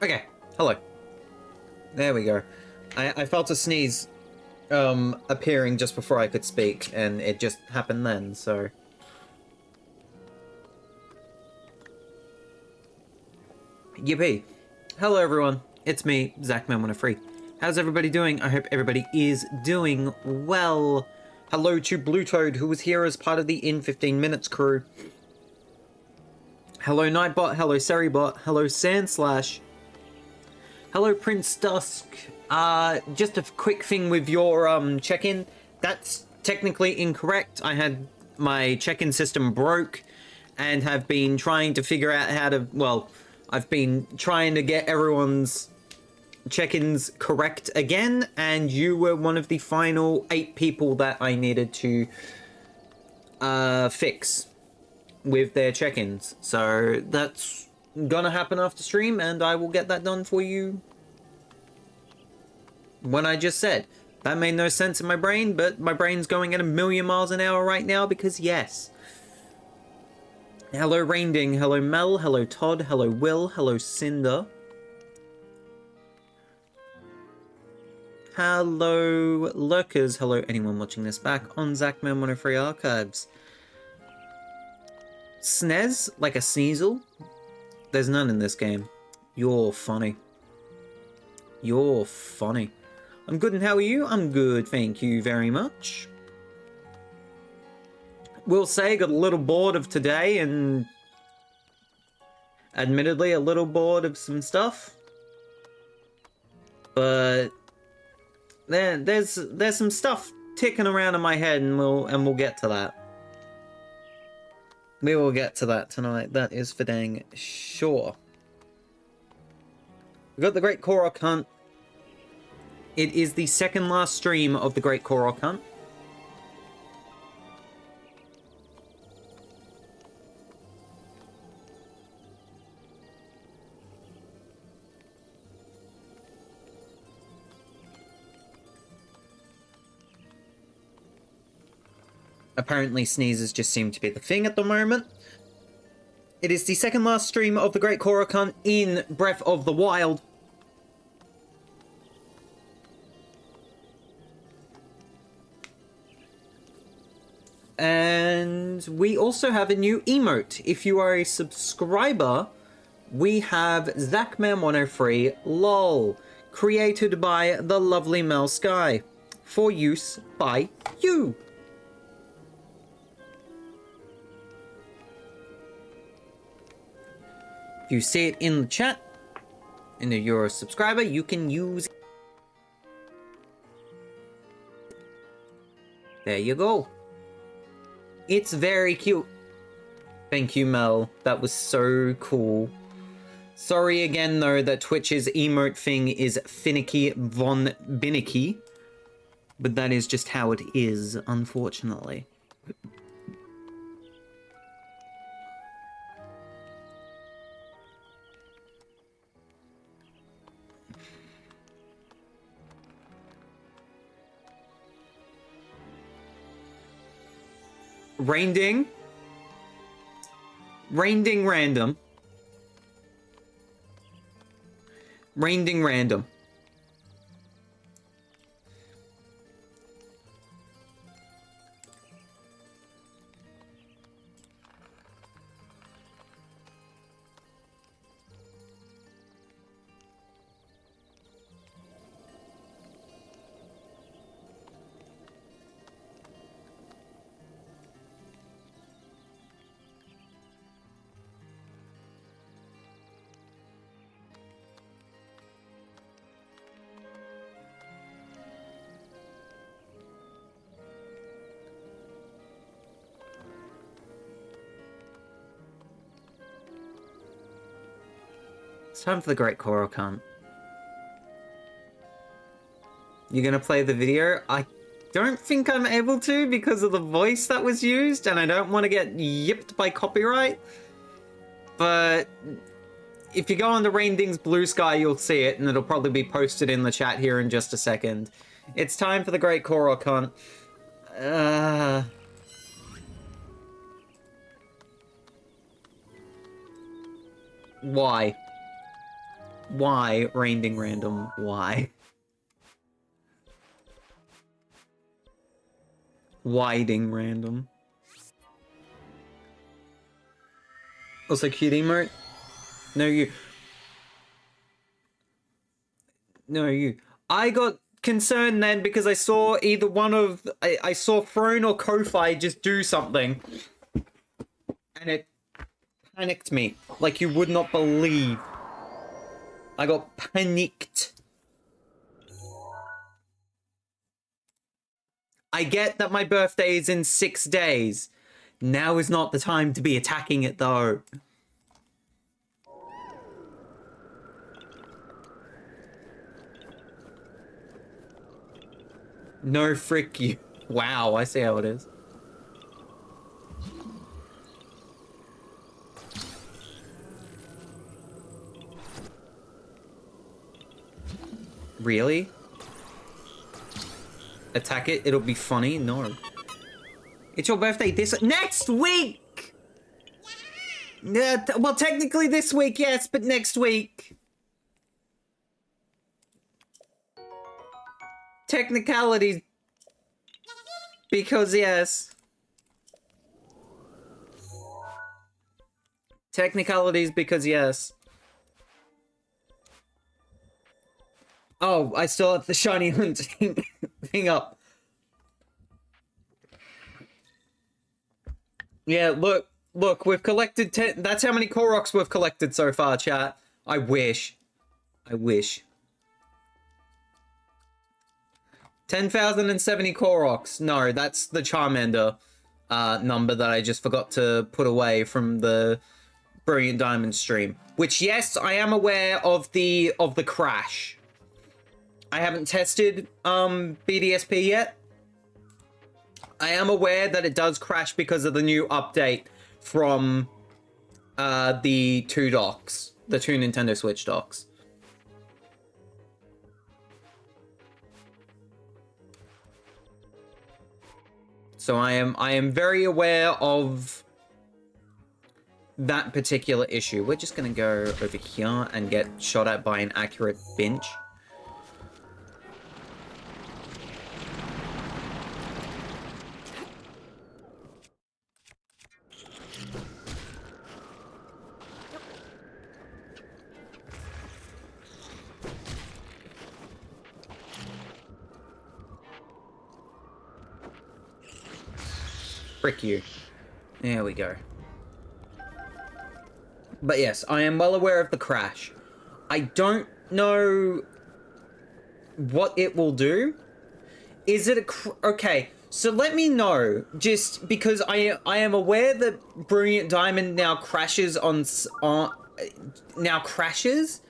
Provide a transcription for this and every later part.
Okay, hello. There we go. I felt a sneeze appearing just before I could speak, and it just happened then, so... Yippee. Hello everyone, it's me, ZachMan103. How's everybody doing? I hope everybody is doing well. Hello to Blue Toad, who was here as part of the In 15 Minutes crew. Hello Nightbot, hello Seribot, hello Sandslash. Hello Prince Dusk. Just a quick thing with your check-in. That's technically incorrect. I had my check-in system broke and have been trying to figure out how to, well, I've been trying to get everyone's check-ins correct again, and you were one of the final 8 people that I needed to fix with their check-ins. So that's gonna happen after stream, and I will get that done for you when I just said. That made no sense in my brain, but my brain's going at 1,000,000 miles an hour right now because yes. Hello Rainding, hello Mel, hello Todd, hello Will, hello Cinder. Hello Lurkers, hello anyone watching this back on ZachMan103 Archives. Snez, like a sneasel? There's none in this game. You're funny. You're funny. I'm good, and how are you? I'm good, thank you very much. Will say, got a little bored of today, and admittedly a little bored of some stuff. But there's some stuff ticking around in my head, and we'll get to that. We will get to that tonight, that is for dang sure. We've got the Great Korok Hunt. It is the second last stream of the Great Korok Hunt. Apparently sneezes just seem to be the thing at the moment. It is the second last stream of the Great Korok Hunt in Breath of the Wild. And we also have a new emote. If you are a subscriber, we have ZachMan103 LOL, created by the lovely Mel Sky, for use by you. If you see it in the chat, and if you're a subscriber, you can use it. There you go. It's very cute. Thank you, Mel. That was so cool. Sorry again, though, that Twitch's emote thing is finicky von binicky. But that is just how it is, unfortunately. Rainding. Rainding random. Rainding random. It's time for the Great Korok Hunt. You're gonna play the video? I don't think I'm able to because of the voice that was used, and I don't want to get yipped by copyright. But if you go on the Rainding's Blue Sky, you'll see it, and it'll probably be posted in the chat here in just a second. It's time for the Great Korok Hunt. Why? Why? Rain random. Why? Widing random. Also cute emote. No, you. No, you. I got concerned then because I saw either one of... I saw Throne or Ko-Fi just do something. And it panicked me. Like you would not believe. I got panicked. I get that my birthday is in 6 days. Now is not the time to be attacking it, though. No, frick you. Wow, I see how it is. Really? Attack it? It'll be funny? No. It's your birthday next week! Well, technically this week, yes, but next week. Technicalities. Because, yes. Technicalities because, yes. Oh, I still have the shiny hunting thing up. Yeah, look, we've collected 10... That's how many Koroks we've collected so far, chat. I wish. 10,070 Koroks. No, that's the Charmander number that I just forgot to put away from the Brilliant Diamond stream. Which, yes, I am aware of the crash. I haven't tested BDSP yet. I am aware that it does crash because of the new update from the two docks, the two Nintendo Switch docks. So I am very aware of that particular issue. We're just gonna go over here and get shot at by an accurate bench. Frick you. There we go. But yes, I am well aware of the crash. I don't know what it will do. Is it a... Okay, so let me know. Just because I am aware that Brilliant Diamond now crashes on... now crashes?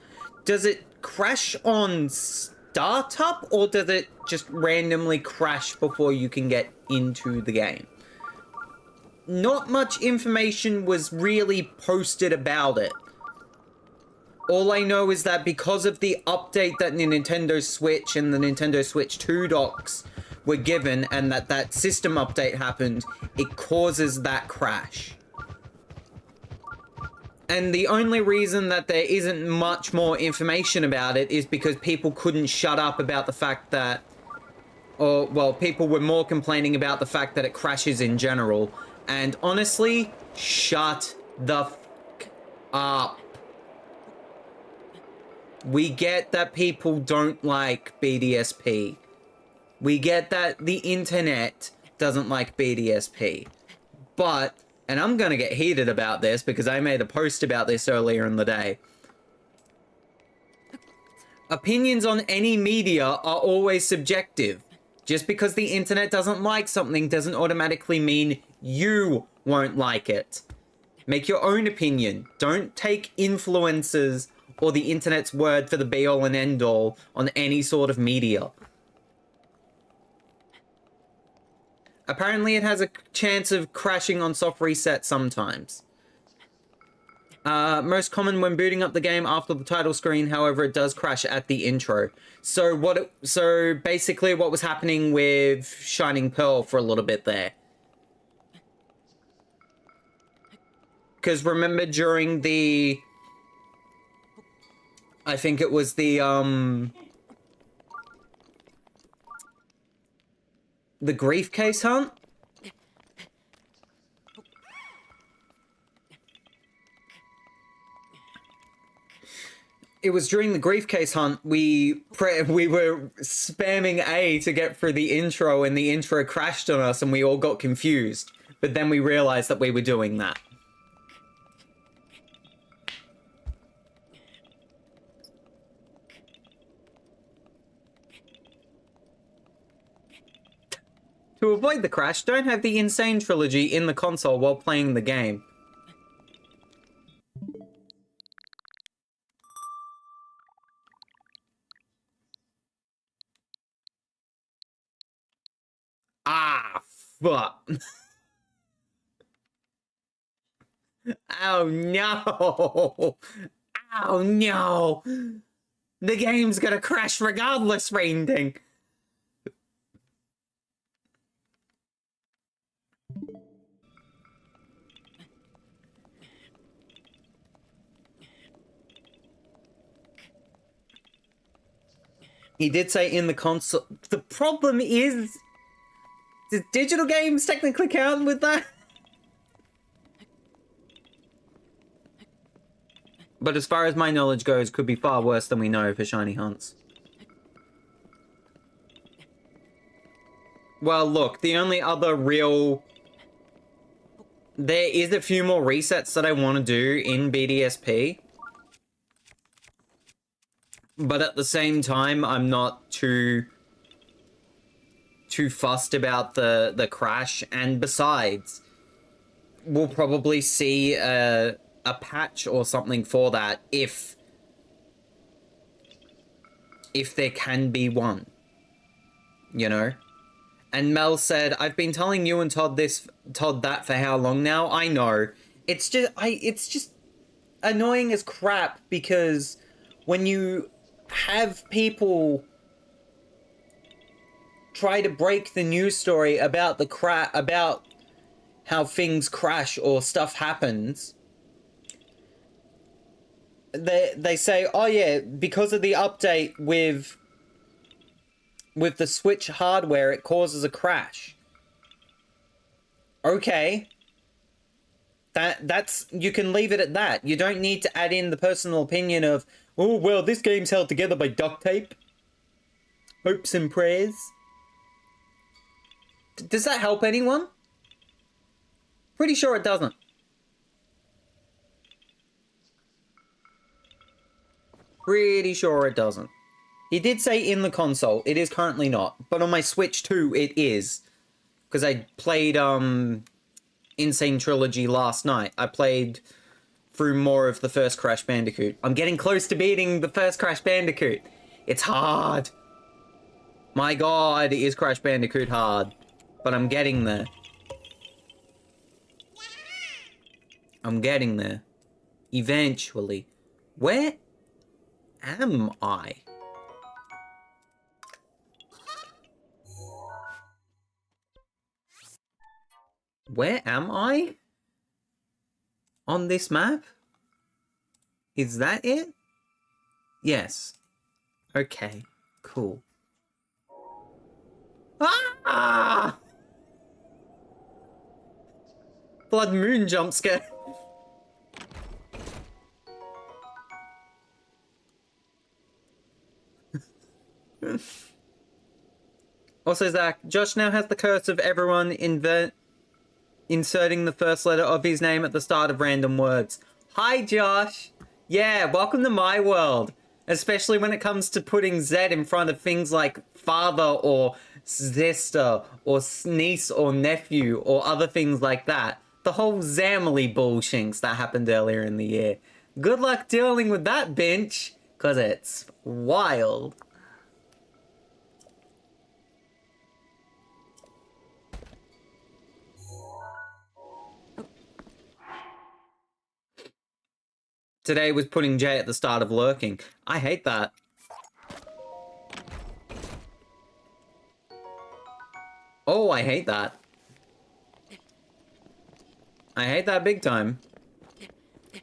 Does it crash on startup, or does it just randomly crash before you can get into the game? Not much information was really posted about it. All I know is that because of the update that the Nintendo Switch and the Nintendo Switch 2 docks were given, and that system update happened, it causes that crash. And the only reason that there isn't much more information about it is because people couldn't shut up about the fact that... Or, well, people were more complaining about the fact that it crashes in general. And honestly, shut the f*** up. We get that people don't like BDSP. We get that the internet doesn't like BDSP. But, and I'm gonna get heated about this because I made a post about this earlier in the day. Opinions on any media are always subjective. Just because the internet doesn't like something doesn't automatically mean you won't like it. Make your own opinion. Don't take influencers or the internet's word for the be-all and end-all on any sort of media. Apparently it has a chance of crashing on soft reset sometimes. Most common when booting up the game after the title screen, however, it does crash at the intro. So basically what was happening with Shining Pearl for a little bit there. Because remember during the I think it was the grief case hunt. It was during the grief case hunt, we were spamming A to get through the intro, and the intro crashed on us, and we all got confused. But then we realized that we were doing that. To avoid the crash, don't have the Insane Trilogy in the console while playing the game. Ah, fuck. Oh no! Oh no! The game's gonna crash regardless, Rainding! He did say in the console. The problem is, does digital games technically count with that? But as far as my knowledge goes, could be far worse than we know for shiny hunts. Well, look, the only other real... There is a few more resets that I want to do in BDSP. But at the same time, I'm not too fussed about the crash. And besides, we'll probably see a patch or something for that if there can be one, you know. And Mel said, I've been telling you and Todd that for how long now? I know. It's just annoying as crap, because when you have people try to break the news story about about how things crash or stuff happens, they say, oh yeah, because of the update with the Switch hardware, it causes a crash. Okay. That's, you can leave it at that. You don't need to add in the personal opinion of, oh, well, this game's held together by duct tape. Hopes and prayers. Does that help anyone? Pretty sure it doesn't. Pretty sure it doesn't. He did say in the console. It is currently not. But on my Switch 2, it is. Because I played, Insane Trilogy last night. I played through more of the first Crash Bandicoot. I'm getting close to beating the first Crash Bandicoot. It's hard. My god, is Crash Bandicoot hard. But I'm getting there. I'm getting there. Eventually. Where am I? Where am I? On this map? Is that it? Yes. Okay. Cool. Ah! Blood Moon jump scare. Also, Zach, Josh now has the curse of everyone inserting the first letter of his name at the start of random words. Hi, Josh. Yeah, welcome to my world. Especially when it comes to putting Z in front of things like father or sister or niece or nephew or other things like that. The whole Zamily bullshinks that happened earlier in the year. Good luck dealing with that, Binch, because it's wild. Today was putting J at the start of lurking. I hate that. Oh, I hate that. I hate that big time.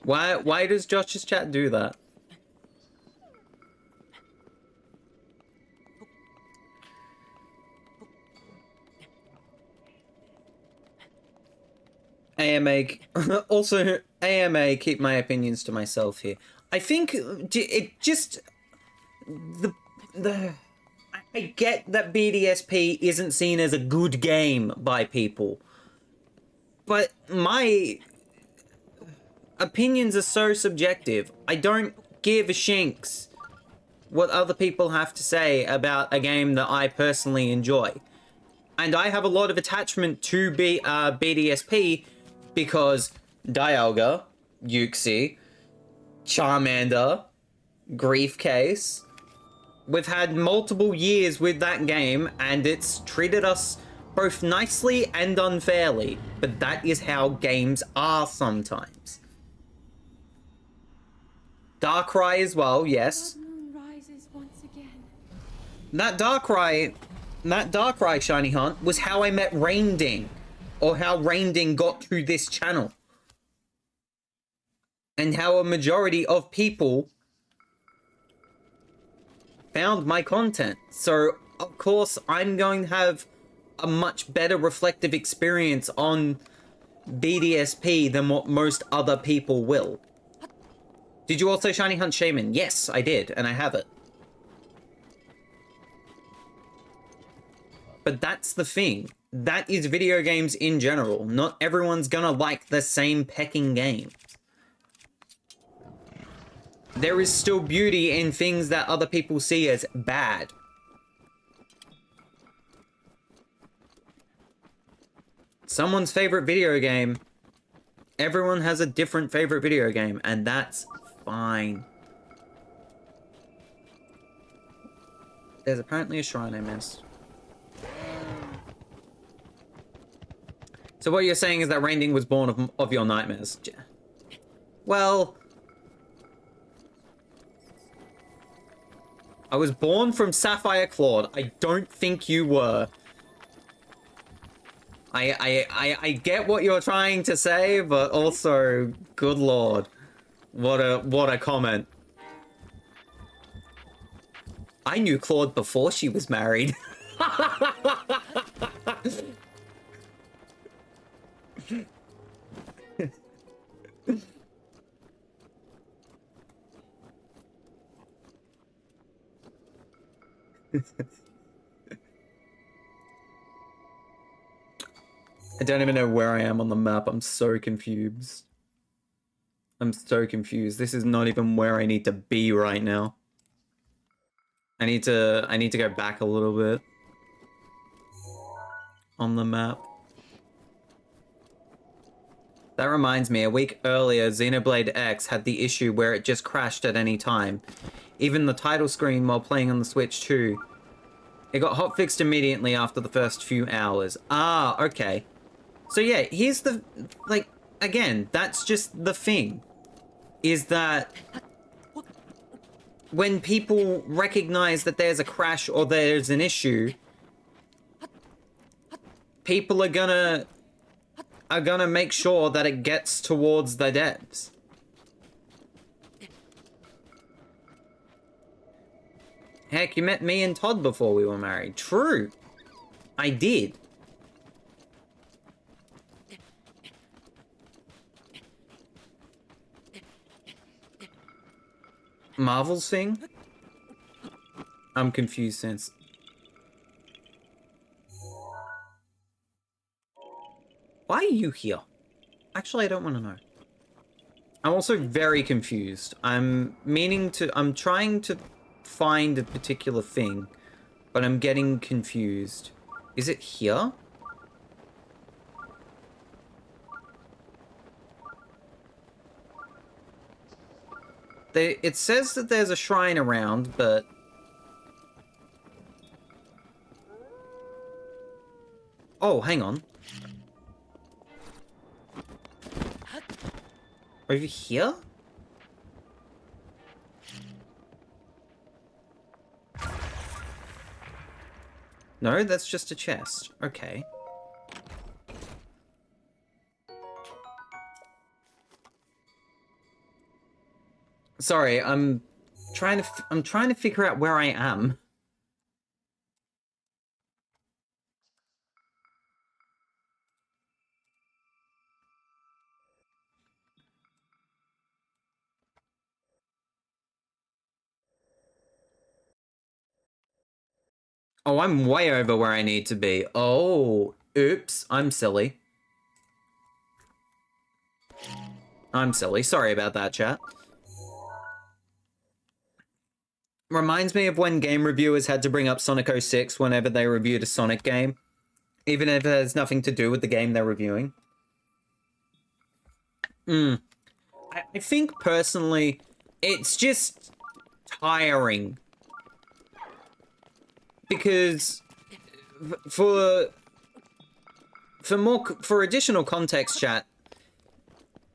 Why does Josh's chat do that? AMA. Also, AMA, keep my opinions to myself here. I think it just... The... I get that BDSP isn't seen as a good game by people. But my opinions are so subjective. I don't give a shinks what other people have to say about a game that I personally enjoy. And I have a lot of attachment to BDSP because Dialga, Yuxi, Charmander, Griefcase... We've had multiple years with that game, and it's treated us both nicely and unfairly. But that is how games are sometimes. Darkrai as well, yes. Rises once again. That Darkrai Shiny Hunt was how I met Rainding, or how Rainding got to this channel. And how a majority of people found my content. So, of course, I'm going to have a much better reflective experience on BDSP than what most other people will. Did you also Shiny Hunt Shaman? Yes, I did, and I have it. But that's the thing. That is video games in general. Not everyone's gonna like the same pecking games. There is still beauty in things that other people see as bad. Someone's favorite video game. Everyone has a different favorite video game, and that's fine. There's apparently a shrine I missed. So what you're saying is that Rainding was born of your nightmares? Well... I was born from Sapphire Claude. I don't think you were. I get what you're trying to say, but also, good lord. What a comment. I knew Claude before she was married. I don't even know where I am on the map. I'm so confused. I'm so confused. This is not even where I need to be right now. I need to go back a little bit on the map. That reminds me, a week earlier, Xenoblade X had the issue where it just crashed at any time. Even the title screen while playing on the Switch too. It got hotfixed immediately after the first few hours. Ah, okay. So yeah, here's the... like, again, that's just the thing. Is that... when people recognize that there's a crash or there's an issue, people are gonna make sure that it gets towards the devs. Heck, you met me and Todd before we were married. True. I did. Marvel's thing? I'm confused since... Why are you here? Actually, I don't want to know. I'm also very confused. I'm trying to find a particular thing, but I'm getting confused. Is it here? It says that there's a shrine around, but... Oh, hang on. Over here? No, that's just a chest. Okay. Sorry, I'm trying to figure out where I am. Oh, I'm way over where I need to be. Oh, oops, I'm silly. I'm silly. Sorry about that, chat. Reminds me of when game reviewers had to bring up Sonic 06 whenever they reviewed a Sonic game. Even if it has nothing to do with the game they're reviewing. I think, personally, it's just tiring. Because for additional context, chat,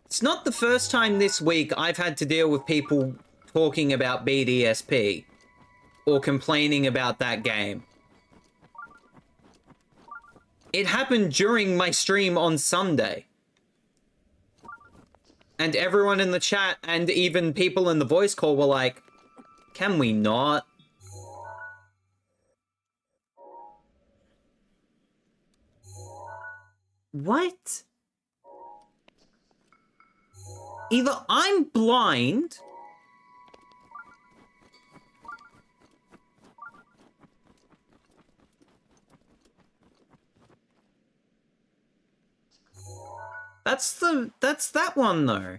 it's not the first time this week I've had to deal with people talking about BDSP or complaining about that game. It happened during my stream on Sunday. And everyone in the chat and even people in the voice call were like, can we not? What? Either I'm blind... That's that one, though.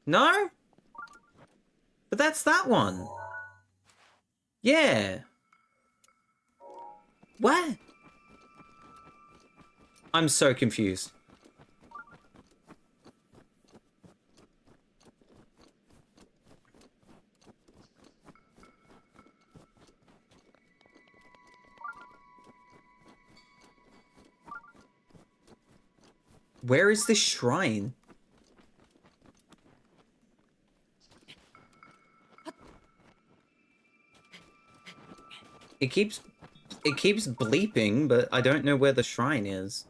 No? But that's that one. Yeah. What? I'm so confused. Where is this shrine? It keeps bleeping, but I don't know where the shrine is.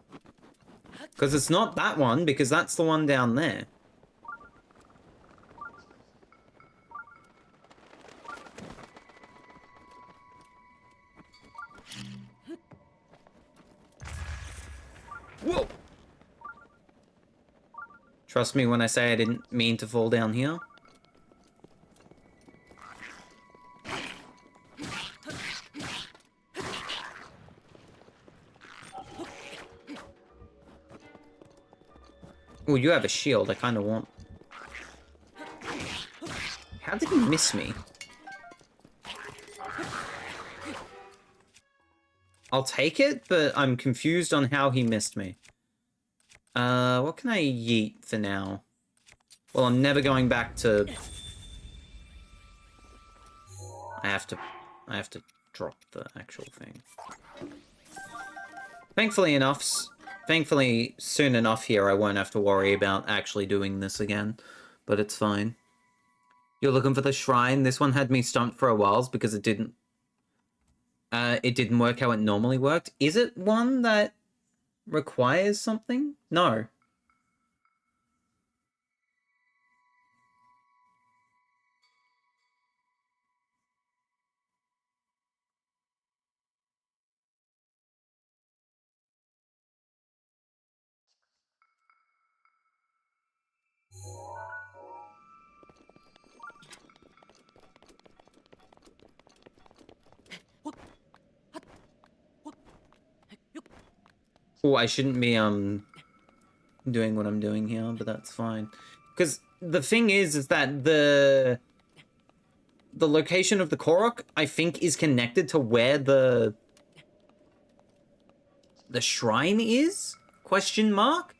Because it's not that one, because that's the one down there. Whoa! Trust me when I say I didn't mean to fall down here. Oh, you have a shield. I kind of want... How did he miss me? I'll take it, but I'm confused on how he missed me. What can I yeet for now? Well, I'm never going back to... I have to drop the actual thing. Thankfully, soon enough here, I won't have to worry about actually doing this again. But it's fine. You're looking for the shrine? This one had me stumped for a while because it didn't work how it normally worked. Is it one that requires something? No. Oh, I shouldn't be, doing what I'm doing here, but that's fine. Because the thing is that the location of the Korok, I think, is connected to where the shrine is? Question mark?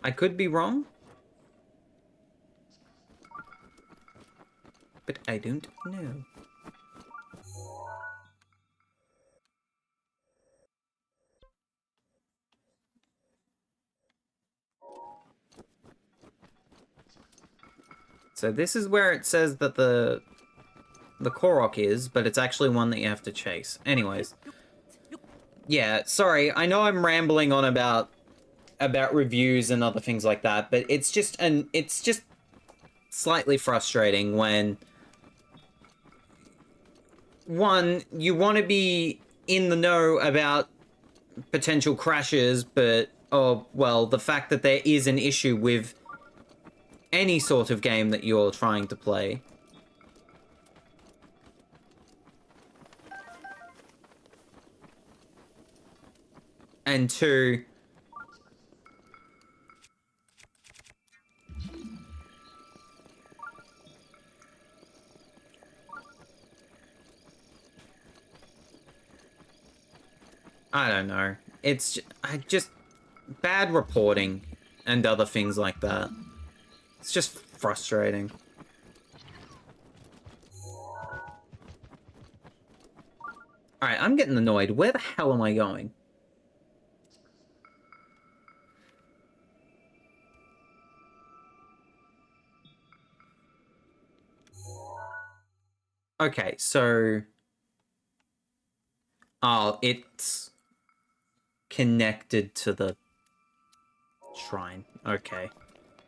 I could be wrong. But I don't know. So this is where it says that the Korok is, but it's actually one that you have to chase. Anyways. Yeah, sorry, I know I'm rambling on about about reviews and other things like that, but it's just slightly frustrating when one, you want to be in the know about potential crashes, but oh well, the fact that there is an issue with any sort of game that you're trying to play. And two, I don't know. It's just bad reporting and other things like that. It's just frustrating. Alright, I'm getting annoyed. Where the hell am I going? Okay, so... Oh, it's connected to the shrine. Okay.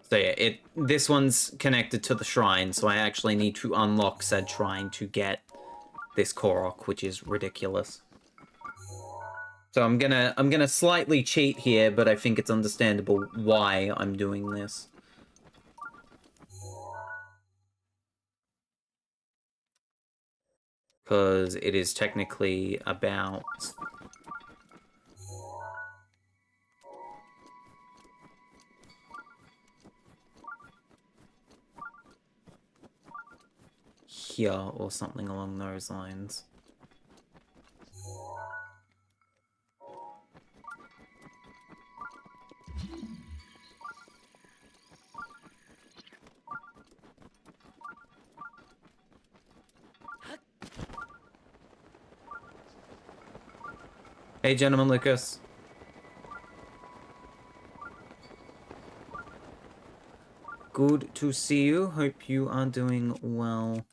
So yeah, this one's connected to the shrine, so I actually need to unlock said shrine to get this Korok, which is ridiculous. So I'm gonna slightly cheat here, but I think it's understandable why I'm doing this. Because it is technically about... here, or something along those lines. Hey, gentleman Lucas. Good to see you. Hope you are doing well.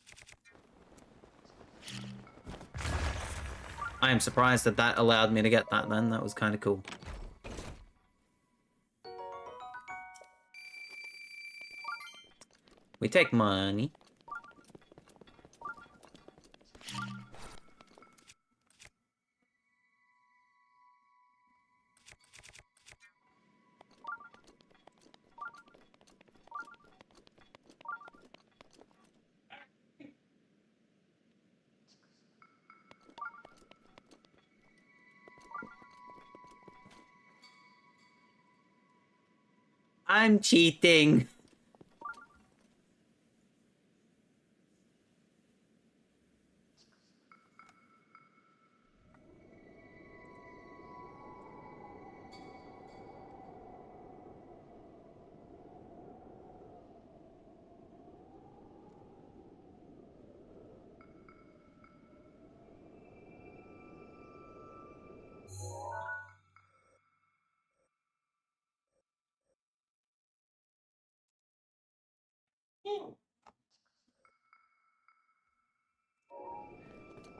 I am surprised that that allowed me to get that then. That was kind of cool. We take money. I'm cheating.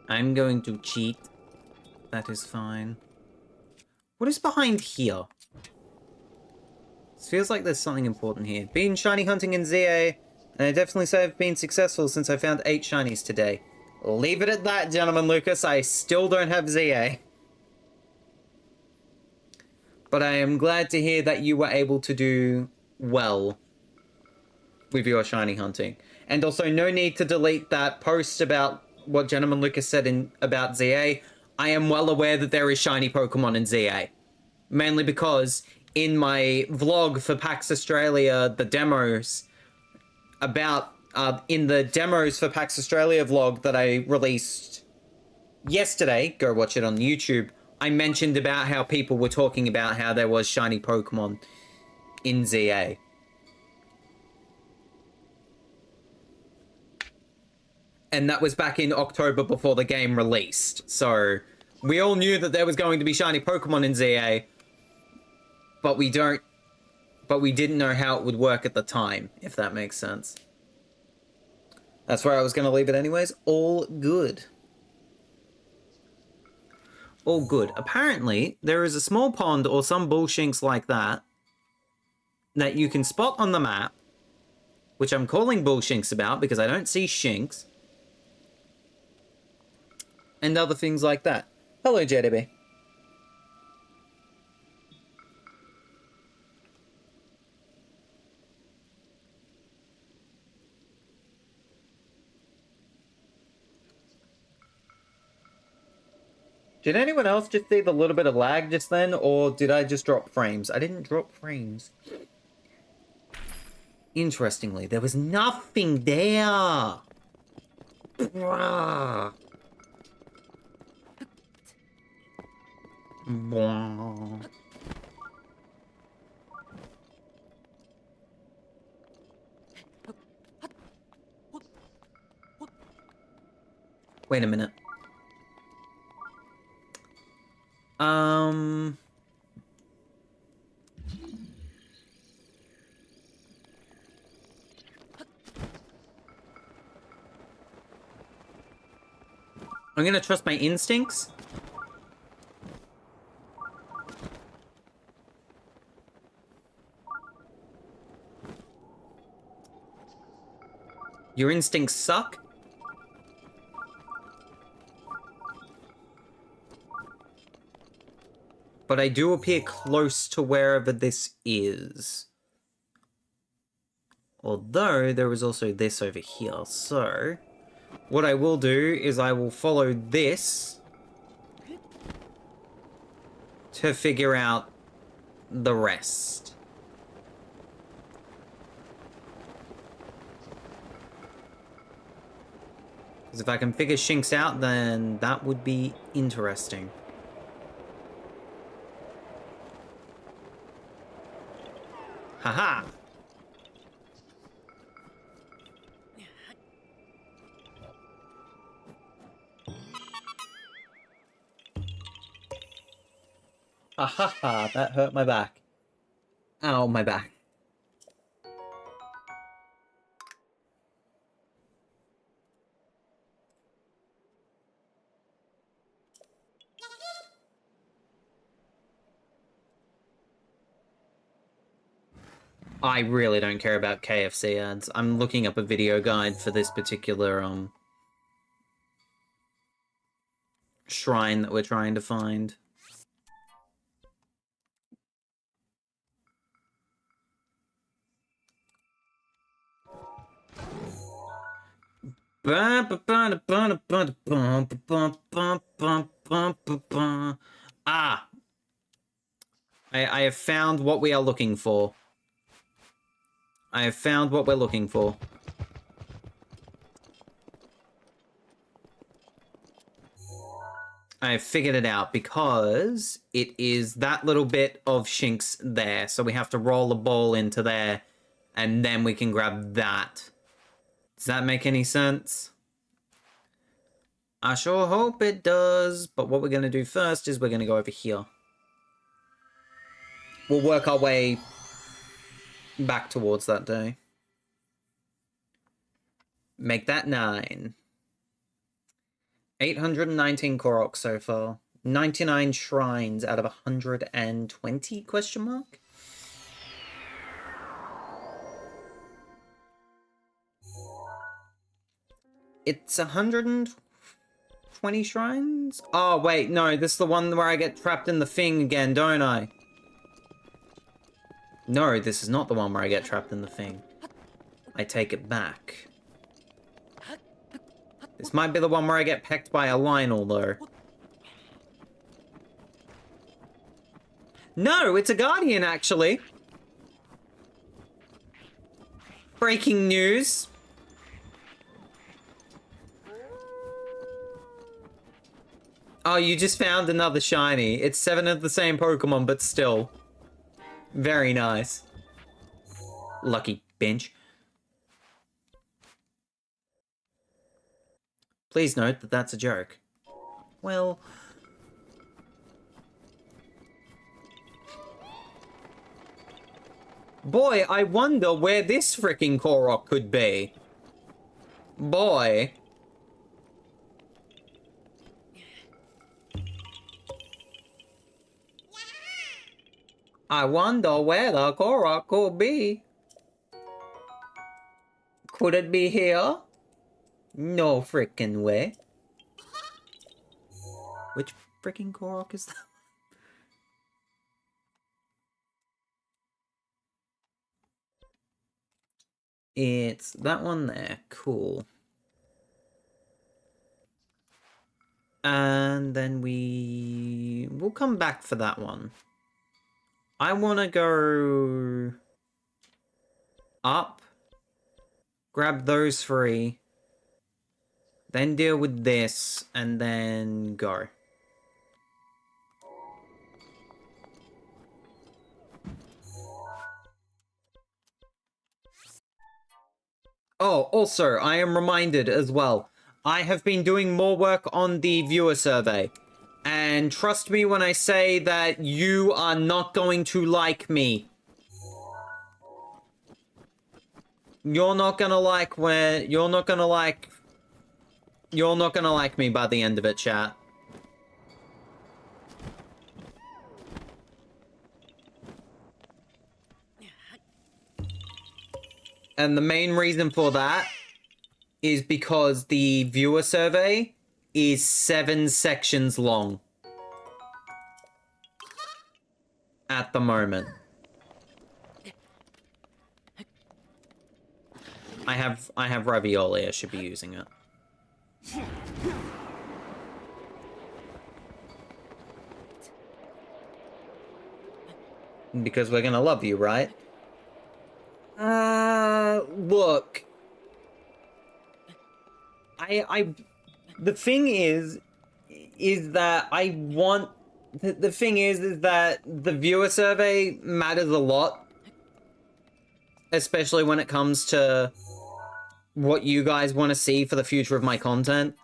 I'm going to cheat. That is fine. What is behind here? It feels like there's something important here. Been shiny hunting in ZA, and I definitely say I've been successful since I found 8 shinies today. Leave it at that, gentleman Lucas. I still don't have ZA. But I am glad to hear that you were able to do well with your shiny hunting. And also, no need to delete that post about what Gentleman Lucas said about ZA. I am well aware that there is shiny Pokemon in ZA. Mainly because in my vlog for PAX Australia, the demos, in the demos for PAX Australia vlog that I released yesterday, go watch it on YouTube, I mentioned about how people were talking about how there was shiny Pokemon in ZA. And that was back in October before the game released. So we all knew that there was going to be shiny Pokemon in ZA, but we didn't know how it would work at the time, if that makes sense. That's where I was going to leave it anyways. All good. All good. Apparently, there is a small pond or some bullshinks like that that you can spot on the map, which I'm calling bullshinks about because I don't see shinks, and other things like that. Hello, JDB. Did anyone else just see the little bit of lag just then, or did I just drop frames? I didn't drop frames. Interestingly, there was nothing there. Bruh. Wait a minute. I'm gonna trust my instincts. Your instincts suck? But I do appear close to wherever this is. Although, there is also this over here, so... What I will do is I will follow this to figure out the rest. Because if I can figure Shinx out, then that would be interesting. Haha! Ha ha ha, that hurt my back. Ow, my back. I really don't care about KFC ads. I'm looking up a video guide for this particular, shrine that we're trying to find. Ah! I have found what we are looking for. I have found what we're looking for. I have figured it out because it is that little bit of Shinx there. So we have to roll the ball into there and then we can grab that. Does that make any sense? I sure hope it does. But what we're going to do first is we're going to go over here. We'll work our way back towards that day. Make that 9. 819 Koroks so far. 99 shrines out of 120 question mark? It's 120 shrines? Oh, wait, no, this is the one where I get trapped in the thing again, don't I? No, this is not the one where I get trapped in the thing. I take it back. This might be the one where I get pecked by a Lionel, though. No, it's a Guardian, actually. Breaking news. Oh, you just found another shiny. It's 7 of the same Pokemon, but still. Very nice. Lucky bench. Please note that that's a joke. Well... Boy, I wonder where this frickin' Korok could be. Boy. I wonder where the Korok could be. Could it be here? No frickin' way. Which frickin' Korok is that? It's that one there. Cool. And then we'll come back for that one. I want to go up, grab those three, then deal with this, and then go. Oh, also, I am reminded as well, I have been doing more work on the viewer survey. And trust me when I say that you are not going to like me. You're not gonna like you're not gonna like me by the end of it, chat. And the main reason for that is because the viewer survey is 7 sections long. At the moment. I have ravioli, I should be using it. Because we're gonna love you, right? Look. The thing is that I want... The thing is that the viewer survey matters a lot. Especially when it comes to what you guys want to see for the future of my content.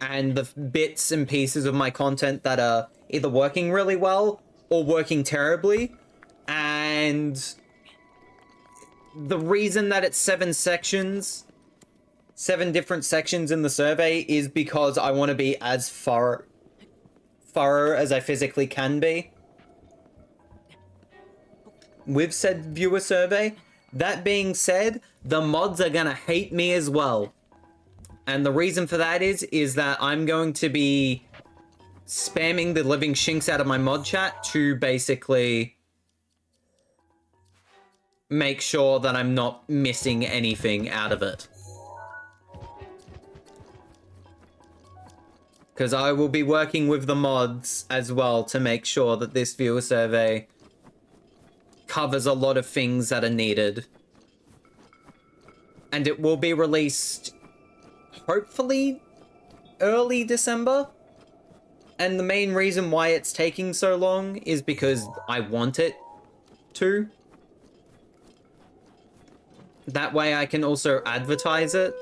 And the bits and pieces of my content that are either working really well or working terribly. And the reason that it's 7 sections, 7 different sections in the survey, is because I want to be as thorough as I physically can be with said viewer survey. That being said, the mods are gonna hate me as well. And the reason for that is that I'm going to be spamming the living shinks out of my mod chat to basically make sure that I'm not missing anything out of it. Because I will be working with the mods as well to make sure that this viewer survey covers a lot of things that are needed. And it will be released, hopefully, early December. And the main reason why it's taking so long is because I want it to. That way I can also advertise it.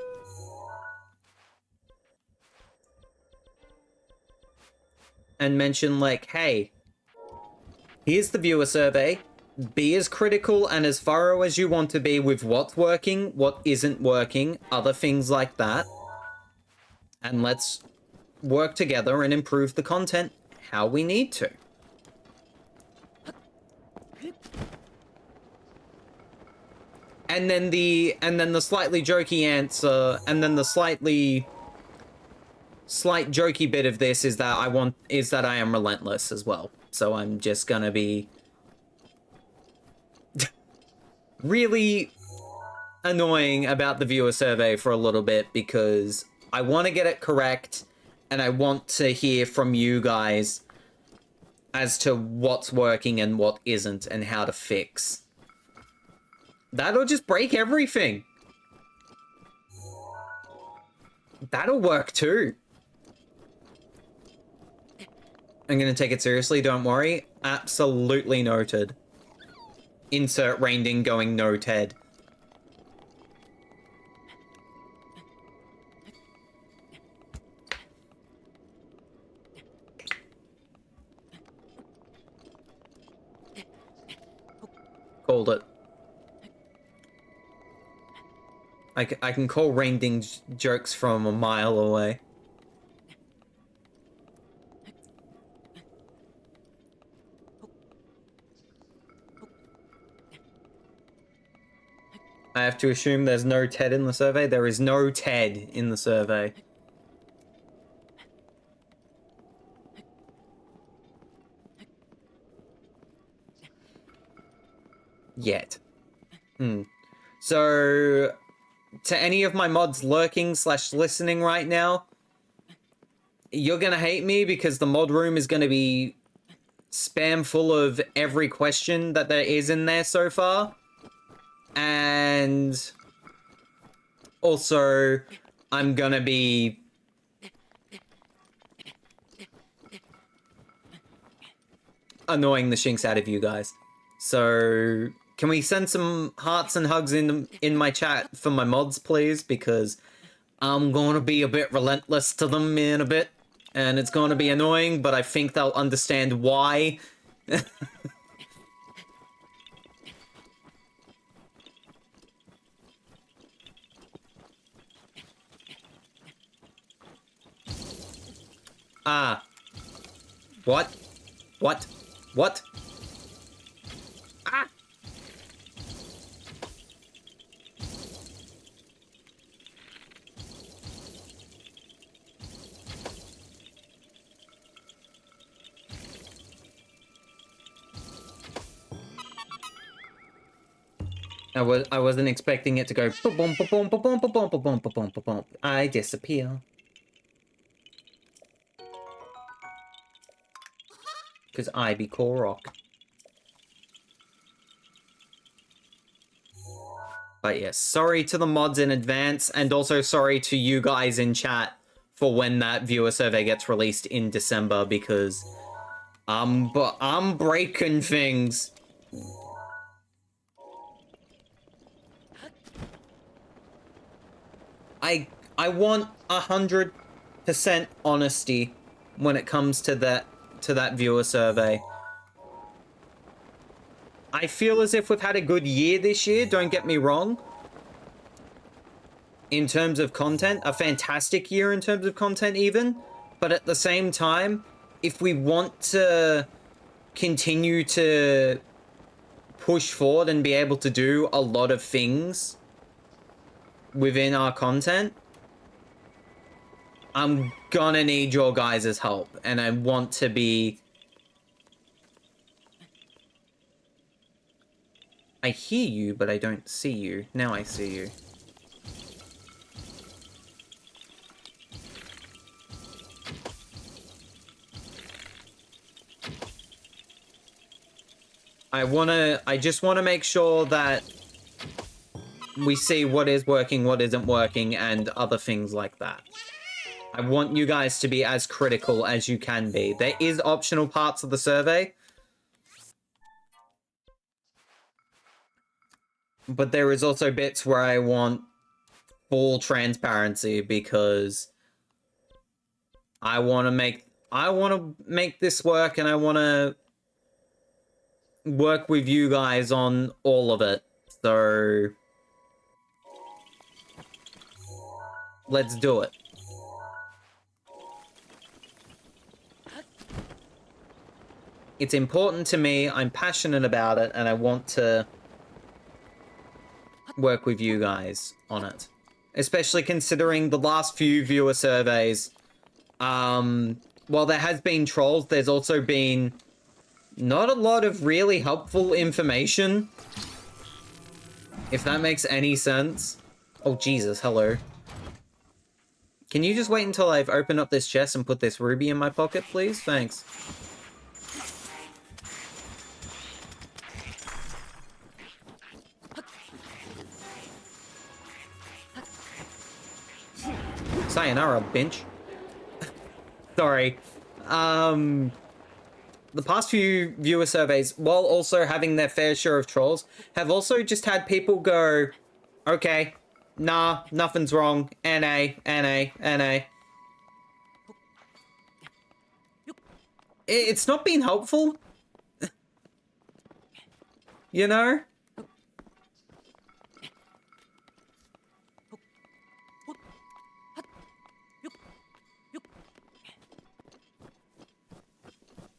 And mention, like, hey, here's the viewer survey. Be as critical and as thorough as you want to be with what's working, what isn't working, other things like that. And let's work together and improve the content how we need to. And then the slightly jokey answer, and then the slight jokey bit of this is that I am relentless as well. So I'm just gonna be really annoying about the viewer survey for a little bit because I want to get it correct and I want to hear from you guys as to what's working and what isn't and how to fix. That'll just break everything. That'll work too. I'm gonna take it seriously, don't worry. Absolutely noted. Insert Rainding going no Ted. Called it. I can call Rainding jokes from a mile away. I have to assume there's no TED in the survey. There is no TED in the survey. Yet. So, to any of my mods lurking / listening right now, you're gonna hate me because the mod room is gonna be spam full of every question that there is in there so far. And also, I'm gonna be annoying the shinks out of you guys. So, can we send some hearts and hugs in my chat for my mods, please? Because I'm going to be a bit relentless to them in a bit. And it's going to be annoying, but I think they'll understand why. Ah. What? What? What? Ah! I wasn't expecting it to go boom boom boom boom boom boom boom boom boom boom boom. I disappear. Because I be Korok. But yes, sorry to the mods in advance, and also sorry to you guys in chat for when that viewer survey gets released in December, because but I'm breaking things. I want 100% honesty when it comes to that viewer survey. I feel as if we've had a good year this year, don't get me wrong. In terms of content, a fantastic year in terms of content even. But at the same time, if we want to continue to push forward and be able to do a lot of things within our content, I'm gonna need your guys' help. And I want to be... I hear you, but I don't see you. Now I see you. I just wanna make sure that we see what is working, what isn't working, and other things like that. I want you guys to be as critical as you can be. There is optional parts of the survey, but there is also bits where I want full transparency, because I want to make this work, and I want to work with you guys on all of it. So let's do it. It's important to me, I'm passionate about it, and I want to work with you guys on it. Especially considering the last few viewer surveys. While there has been trolls, there's also been not a lot of really helpful information. If that makes any sense. Oh, Jesus, hello. Can you just wait until I've opened up this chest and put this ruby in my pocket, please? Thanks. Sayonara, bench. Sorry. The past few viewer surveys, while also having their fair share of trolls, have also just had people go, okay, nah, nothing's wrong, NA, NA, NA. It's not been helpful. You know?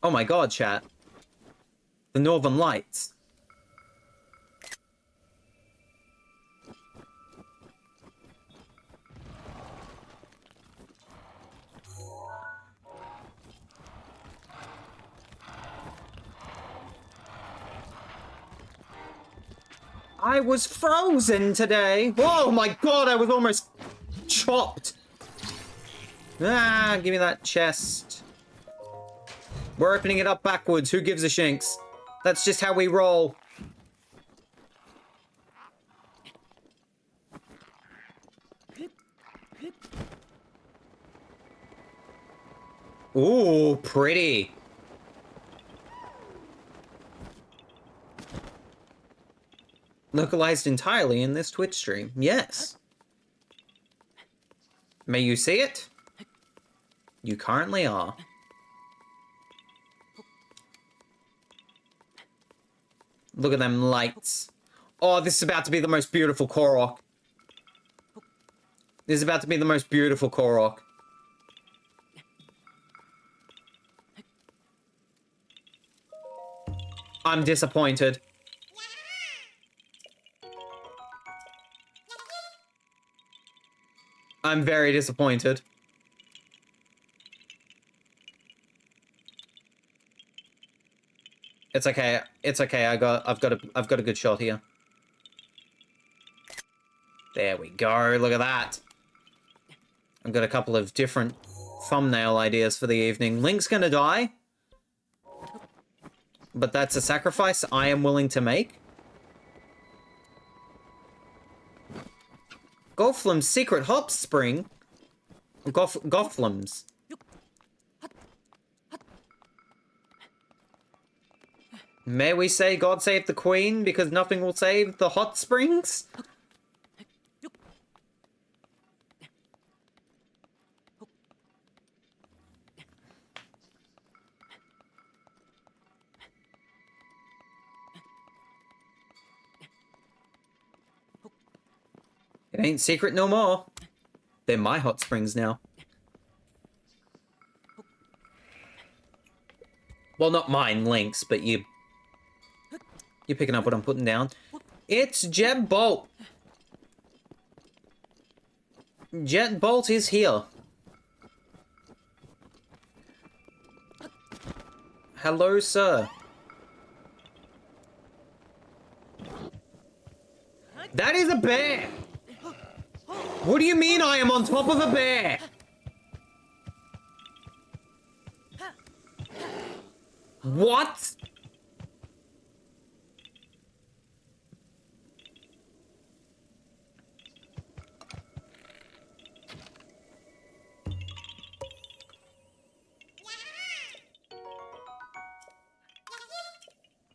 Oh my god, chat. The Northern Lights. I was frozen today. Oh my god, I was almost chopped. Ah, give me that chest. We're opening it up backwards. Who gives a shinks? That's just how we roll. Ooh, pretty. Localized entirely in this Twitch stream. Yes. May you see it? You currently are. Look at them lights. Oh, this is about to be the most beautiful Korok. This is about to be the most beautiful Korok. I'm disappointed. I'm very disappointed. It's okay. It's okay. I've got a good shot here. There we go. Look at that. I've got a couple of different thumbnail ideas for the evening. Link's gonna die. But that's a sacrifice I am willing to make. Gothlam's secret hop spring. Gothlam's. May we say God save the Queen because nothing will save the hot springs? It ain't secret no more. They're my hot springs now. Well, not mine, Link's, but you're picking up what I'm putting down. It's Jet Bolt. Jet Bolt is here. Hello, sir. That is a bear! What do you mean I am on top of a bear? What?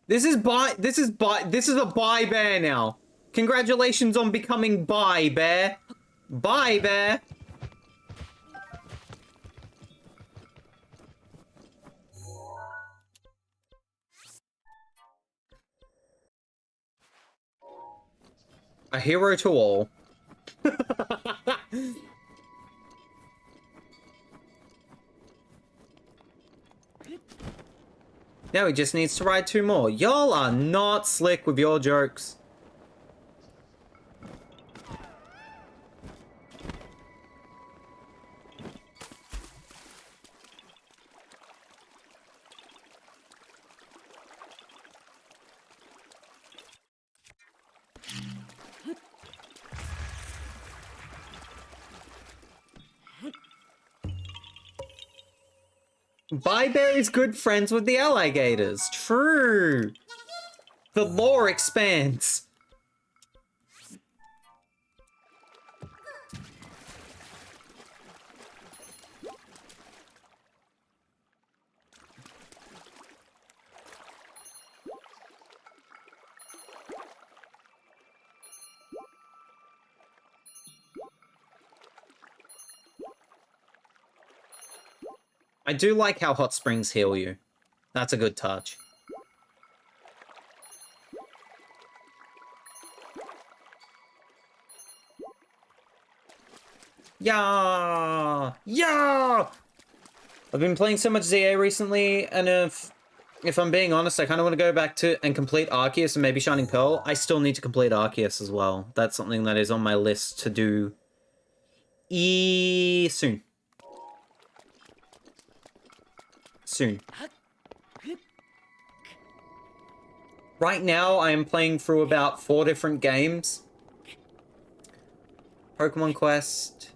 This is a bi bear now. Congratulations on becoming bi bear. Bi bear. A hero to all. Now he just needs to ride 2 more. Y'all are not slick with your jokes. Bi-Bear is good friends with the alligators. True. The lore expands. I do like how hot springs heal you. That's a good touch. Yeah! Yeah! I've been playing so much ZA recently, and if I'm being honest, I kind of want to go back to and complete Arceus and maybe Shining Pearl. I still need to complete Arceus as well. That's something that is on my list to do soon. Soon. Right now, I am playing through about 4 different games. Pokemon Quest,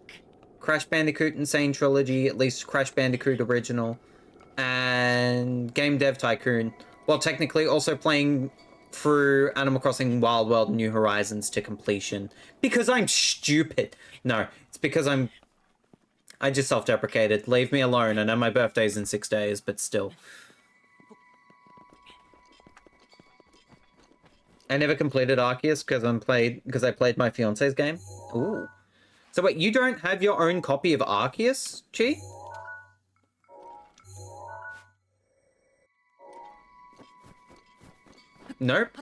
Crash Bandicoot Insane Trilogy, at least Crash Bandicoot Original, and Game Dev Tycoon. Well, technically also playing through Animal Crossing Wild World New Horizons to completion. Because I'm stupid. No, it's because I just self-deprecated. Leave me alone. I know my birthday's in 6 days, but still. I never completed Arceus because I played my fiance's game. Ooh. So wait, you don't have your own copy of Arceus, Chi? Nope.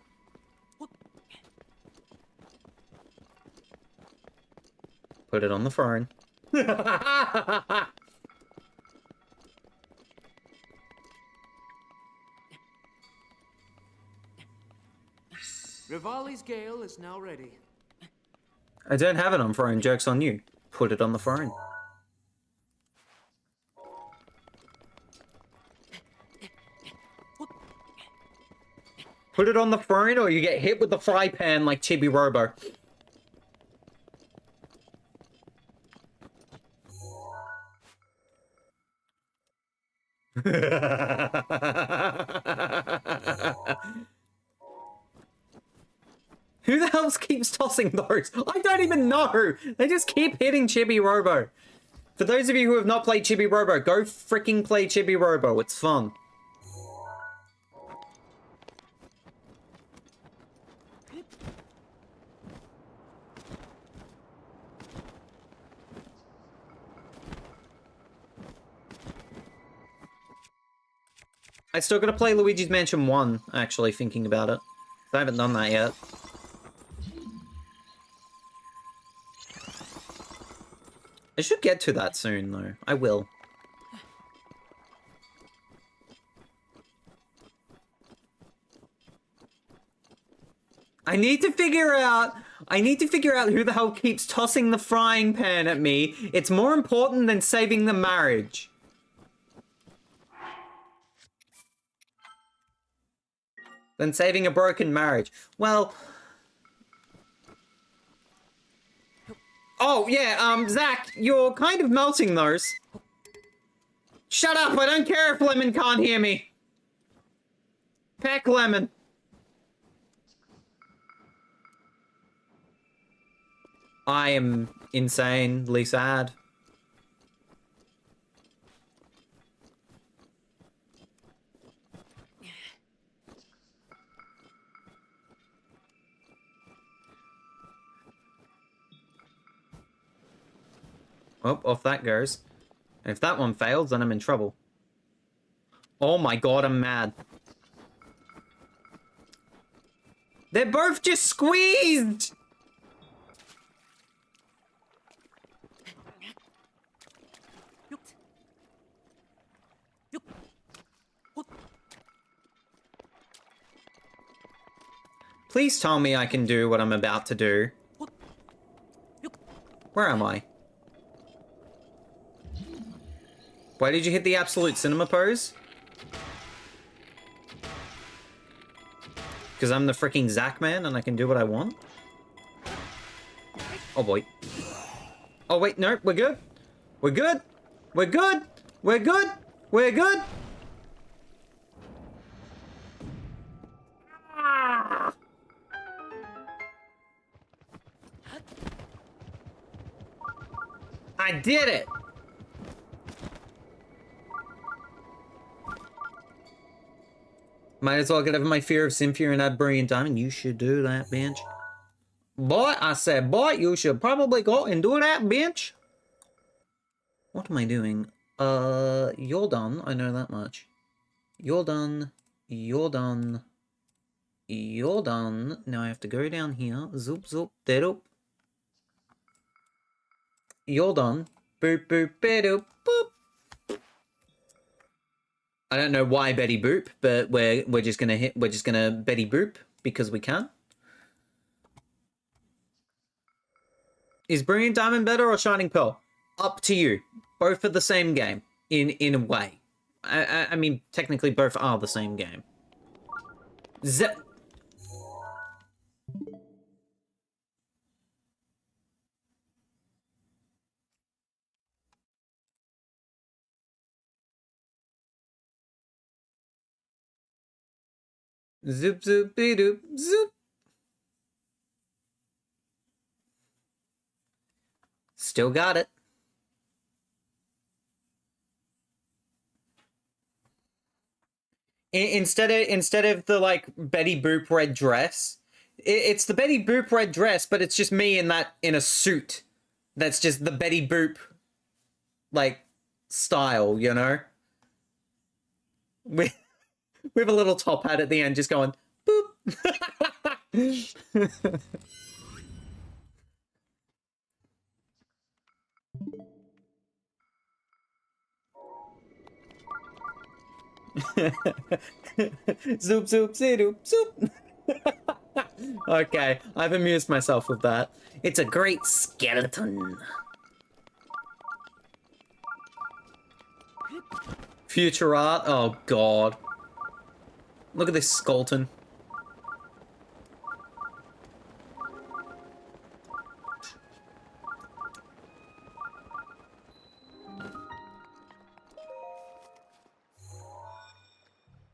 Put it on the phone. Rivali's Gale is now ready. I don't have it on phone. Joke's on you. Put it on the phone. Put it on the phone or you get hit with the fry pan like Chibi Robo. Who the hell keeps tossing those? I don't even know. They just keep hitting Chibi Robo. For those of you who have not played Chibi Robo, go freaking play Chibi Robo. It's fun. I still gotta play Luigi's Mansion 1, actually, thinking about it. I haven't done that yet. I should get to that soon, though. I will. I need to figure out who the hell keeps tossing the frying pan at me. It's more important than saving the marriage. Than saving a broken marriage. Well... Oh, yeah, Zach, you're kind of melting those. Shut up, I don't care if Lemon can't hear me. Peck Lemon. I am insanely sad. Oh, off that goes. And if that one fails, then I'm in trouble. Oh my god, I'm mad. They're both just squeezed! Please tell me I can do what I'm about to do. Where am I? Why did you hit the absolute cinema pose? Because I'm the freaking Zack man and I can do what I want? Oh boy. Oh wait, no, we're good. We're good. We're good. We're good. We're good. I did it. Might as well get over my fear of Cynthia and add Brilliant Diamond. You should do that, bitch. Boy, I said, boy, you should probably go and do that, bitch. What am I doing? You're done. I know that much. You're done. You're done. You're done. Now I have to go down here. Zoop, zoop, dedoop. You're done. Boop, boop, bedoop, boop. I don't know why Betty Boop, but we're just gonna Betty Boop because we can. Is Brilliant Diamond better or Shining Pearl? Up to you. Both are the same game in a way. I mean, technically both are the same game. Zoop, zoop, doop, zoop. Still got it. Instead of the like Betty Boop red dress, it's the Betty Boop red dress, but it's just me in a suit. That's just the Betty Boop like style, you know. With a little top hat at the end, just going boop. Zoop, zoop, zoop, zoop. Okay, I've amused myself with that. It's a great skeleton. Future art? Oh, God. Look at this skeleton.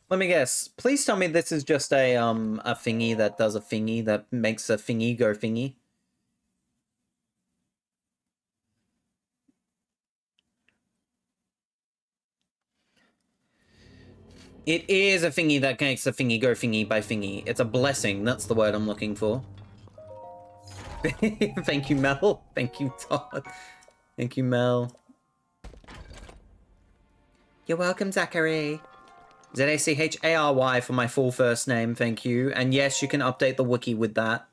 Let me guess. Please tell me this is just a thingy that does a thingy that makes a thingy go thingy. It is a thingy that makes a thingy go thingy by thingy. It's a blessing. That's the word I'm looking for. Thank you, Mel. Thank you, Todd. Thank you, Mel. You're welcome, Zachary. Zachary for my full first name, thank you. And yes, you can update the wiki with that.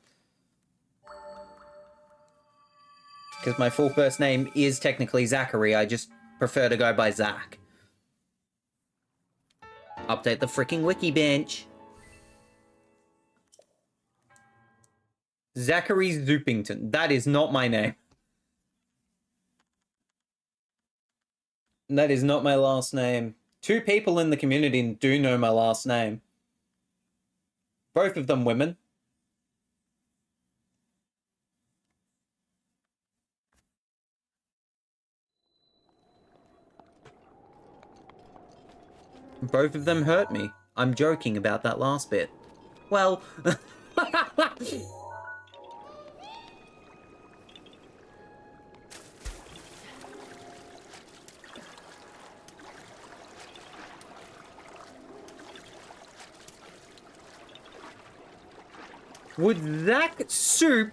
Because my full first name is technically Zachary, I just prefer to go by Zach. Update the freaking wiki bench. Zachary Zoopington. That is not my name. That is not my last name. 2 people in the community do know my last name. Both of them women. Both of them hurt me. I'm joking about that last bit. Well... Would that soup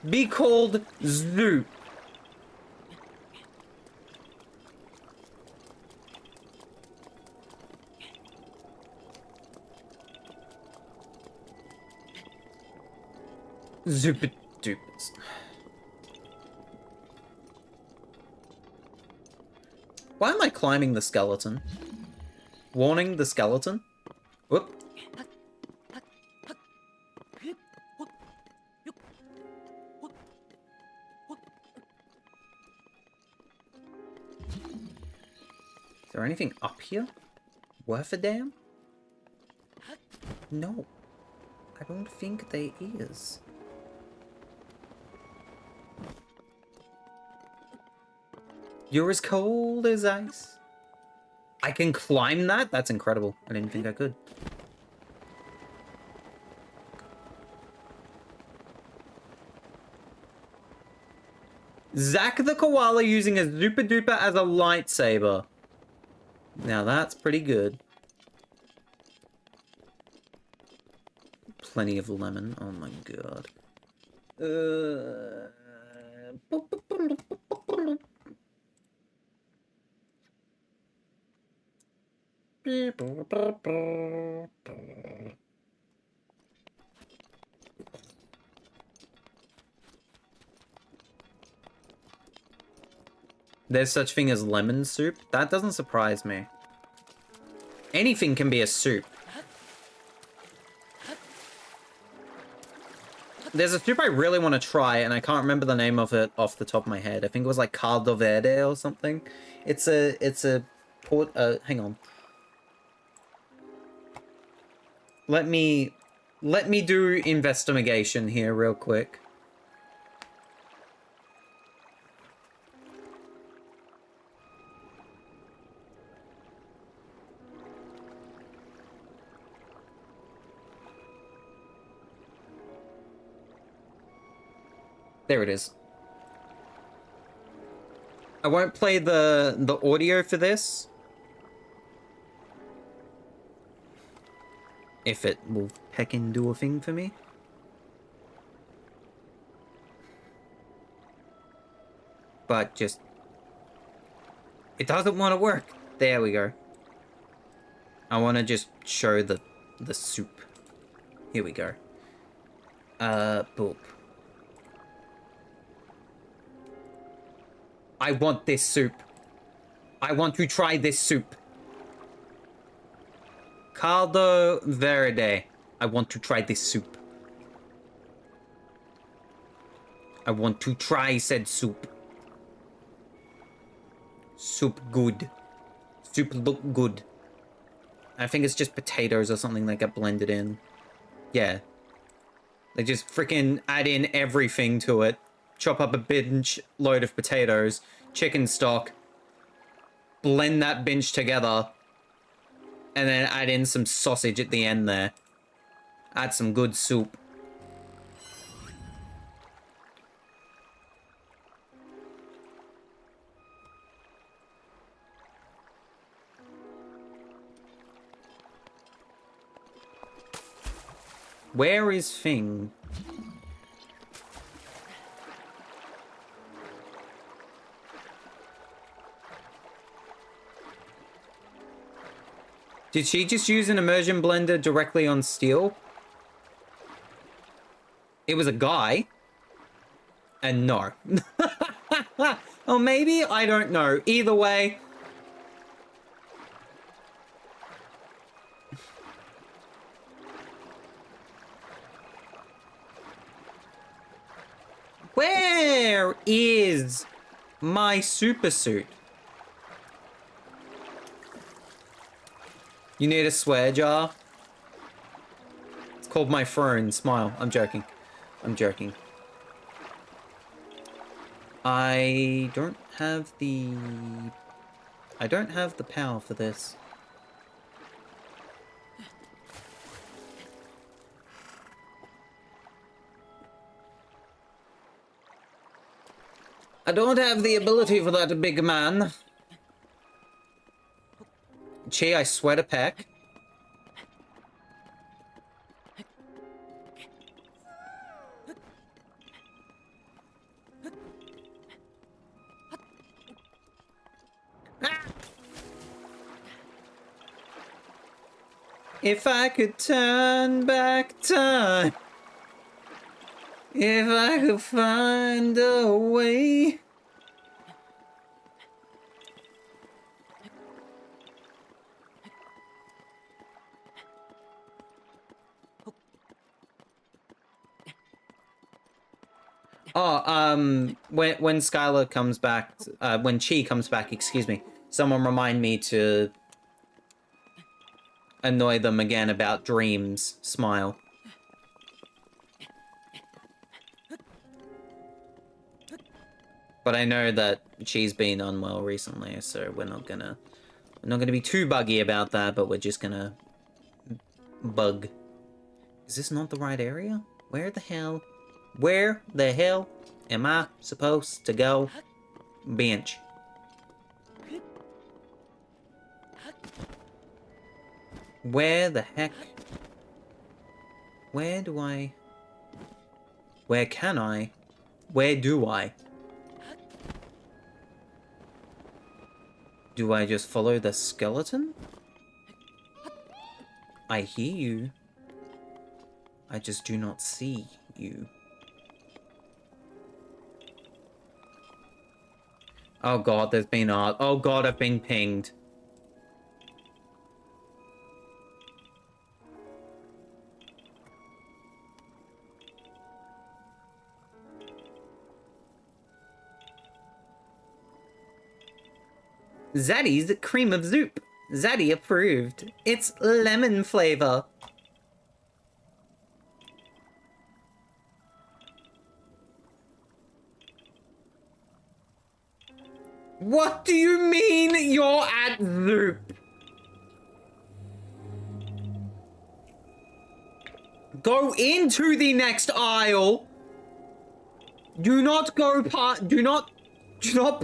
be called Zoop? Zoop-a-doopers. Why am I climbing the skeleton? Warning the skeleton? Whoop. Is there anything up here? Worth a damn? No. I don't think there is. You're as cold as ice. I can climb that? That's incredible. I didn't think I could. Zach the koala using a Zooper Duper as a lightsaber. Now that's pretty good. Plenty of lemon. Oh my god. There's such thing as lemon soup? That doesn't surprise me. Anything can be a soup. There's a soup I really want to try, and I can't remember the name of it off the top of my head. I think it was like caldo verde or something. It's a hang on. Let me do investigation here real quick. There it is. I won't play the audio for this. If it will heckin' do a thing for me. But just... It doesn't want to work. There we go. I want to just show the soup. Here we go. Boop. I want this soup. I want to try this soup. Caldo verde. I want to try this soup. I want to try said soup. Soup good. Soup look good. I think it's just potatoes or something that get blended in. Yeah. They just freaking add in everything to it. Chop up a binge load of potatoes, chicken stock, blend that binge together, and then add in some sausage at the end there. Add some good soup. Where is Thing? Did she just use an immersion blender directly on steel? It was a guy. And no. Or maybe? I don't know. Either way. Where is my super suit? You need a swear jar? It's called my throne. Smile. I'm joking. I'm joking. I don't have the power for this. I don't have the ability for that, big man. Gee, I sweat a peck. If I could turn back time. If I could find a way. Oh, when Skylar comes back, when Chi comes back, excuse me, someone remind me to annoy them again about dreams. Smile. But I know that she's been unwell recently, so we're not gonna be too buggy about that, but we're just gonna bug. Is this not the right area? Where the hell am I supposed to go? Bench. Where the heck? Where do I? Where can I? Where do I? Do I just follow the skeleton? I hear you. I just do not see you. Oh god, there's been art. Oh god, I've been pinged. Zaddy's cream of soup. Zaddy approved. It's lemon flavor. What do you mean you're at soup? Go into the next aisle. Do not go past. Do not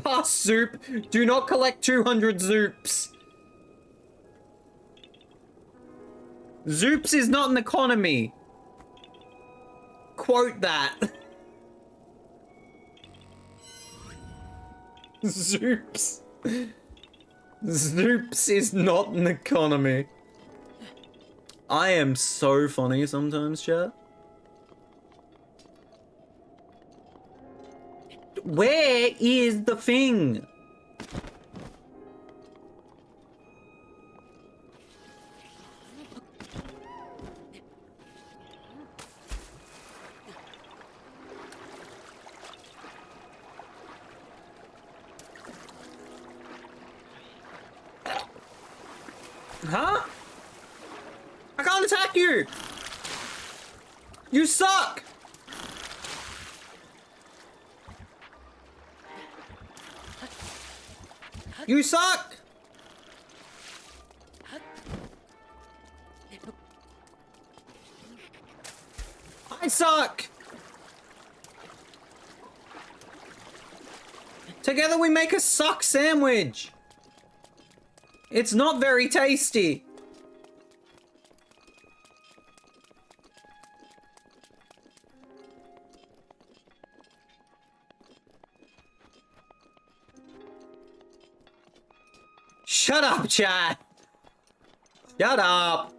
pass Zoop. Do not collect 200 Zoops. Zoops is not an economy. Quote that. Zoops. Zoops is not an economy. I am so funny sometimes, chat. Where is the thing? Huh? I can't attack you! You suck! You suck! I suck! Together we make a suck sandwich! It's not very tasty! Shut up, chat! Shut up!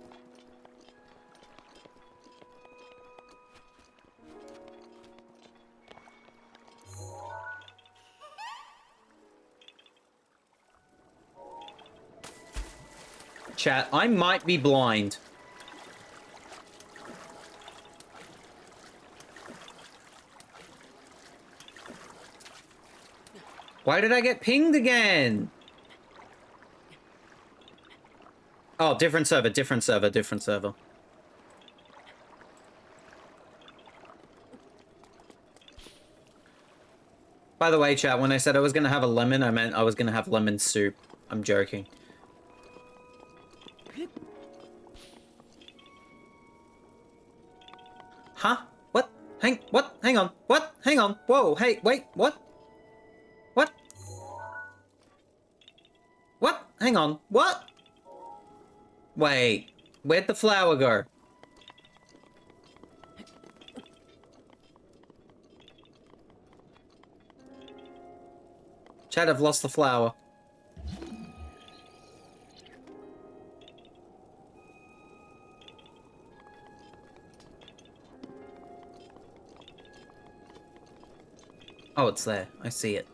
Chat, I might be blind. Why did I get pinged again? Oh, different server, different server, different server. By the way, chat, when I said I was gonna have a lemon, I meant I was gonna have lemon soup. I'm joking. Huh? What? What? Hang on. What? Hang on. Whoa, hey, wait, what? What? What? Hang on. What? Wait, where'd the flower go? Chad, I've lost the flower. Oh, it's there. I see it.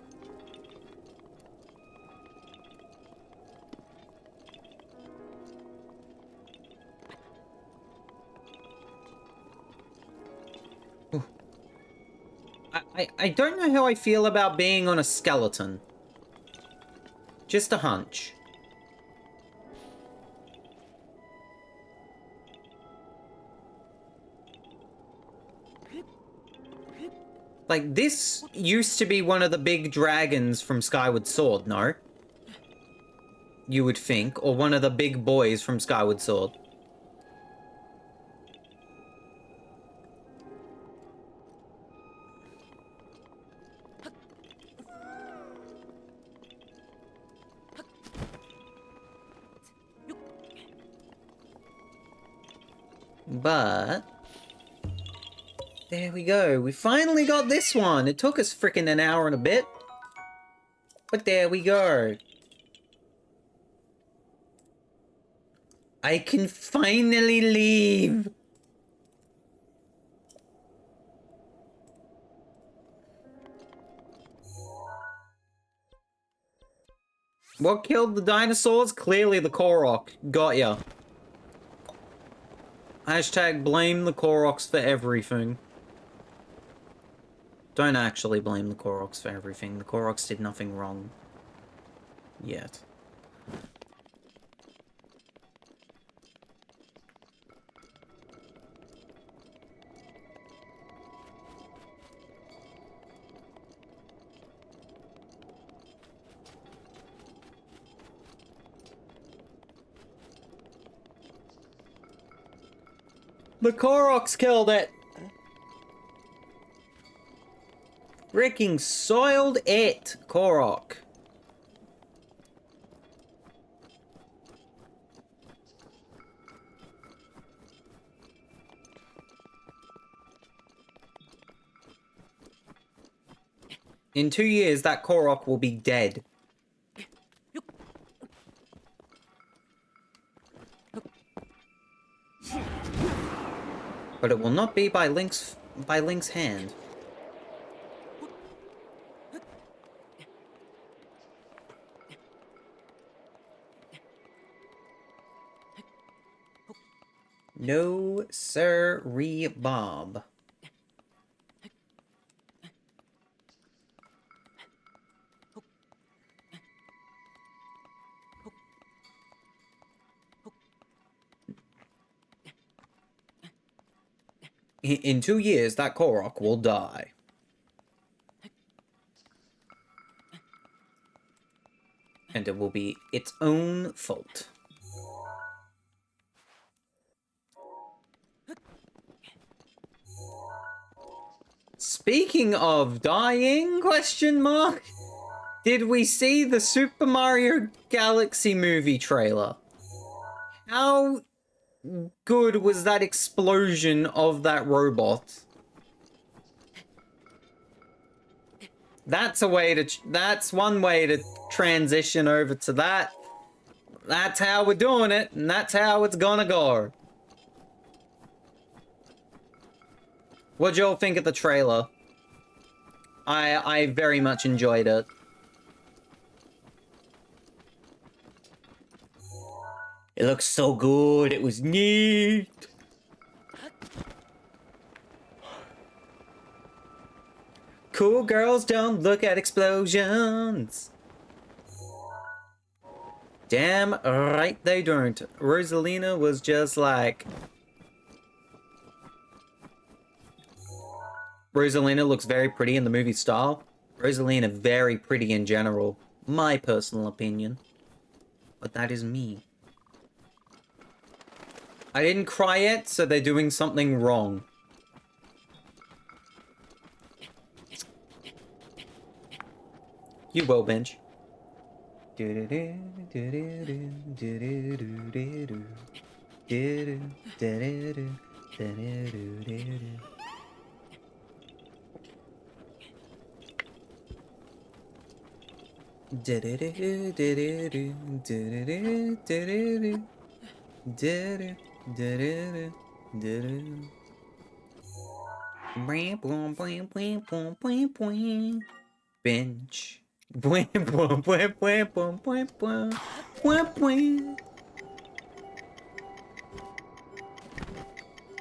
I don't know how I feel about being on a skeleton. Just a hunch. Like, this used to be one of the big dragons from Skyward Sword, no? You would think. Or one of the big boys from Skyward Sword. But there we go. We finally got this one. It took us freaking an hour and a bit. But there we go. I can finally leave. What killed the dinosaurs? Clearly the Korok. Got ya. Hashtag blame the Koroks for everything. Don't actually blame the Koroks for everything. The Koroks did nothing wrong. Yet. The Koroks killed it! Freaking soiled it, Korok. In 2 years, that Korok will be dead. But it will not be by Link's hand. No, sir-ree, Bob. In 2 years, that Korok will die. And it will be its own fault. Speaking of dying, question mark? Did we see the Super Mario Galaxy movie trailer? How good was that explosion of that robot? That's one way to transition over to that. That's how we're doing it, and that's how it's gonna go. What'd y'all think of the trailer? I very much enjoyed it. It looks so good. It was neat. Cool girls don't look at explosions. Damn right they don't. Rosalina was just like... Rosalina looks very pretty in the movie style. Rosalina very pretty in general. My personal opinion. But that is me. I didn't cry yet, so they're doing something wrong. You will, bench. Bench.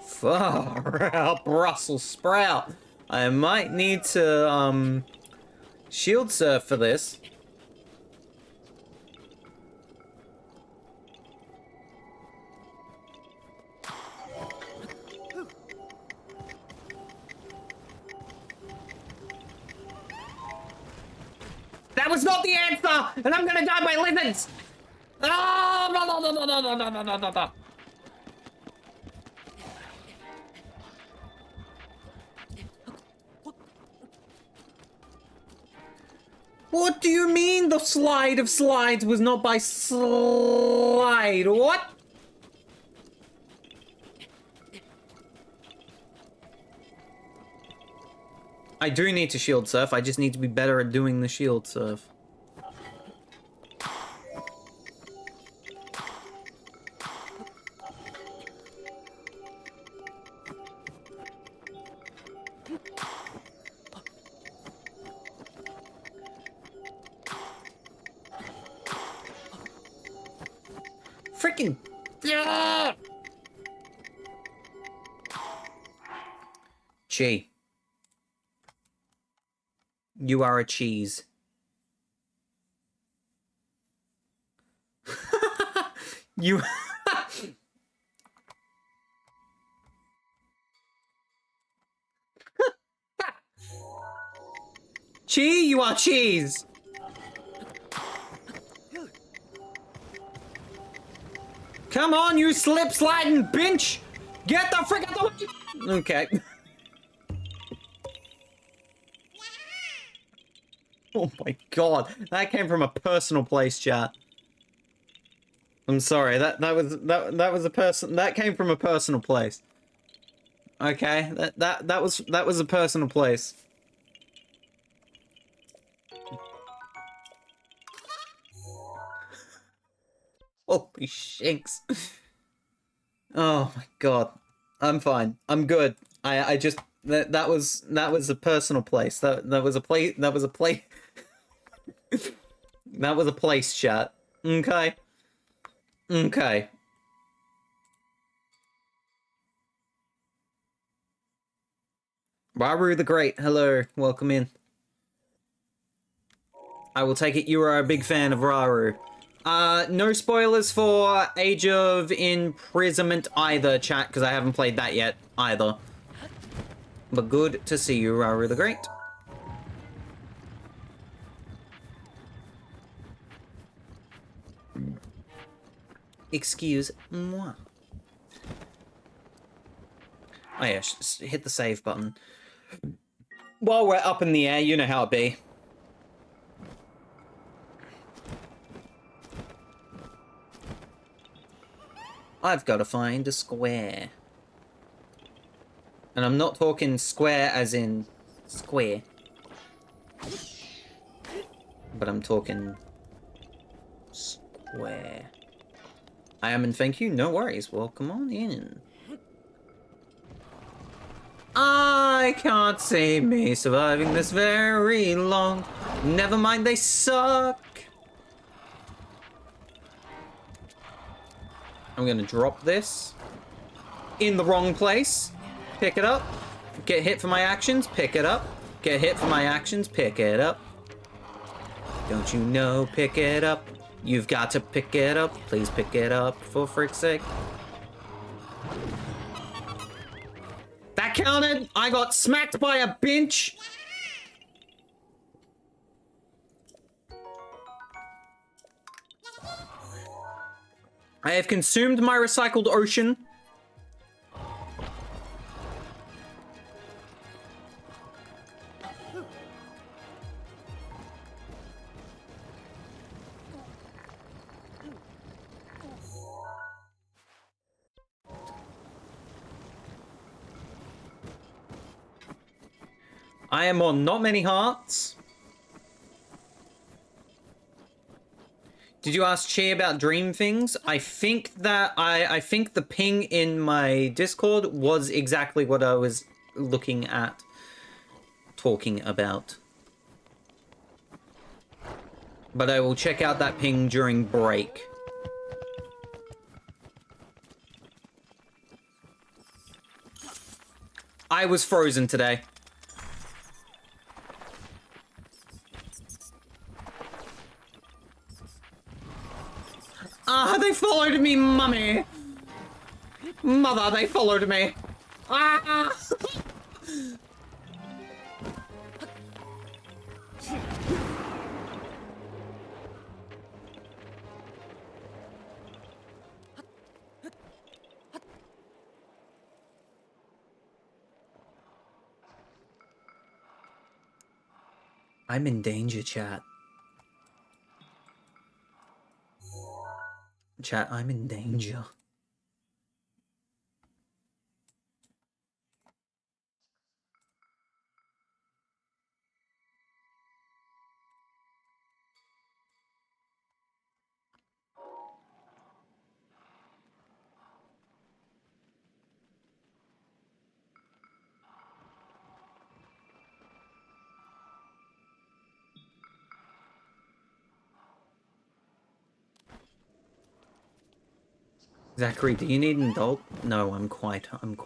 Far out, Brussels sprout. I might need to shield surf for this. That was not the answer, and I'm gonna die by lizards. Oh, no, no, no, no, no, no, no, no, no, no. What do you mean the slide of slides was not by slide? What? I do need to shield surf, I just need to be better at doing the shield surf. Freaking... Chi. You are a cheese. You... Chi, you are cheese! Come on, you slip sliding bitch! Get the frick out the way! Okay. Oh my god, that came from a personal place, chat. I'm sorry, that was a person that came from a personal place. Okay, that was a personal place. Holy shinks. Oh my god. I'm fine. I'm good. I just that was a personal place. That was a place that was a place that was a place, chat. Okay. Okay. Raru the Great, hello, welcome in. I will take it you are a big fan of Raru. No spoilers for Age of Imprisonment either, chat, because I haven't played that yet either. But good to see you, Raru the Great. Excuse moi. Oh yeah, just hit the save button. While we're up in the air, you know how it be. I've got to find a square. And I'm not talking square as in square. But I'm talking square. I am, and thank you, no worries. Welcome on in. I can't see me surviving this very long. Never mind, they suck. I'm gonna drop this in the wrong place. Pick it up. Get hit for my actions. Pick it up. Get hit for my actions. Pick it up. Don't you know? Pick it up. You've got to pick it up. Please pick it up for frick's sake. That counted. I got smacked by a bench. I have consumed my recycled ocean. I am on not many hearts. Did you ask Chi about dream things? I think that I think the ping in my Discord was exactly what I was looking at talking about. But I will check out that ping during break. I was frozen today. Ah, they followed me, mummy! Mother, they followed me! Ah! I'm in danger, chat. Chat, I'm in danger. Zachary, do you need an adult? No, I'm quite. I'm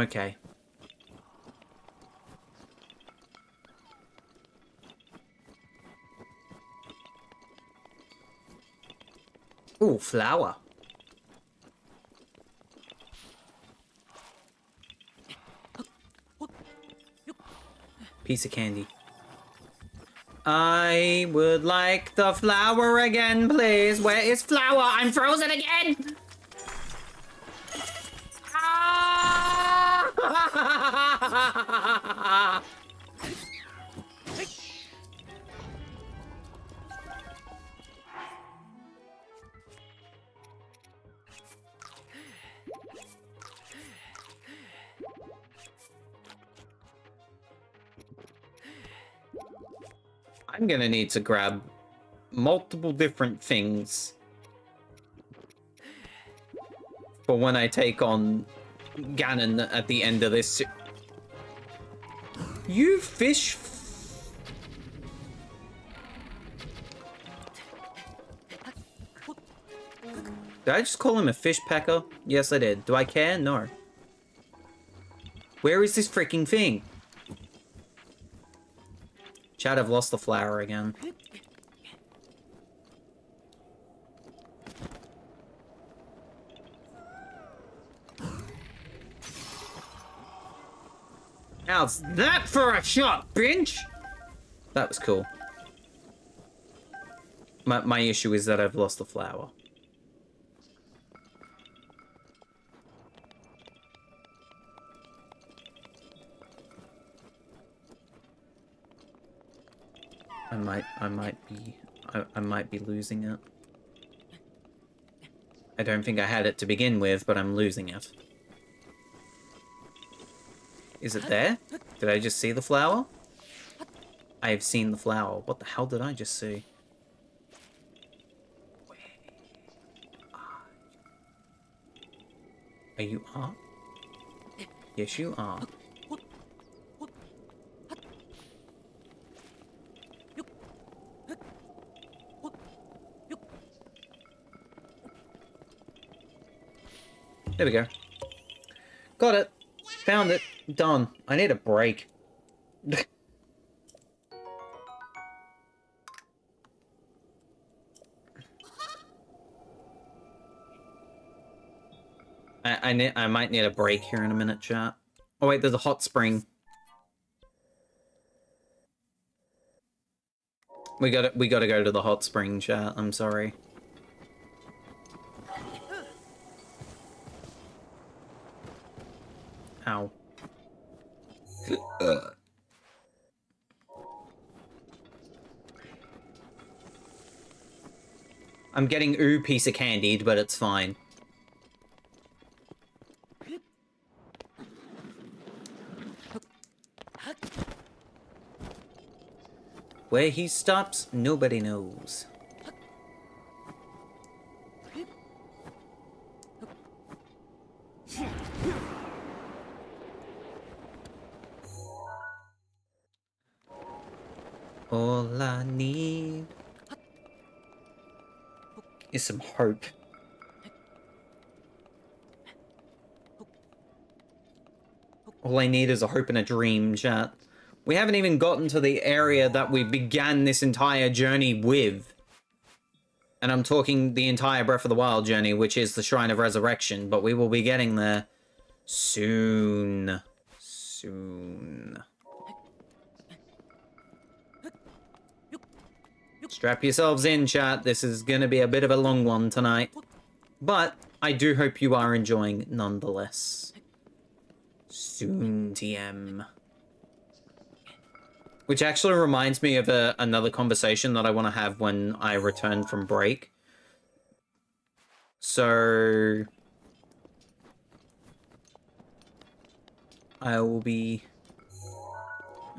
okay. Ooh, flower. Piece of candy. I would like the flower again, please. Where is flower? I'm frozen again! I'm gonna need to grab multiple different things for when I take on Ganon at the end of this. You fish. Did I just call him a fish pecker? Yes, I did. Do I care? No. Where is this freaking thing? Chad, I've lost the flower again. How's that for a shot, bitch? That was cool. My issue is that I've lost the flower. I might be losing it. I don't think I had it to begin with, but I'm losing it. Is it there? Did I just see the flower? I have seen the flower. What the hell did I just see? Where are you up? Yes, you are. There we go. Got it. Found it. Done. I need a break. I might need a break here in a minute, chat. Oh wait, there's a hot spring. We gotta go to the hot spring, chat. I'm sorry. Ow. I'm getting ooh piece of candied, but it's fine. Where he stops, nobody knows. All I need is some hope. All I need is a hope and a dream, chat. We haven't even gotten to the area that we began this entire journey with. And I'm talking the entire Breath of the Wild journey, which is the Shrine of Resurrection, but we will be getting there soon. Soon. Strap yourselves in, chat. This is gonna be a bit of a long one tonight. But I do hope you are enjoying nonetheless. Soon, TM. Which actually reminds me of another conversation that I want to have when I return from break. So I will be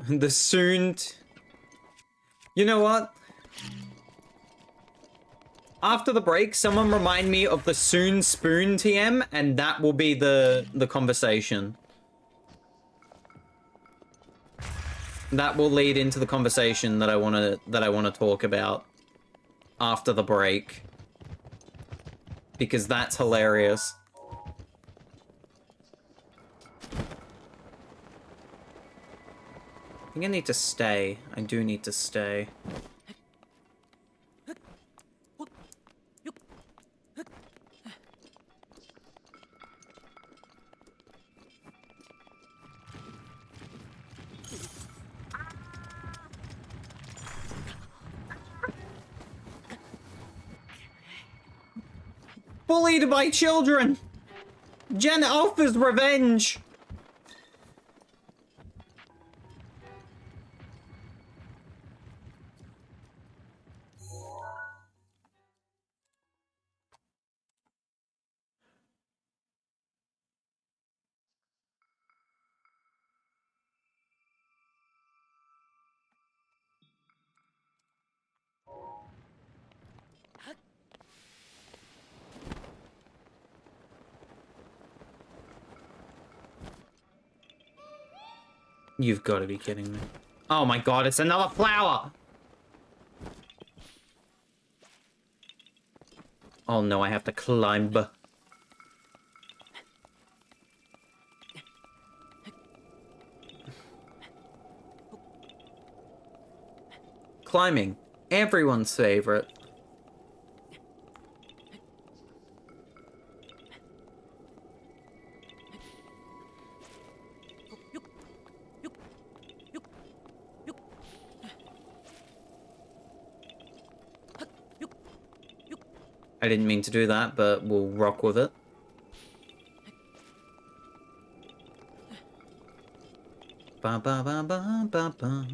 the soon. You know what? After the break, someone remind me of the soon spoon TM, and that will be the conversation. That will lead into the conversation that I want to talk about after the break, because that's hilarious. I think I need to stay. I do need to stay. Bullied by children! Jen offers revenge! You've got to be kidding me. Oh my god, it's another flower! Oh no, I have to climb. Climbing. Everyone's favorite. I didn't mean to do that, but we'll rock with it. Ba ba ba ba ba ba.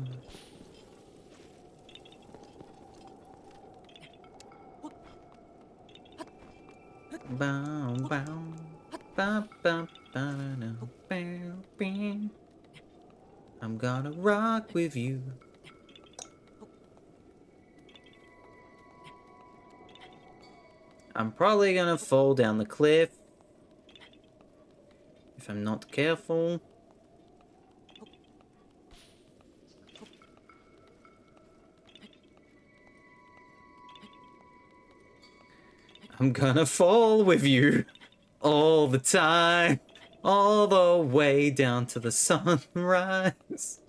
Bow bow. Ba ba ba no. Bow bow. I'm gonna rock with you. I'm probably gonna fall down the cliff if I'm not careful. I'm gonna fall with you all the time, all the way down to the sunrise.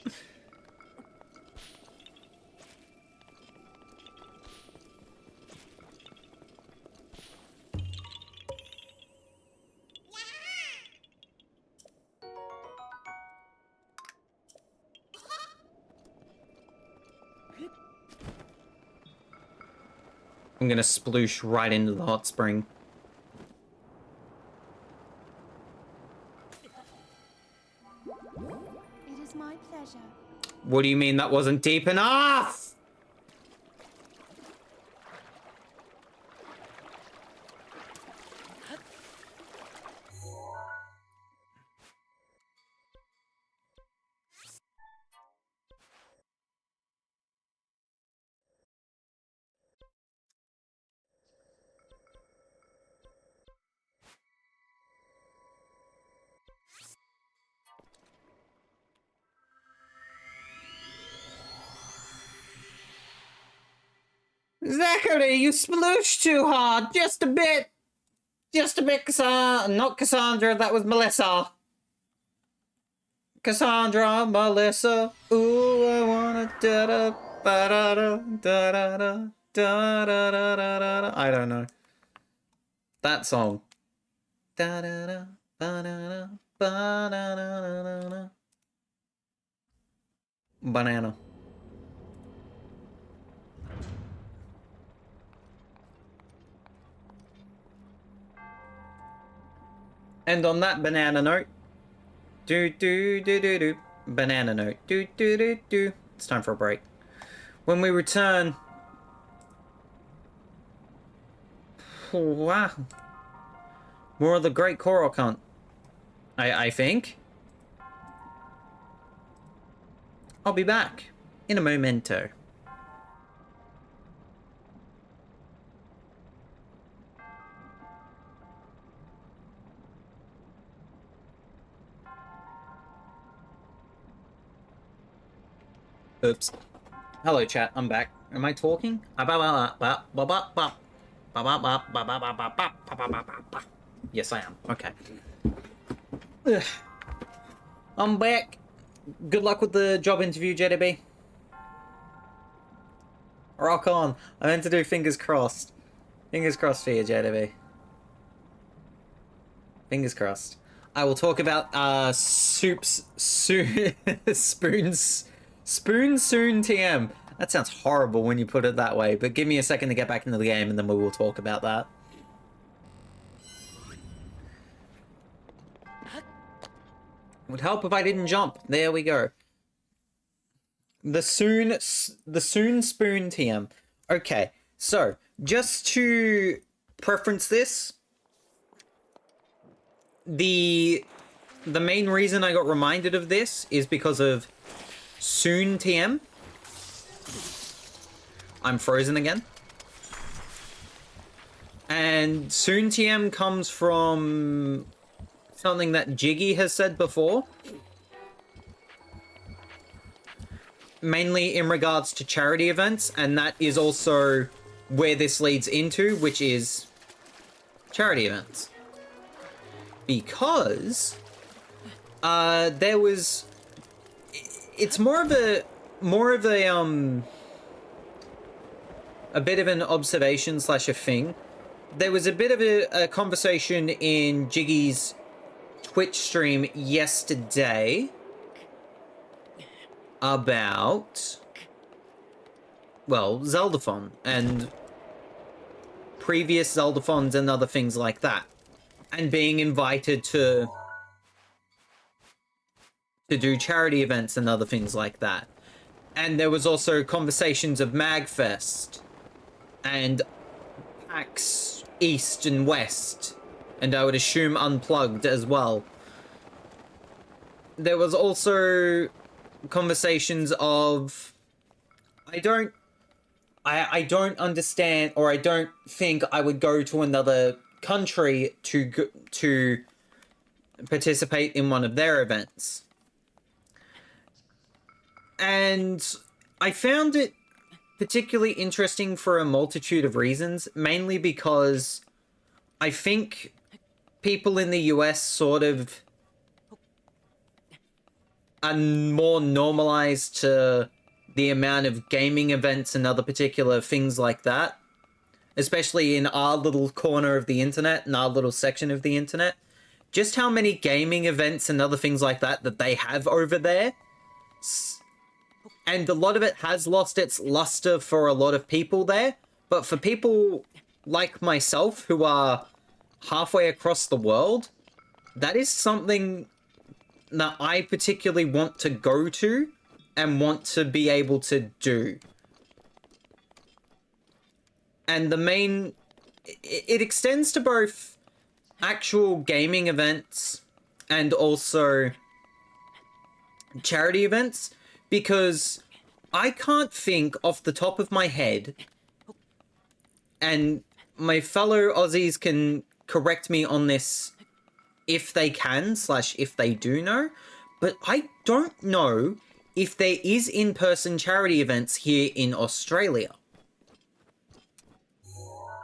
I'm gonna sploosh right into the hot spring. It is my pleasure. What do you mean that wasn't deep enough? Zachary, you splooshed too hard. Just a bit. Just a bit, not Cassandra, that was Melissa. Cassandra, Melissa. Ooh, I wanna da da ba da da da da da da da da da da. I don't know. That song. Da da da ba da da ba da da da da. Banana. And on that banana note, do do do do do, banana note, do do do do. It's time for a break. When we return, oh, wow, more of the Great Korok Hunt. I think. I'll be back in a momento. Oops. Hello, chat. I'm back. Am I talking? Yes, I am. Okay. Ugh. I'm back. Good luck with the job interview, JDB. Rock on. I meant to do fingers crossed. Fingers crossed for you, JDB. Fingers crossed. I will talk about soups soon. Spoons soon TM. That sounds horrible when you put it that way, but give me a second to get back into the game and then we will talk about that. Would help if I didn't jump. There we go. The soon spoon TM. Okay, so just to preference this, the main reason I got reminded of this is because of soon TM. I'm frozen again. And soon TM comes from something that Jiggy has said before. mainly in regards to charity events, and that is also where this leads into, which is charity events. Because there was, it's more of a bit of an observation slash a thing. There was a bit of a conversation in Jiggy's Twitch stream yesterday about, well, Zeldathon and previous Zeldathons and other things like that, and being invited to do charity events and other things like that. And there was also conversations of Magfest and PAX East and West, and I would assume Unplugged as well. There was also conversations of, I don't understand, or I don't think I would go to another country to participate in one of their events. And I found it particularly interesting for a multitude of reasons, mainly because I think people in the US sort of are more normalized to the amount of gaming events and other particular things like that, especially in our little corner of the internet and our little section of the internet. Just how many gaming events and other things like that they have over there. And a lot of it has lost its luster for a lot of people there. But for people like myself who are halfway across the world, that is something that I particularly want to go to and want to be able to do. And the main... it extends to both actual gaming events and also charity events, because I can't think off the top of my head, and my fellow Aussies can correct me on this if they can, / if they do know, but I don't know if there is in-person charity events here in Australia.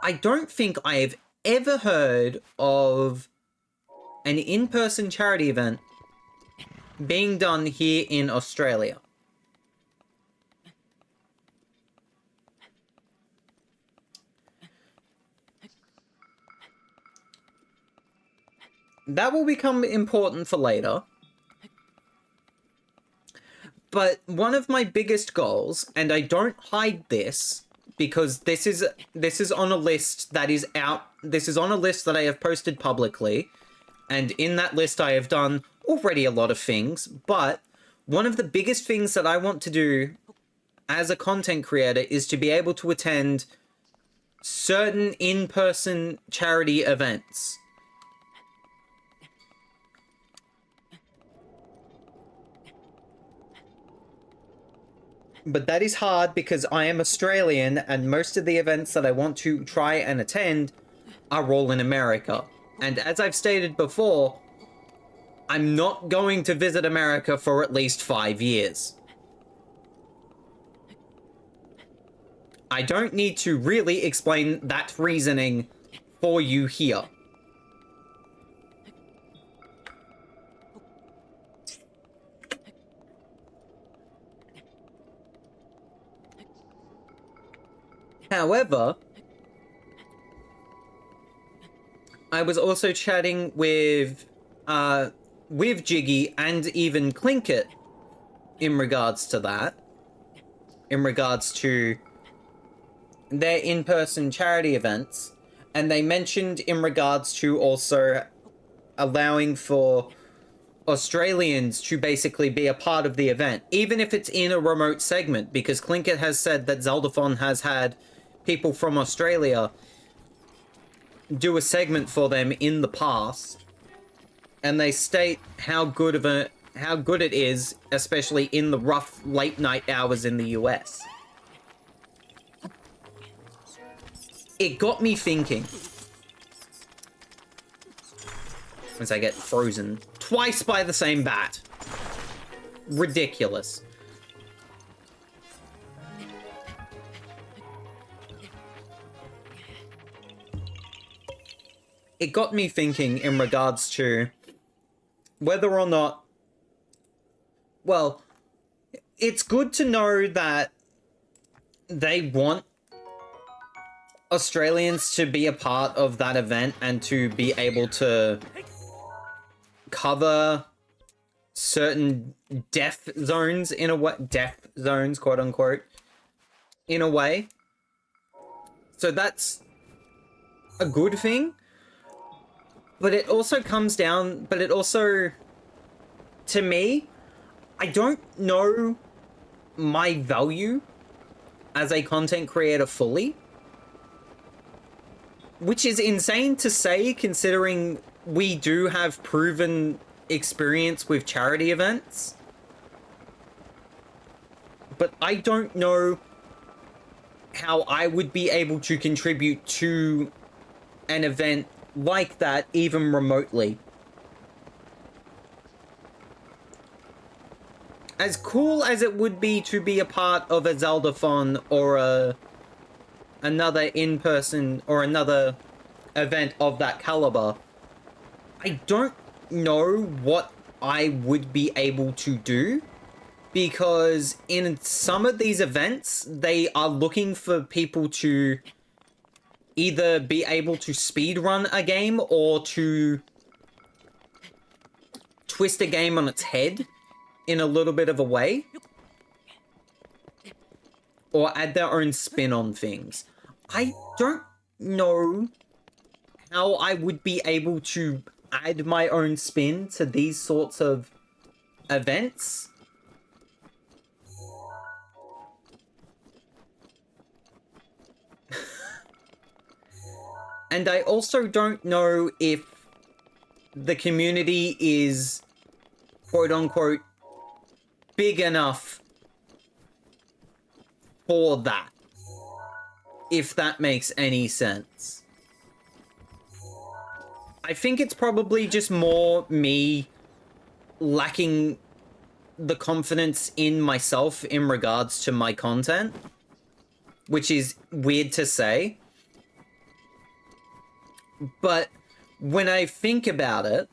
I don't think I have ever heard of an in-person charity event being done here in Australia. That will become important for later. But one of my biggest goals, and I don't hide this, because this is on a list that is out, this is on a list that I have posted publicly, and in that list I have done already a lot of things, but one of the biggest things that I want to do as a content creator is to be able to attend certain in-person charity events. But that is hard because I am Australian, and most of the events that I want to try and attend are all in America. And as I've stated before, I'm not going to visit America for at least 5 years. I don't need to really explain that reasoning for you here. However, I was also chatting with Jiggy and even Clinkit in regards to that, in regards to their in-person charity events, and they mentioned in regards to also allowing for Australians to basically be a part of the event, even if it's in a remote segment, because Clinkit has said that Zeldathon has had people from Australia do a segment for them in the past, and they state how good it is, especially in the rough late night hours in the US. It got me thinking, as I get frozen twice by the same bat. Ridiculous. it got me thinking in regards to whether or not, well, it's good to know that they want Australians to be a part of that event and to be able to cover certain death zones in a way, death zones, quote unquote, in a way. So that's a good thing. But it also comes down, but it also, to me, I don't know my value as a content creator fully. Which is insane to say, considering we do have proven experience with charity events. But I don't know how I would be able to contribute to an event like that, even remotely. As cool as it would be to be a part of a Zelda-thon or another in-person or another event of that caliber, I don't know what I would be able to do, because in some of these events, they are looking for people to either be able to speedrun a game or to twist a game on its head in a little bit of a way, or add their own spin on things. I don't know how I would be able to add my own spin to these sorts of events. And I also don't know if the community is, quote unquote, big enough for that. If that makes any sense. I think it's probably just more me lacking the confidence in myself in regards to my content, which is weird to say. But when I think about it,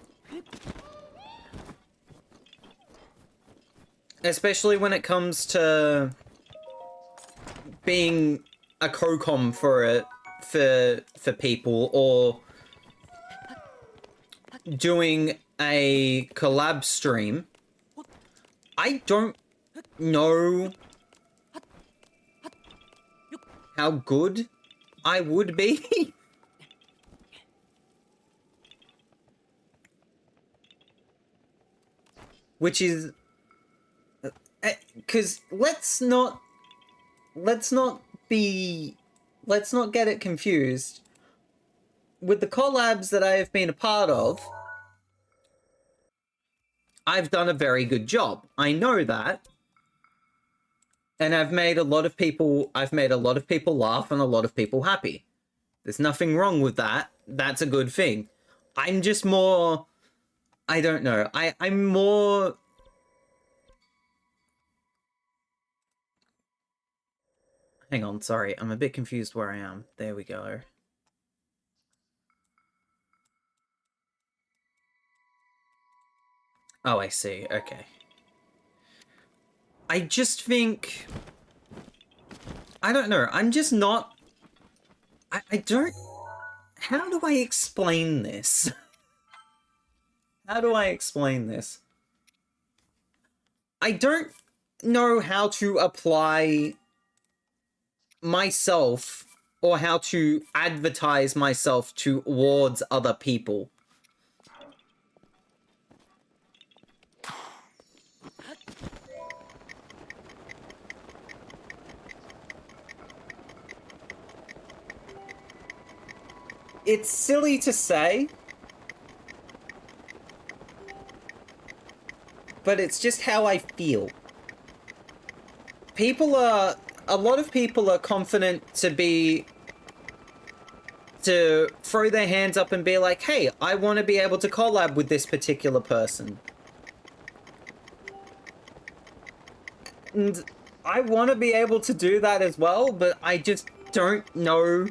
especially when it comes to being a co-com for people, or doing a collab stream, I don't know how good I would be. Which is, because let's not get it confused. With the collabs that I have been a part of, I've done a very good job. I know that. And I've made a lot of people laugh and a lot of people happy. There's nothing wrong with that. That's a good thing. I'm just more, I don't know. I'm more, hang on, sorry. I'm a bit confused where I am. There we go. Oh, I see. Okay. I just think, I don't know. I'm just not, I don't, how do I explain this? How do I explain this? I don't know how to apply myself or how to advertise myself towards other people. It's silly to say, but it's just how I feel. A lot of people are confident to throw their hands up and be like, hey, I want to be able to collab with this particular person. And I want to be able to do that as well, but I just don't know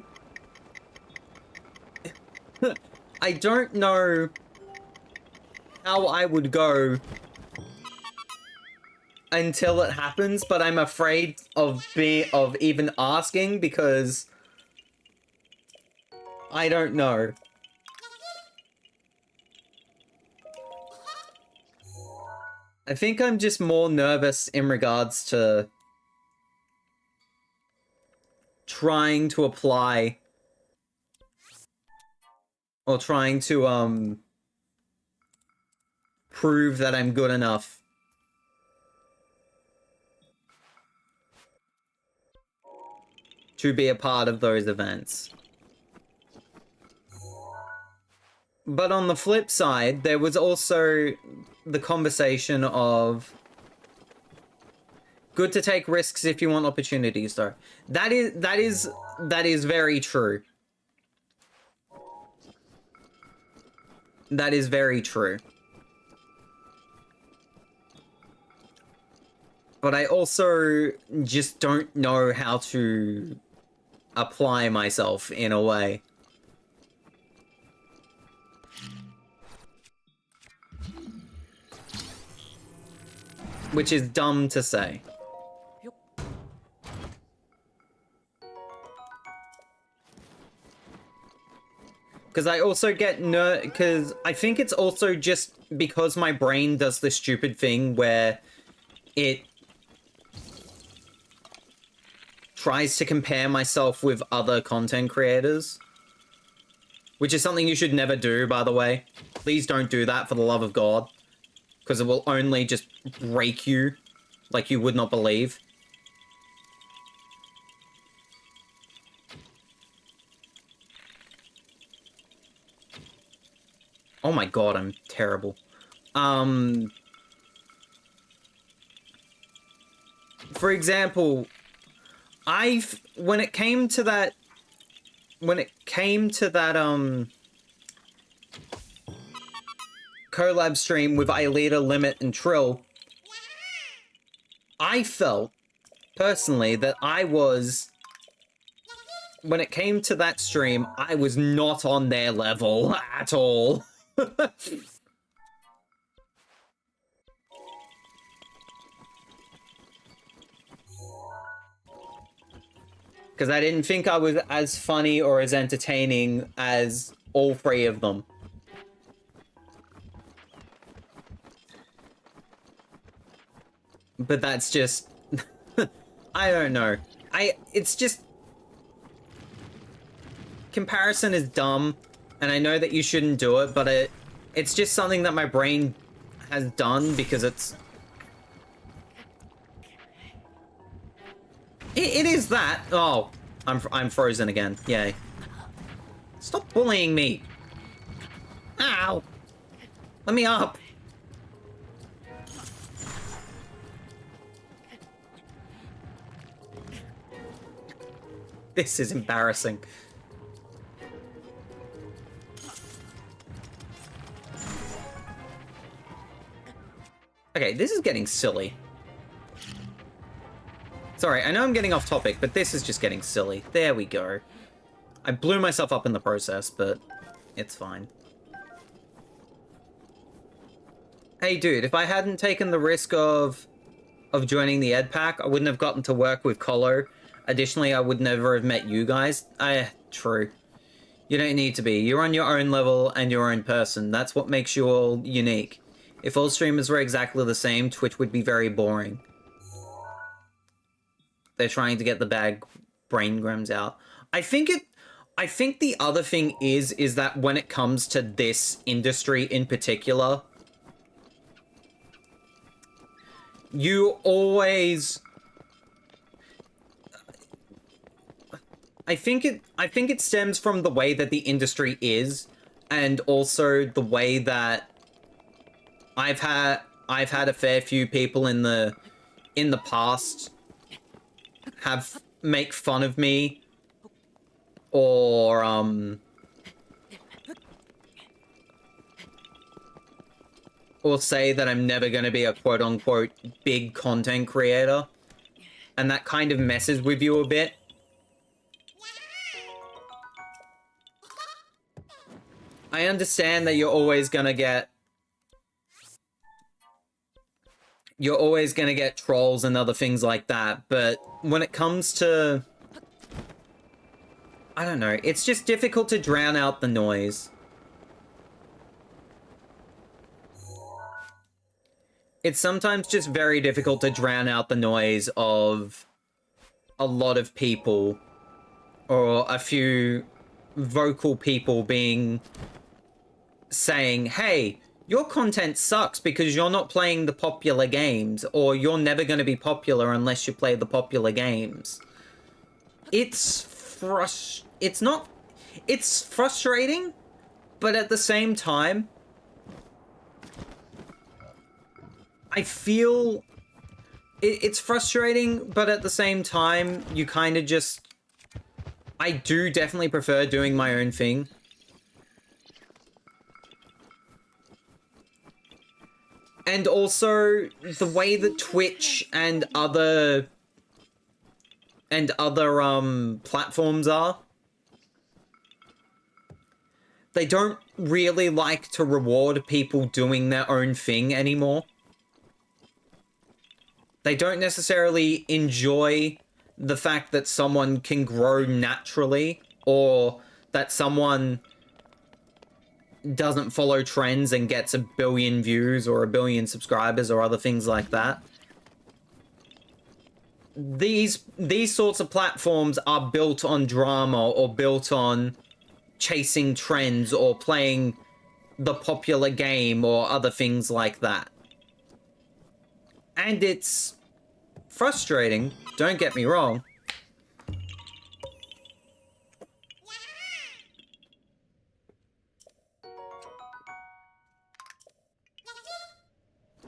I don't know how I would go until it happens, but I'm afraid of even asking because I don't know. I think I'm just more nervous in regards to trying to apply or trying to prove that I'm good enough to be a part of those events. But on the flip side, there was also the conversation of good to take risks if you want opportunities, though. That is very true. That is very true. But I also just don't know how to apply myself in a way. Which is dumb to say. Because I also get because I think it's also just because my brain does this stupid thing where it tries to compare myself with other content creators. Which is something you should never do, by the way. Please don't do that, for the love of God. Because it will only just break you like you would not believe. Oh my God, I'm terrible. For example, when it came to that collab stream with Aelita, Limit, and Trill, I felt, personally, that when it came to that stream, I was not on their level at all. Because I didn't think I was as funny or as entertaining as all three of them. But that's just... I don't know. It's just... Comparison is dumb, and I know that you shouldn't do it, but it's just something that my brain has done because it's... It is that. Oh, I'm frozen again. Yay. Stop bullying me. Ow. Let me up. This is embarrassing. Okay, this is getting silly. Sorry, I know I'm getting off topic, but this is just getting silly. There we go. I blew myself up in the process, but it's fine. Hey, dude, if I hadn't taken the risk of joining the Ed Pack, I wouldn't have gotten to work with Colo. Additionally, I would never have met you guys. True. You don't need to be. You're on your own level and your own person. That's what makes you all unique. If all streamers were exactly the same, Twitch would be very boring. They're trying to get the bad braingrams out. I think the other thing is that when it comes to this industry in particular, you always... I think it stems from the way that the industry is, and also the way that I've had a fair few people in the past make fun of me or say that I'm never going to be a quote-unquote big content creator, and that kind of messes with you a bit. I understand that you're always gonna get trolls and other things like that, but when it comes to, I don't know, it's just difficult to drown out the noise. It's sometimes just very difficult to drown out the noise of a lot of people or a few vocal people saying, hey, your content sucks because you're not playing the popular games, or you're never going to be popular unless you play the popular games. It's frustrating, but at the same time, I feel it's frustrating, but at the same time, you kind of just... I do definitely prefer doing my own thing. And also, the way that Twitch and other platforms are, they don't really like to reward people doing their own thing anymore. They don't necessarily enjoy the fact that someone can grow naturally, or that someone doesn't follow trends and gets 1 billion views or 1 billion subscribers or other things like that. These sorts of platforms are built on drama, or built on chasing trends, or playing the popular game, or other things like that. And it's frustrating, don't get me wrong.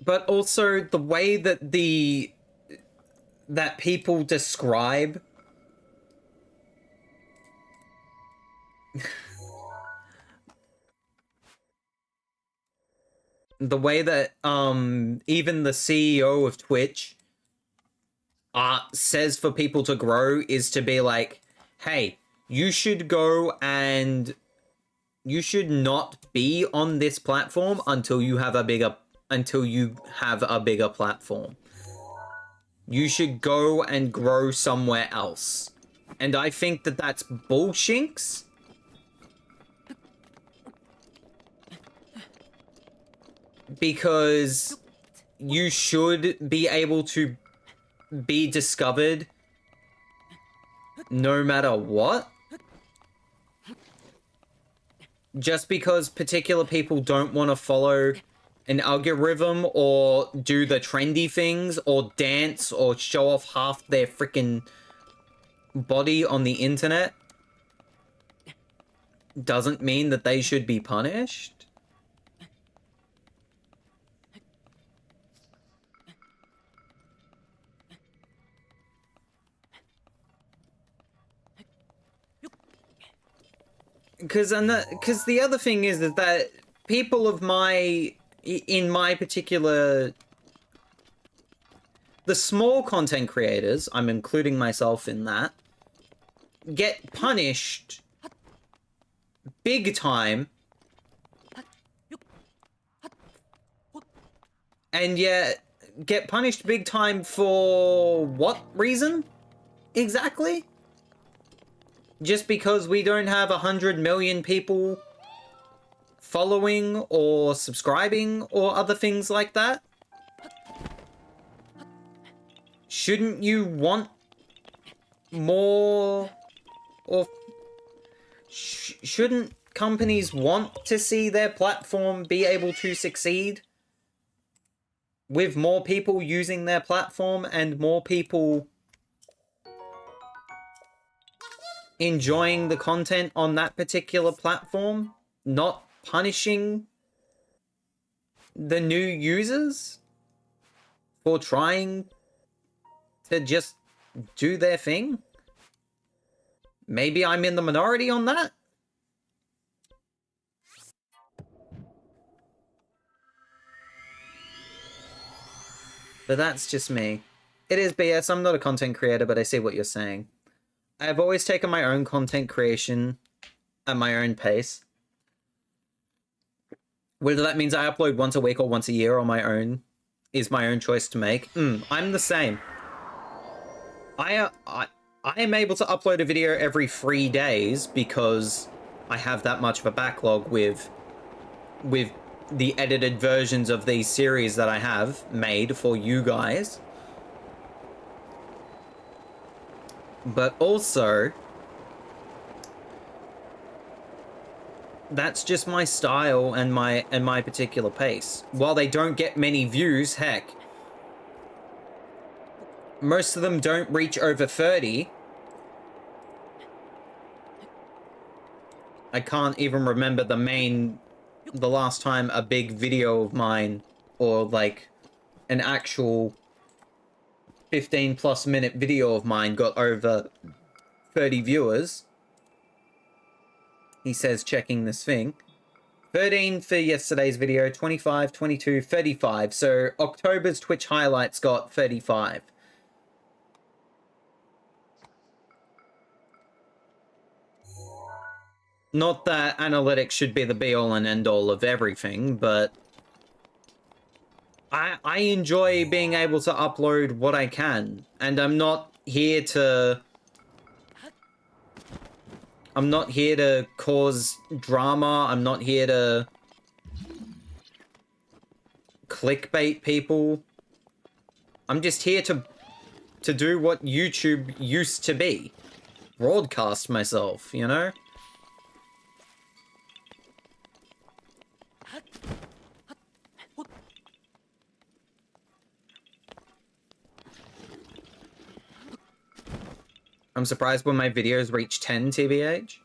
But also the way that people describe the way that even the CEO of Twitch says for people to grow is to be like, hey, you should go and you should not be on this platform until you have a bigger platform. You should go and grow somewhere else. And I think that that's bullshinks. Because you should be able to be discovered no matter what. Just because particular people don't want to follow an algorithm, or do the trendy things, or dance, or show off half their freaking body on the internet, doesn't mean that they should be punished. Because the other thing is that people of in my particular, the small content creators, I'm including myself in that, get punished big time, and yet get punished big time for what reason exactly? Just because we don't have 100 million people following or subscribing or other things like that? Shouldn't you want more, or shouldn't companies want to see their platform be able to succeed with more people using their platform and more people enjoying the content on that particular platform, not punishing the new users for trying to just do their thing? Maybe I'm in the minority on that? But that's just me. It is BS, I'm not a content creator, but I see what you're saying. I've always taken my own content creation at my own pace. Whether that means I upload once a week or once a year on my own is my own choice to make. I'm the same. I am able to upload a video every 3 days because I have that much of a backlog with the edited versions of these series that I have made for you guys. But also, that's just my style and my particular pace. While they don't get many views, heck, most of them don't reach over 30. I can't even remember the last time a big video of mine, or like an actual 15+ minute video of mine, got over 30 viewers. He says, checking this thing. 13 for yesterday's video, 25, 22, 35. So October's Twitch highlights got 35. Not that analytics should be the be-all and end-all of everything, but I enjoy being able to upload what I can, and I'm not here to cause drama. I'm not here to clickbait people. I'm just here to do what YouTube used to be. Broadcast myself, you know? I'm surprised when my videos reach 10 TBH.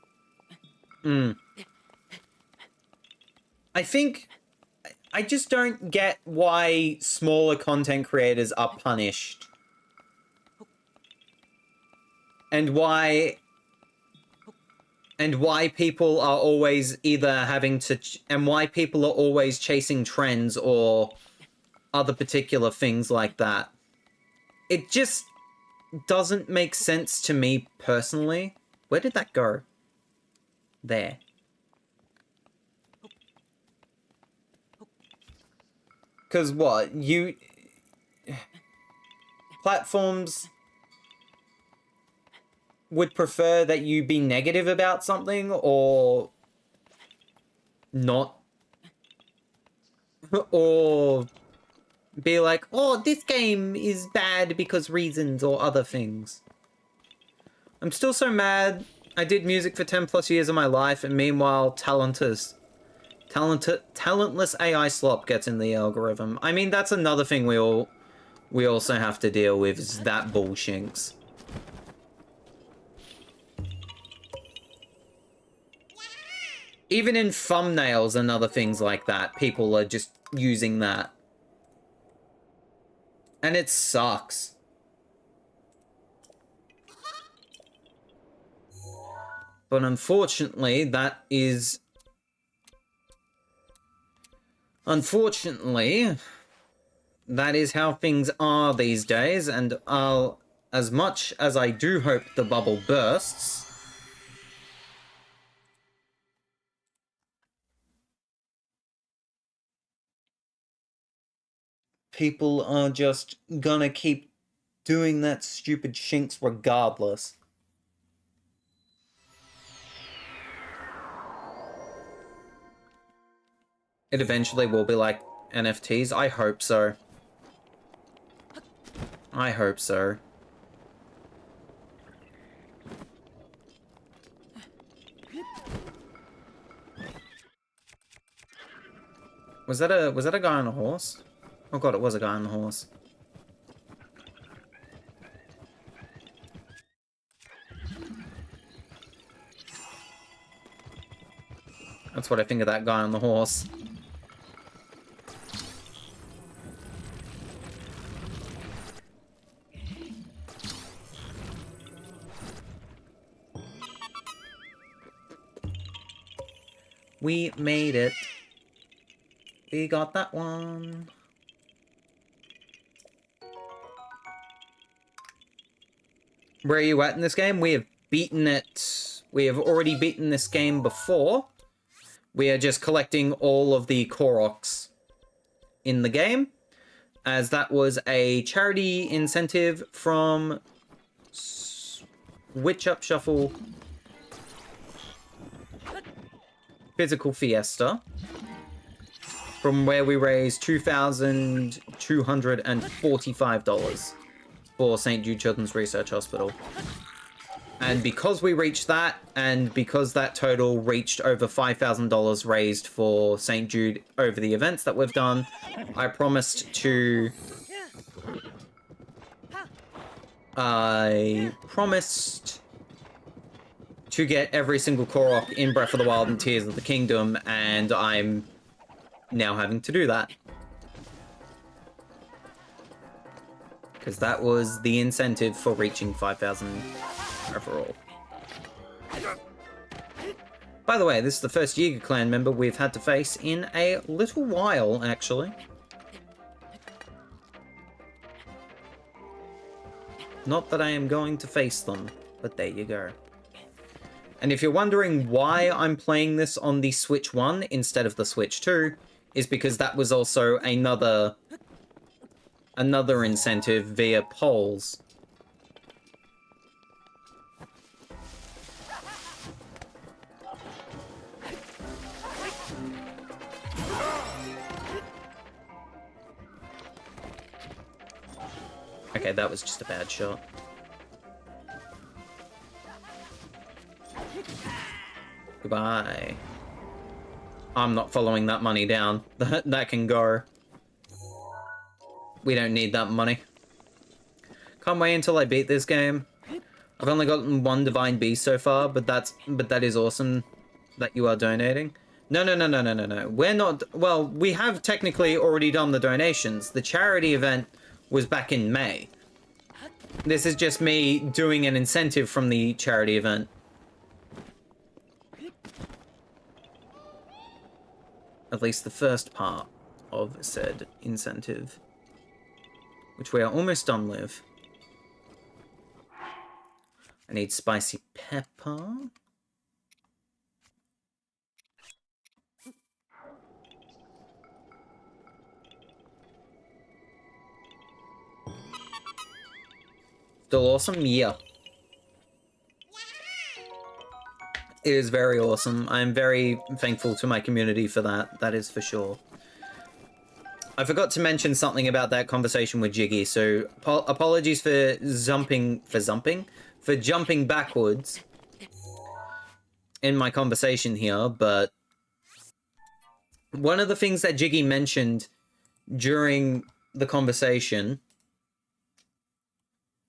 I think I just don't get why smaller content creators are punished. And why people are always either having to and why people are always chasing trends or other particular things like that. It just doesn't make sense to me personally. Where did that go? There. Because what? Platforms would prefer that you be negative about something or not. Or be like, oh, this game is bad because reasons or other things. I'm still so mad. I did music for 10+ years of my life, and meanwhile, talentless AI slop gets in the algorithm. I mean, that's another thing we also have to deal with, is that bullshinks. Even in thumbnails and other things like that, people are just using that. And it sucks. But unfortunately, that is... Unfortunately, that is how things are these days, and as much as I do hope the bubble bursts, people are just gonna keep doing that stupid shinks regardless. It eventually will be like NFTs. I hope so. I hope so. Was that a guy on a horse? Oh god, it was a guy on a horse. That's what I think of that guy on the horse. We made it. We got that one. Where are you at in this game? We have beaten it. We have already beaten this game before. We are just collecting all of the Koroks in the game, as that was a charity incentive from Witch Up Shuffle Physical Fiesta, from where we raised $2,245 for St. Jude Children's Research Hospital. And because we reached that, and because that total reached over $5,000 raised for St. Jude over the events that we've done, I promised to get every single Korok in Breath of the Wild and Tears of the Kingdom, and I'm now having to do that. Because that was the incentive for reaching 5,000 overall. By the way, this is the first Yiga Clan member we've had to face in a little while, actually. Not that I am going to face them, but there you go. And if you're wondering why I'm playing this on the Switch 1 instead of the Switch 2, is because that was also another incentive via polls. Okay, that was just a bad shot. Goodbye. I'm not following that money down. That can go. We don't need that money. Can't wait until I beat this game. I've only gotten one Divine Beast so far, but that is awesome that you are donating. No. We're not... Well, we have technically already done the donations. The charity event was back in May. This is just me doing an incentive from the charity event. At least the first part of said incentive, which we are almost done with. I need spicy pepper. Still awesome? Yeah. It is very awesome. I'm very thankful to my community for that. That is for sure. I forgot to mention something about that conversation with Jiggy, so apologies for jumping backwards in my conversation here, but one of the things that Jiggy mentioned during the conversation,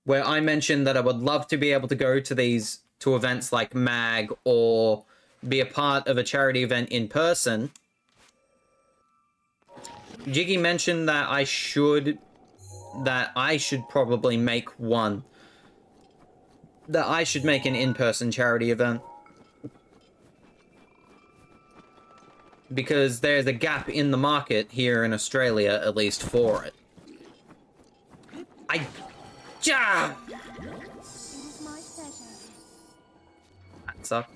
where I mentioned that I would love to be able to go to events like MAG or be a part of a charity event in person, Jiggy mentioned that I should probably make one. That I should make an in-person charity event. Because there's a gap in the market here in Australia, at least for it. Ja! That sucked.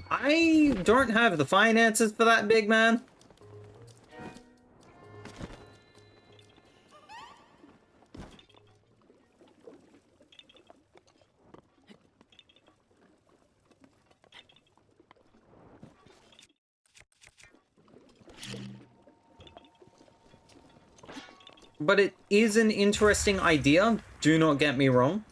I don't have the finances for that, big man. But it is an interesting idea, do not get me wrong.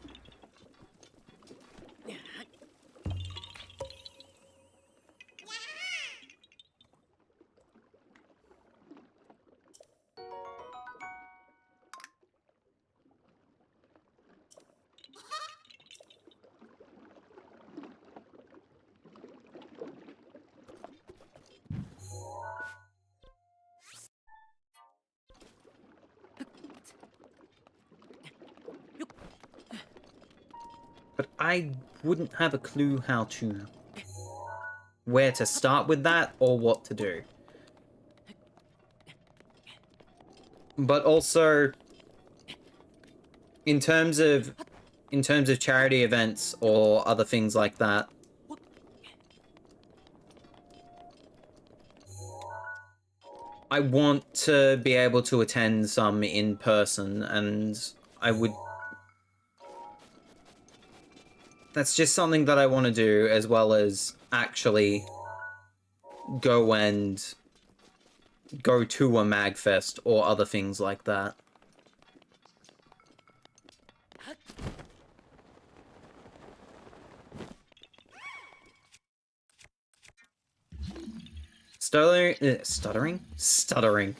But I wouldn't have a clue where to start with that or what to do. But also, in terms of charity events or other things like that, I want to be able to attend some in person, and I would... That's just something that I want to do, as well as actually go to a MagFest or other things like that. Stuttering? Stuttering.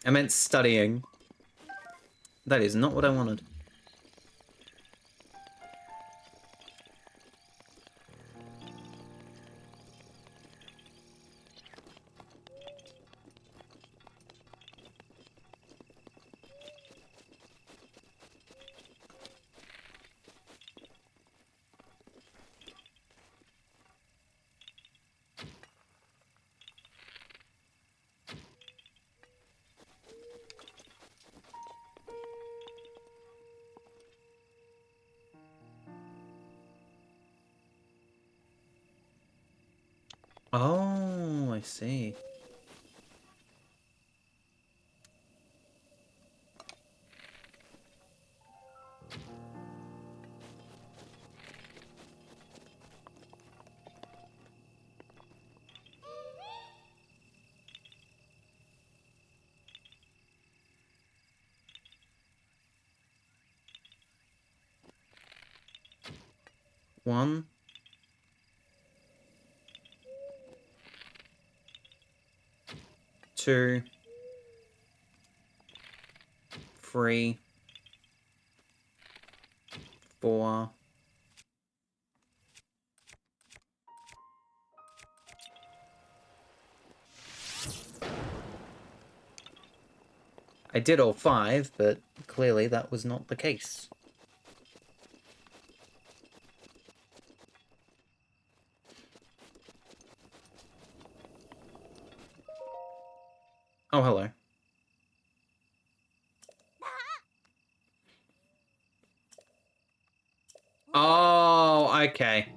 I meant studying. That is not what I wanted. Oh, I see. One. 2. 3. 4. I did all 5, but clearly that was not the case. Oh, hello. Oh, okay.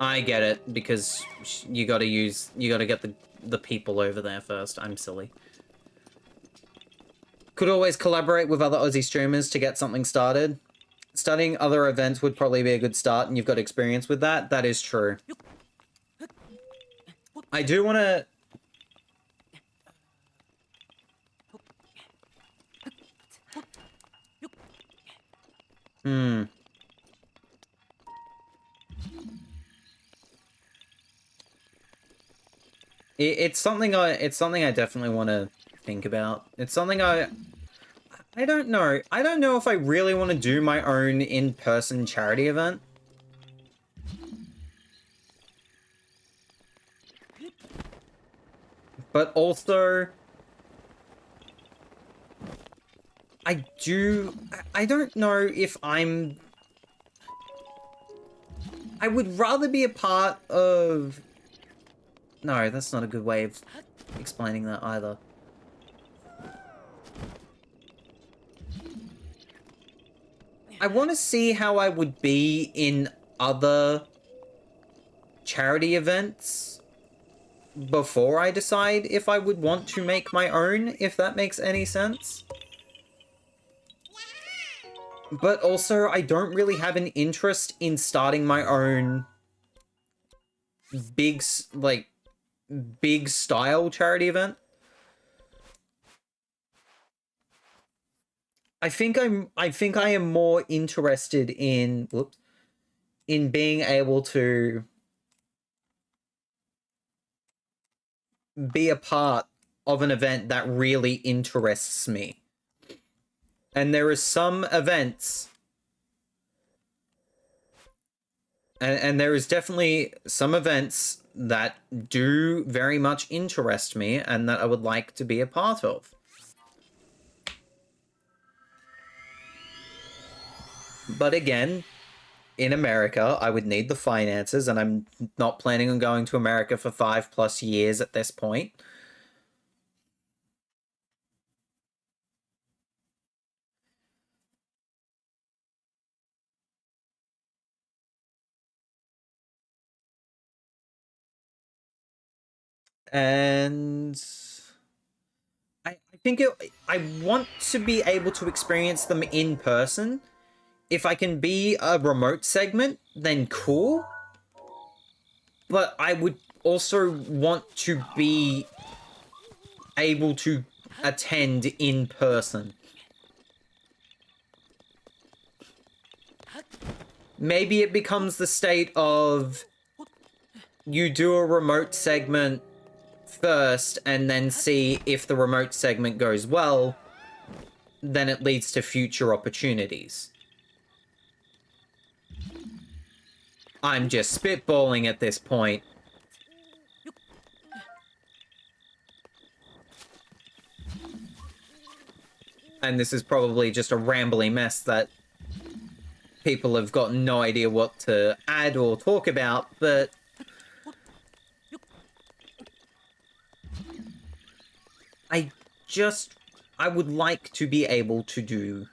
I get it, because you gotta get the people over there first. I'm silly. Could always collaborate with other Aussie streamers to get something started. Studying other events would probably be a good start, and you've got experience with that. That is true. I do want to... It's something I definitely want to think about. It's something I don't know. I don't know if I really want to do my own in-person charity event. But also, I don't know if I would rather be a part of... No, that's not a good way of explaining that either. I want to see how I would be in other charity events before I decide if I would want to make my own, if that makes any sense. But also, I don't really have an interest in starting my own big style charity event. I think I am more interested in being able to be a part of an event that really interests me. And there are some events, and there is definitely some events that do very much interest me and that I would like to be a part of. But again, in America, I would need the finances, and I'm not planning on going to America for 5+ years at this point. And I think I want to be able to experience them in person. If I can be a remote segment, then cool. But I would also want to be able to attend in person. Maybe it becomes the state of you do a remote segment first and then see if the remote segment goes well, then it leads to future opportunities. I'm just spitballing at this point. And this is probably just a rambly mess that people have got no idea what to add or talk about, but I would like to be able to do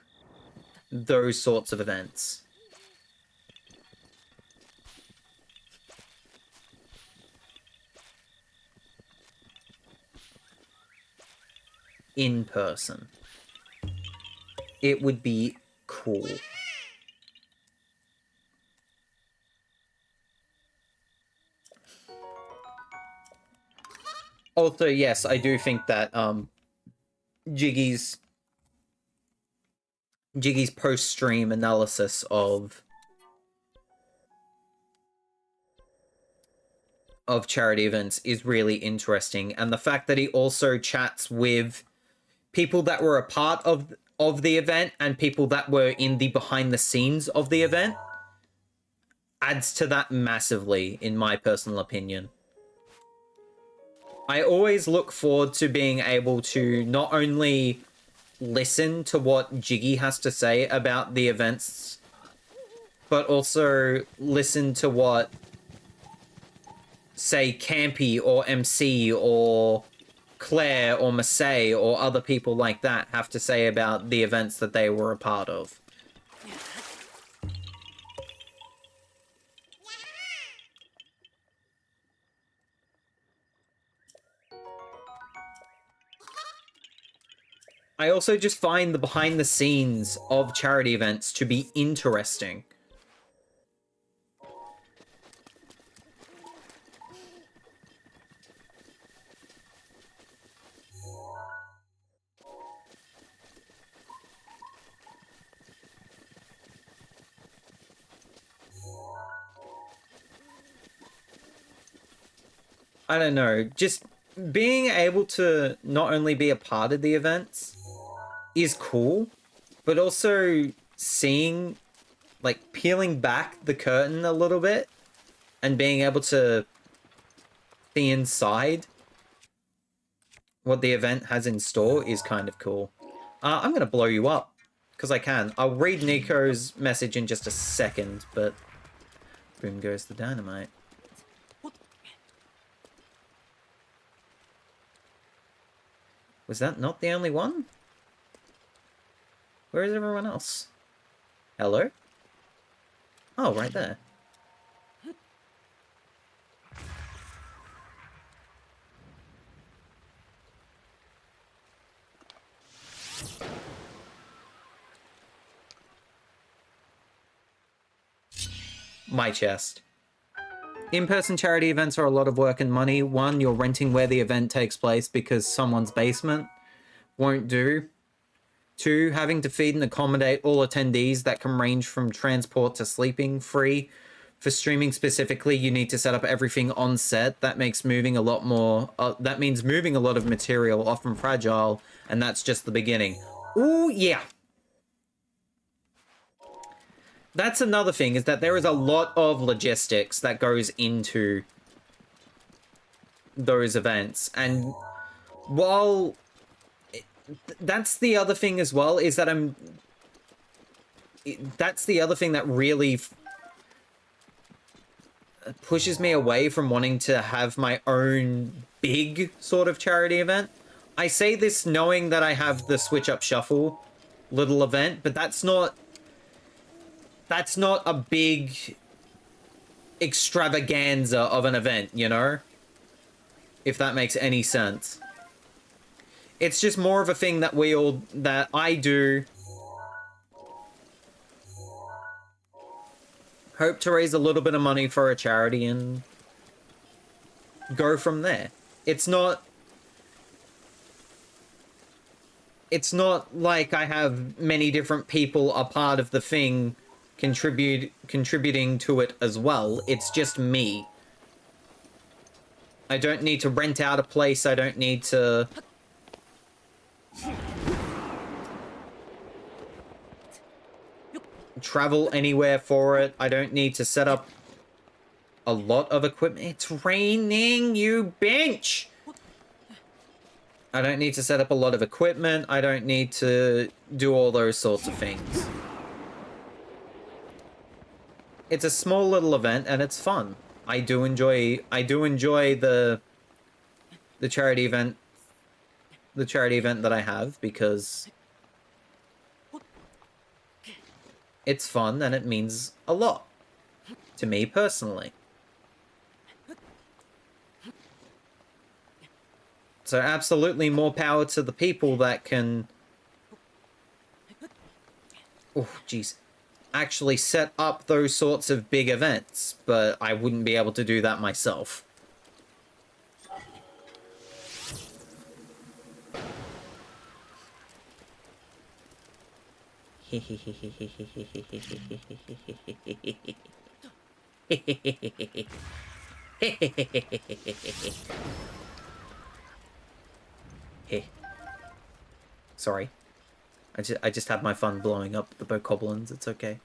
those sorts of events. In person. It would be cool. Also, yes, I do think that Jiggy's post-stream analysis of charity events is really interesting, and the fact that he also chats with people that were a part of the event and people that were in the behind the scenes of the event adds to that massively, in my personal opinion. I always look forward to being able to not only listen to what Jiggy has to say about the events, but also listen to what, say, Campy or MC or Claire or Massey or other people like that have to say about the events that they were a part of. I also just find the behind the scenes of charity events to be interesting. I don't know, just being able to not only be a part of the events is cool, but also seeing, like, peeling back the curtain a little bit and being able to see inside what the event has in store is kind of cool. I'm gonna blow you up, because I can. I'll read Nico's message in just a second, but boom goes the dynamite. Was that not the only one? Where is everyone else? Hello? Oh, right there. My chest. In-person charity events are a lot of work and money. One, you're renting where the event takes place because someone's basement won't do. Two, having to feed and accommodate all attendees that can range from transport to sleeping free. For streaming specifically, you need to set up everything on set. That makes moving a lot more... that means moving a lot of material, often fragile, and that's just the beginning. Ooh, yeah. That's another thing, is that there is a lot of logistics that goes into those events. And while... that's the other thing as well, is that that's the other thing that really pushes me away from wanting to have my own big sort of charity event. I say this knowing that I have the Switch Up Shuffle little event, but that's not a big extravaganza of an event, you know? If that makes any sense. It's just more of a thing that that I do. Hope to raise a little bit of money for a charity and go from there. It's not like I have many different people a part of the thing contributing to it as well. It's just me. I don't need to rent out a place. I don't need to travel anywhere for it. I don't need to set up a lot of equipment. It's raining, you bitch! I don't need to set up a lot of equipment. I don't need to do all those sorts of things. It's a small little event and it's fun. I do enjoy the charity event that I have because it's fun and it means a lot to me personally. So absolutely more power to the people that can, oh jeez, actually set up those sorts of big events, but I wouldn't be able to do that myself. Sorry. I just had my fun blowing up the bokoblins. It's okay.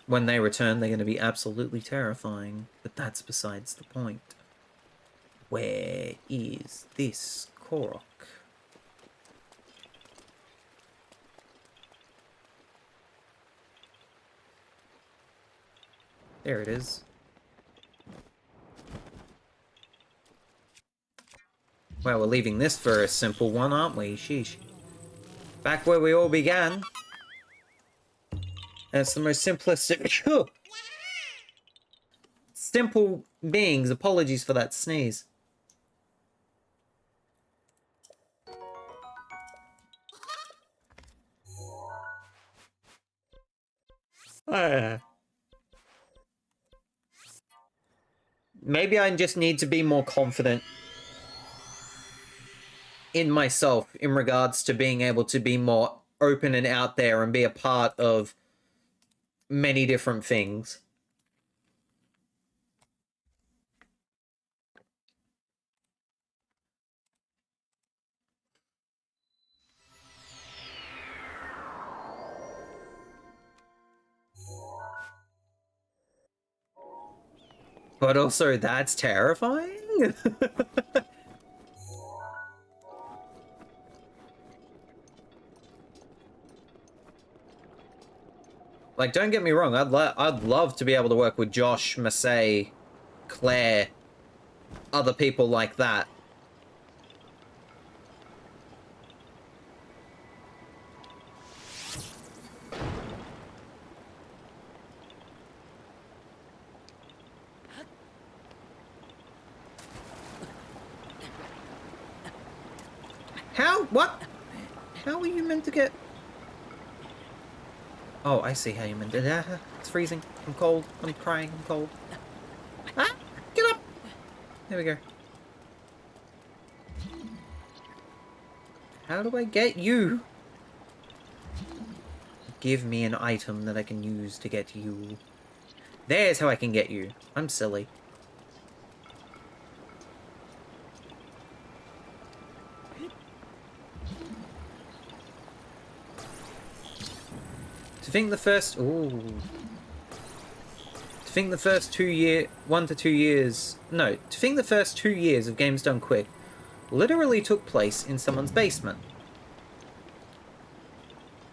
When they return, they're going to be absolutely terrifying. But that's besides the point. Where is this Korok? There it is. Well, we're leaving this for a simple one, aren't we? Sheesh. Back where we all began. And it's the most simplistic... simple beings. Apologies for that sneeze. Maybe I just need to be more confident in myself in regards to being able to be more open and out there and be a part of many different things. But also, that's terrifying? Like, don't get me wrong, I'd love to be able to work with Josh, Massey, Claire, other people like that. How? What? How are you meant to get... Oh, I see how you meant it. It's freezing. I'm cold. I'm crying. I'm cold. Ah! Get up! There we go. How do I get you? Give me an item that I can use to get you. There's how I can get you. I'm silly. To think the first... Ooh. To think the first 1 to 2 years... No, to think the first 2 years of Games Done Quick literally took place in someone's basement.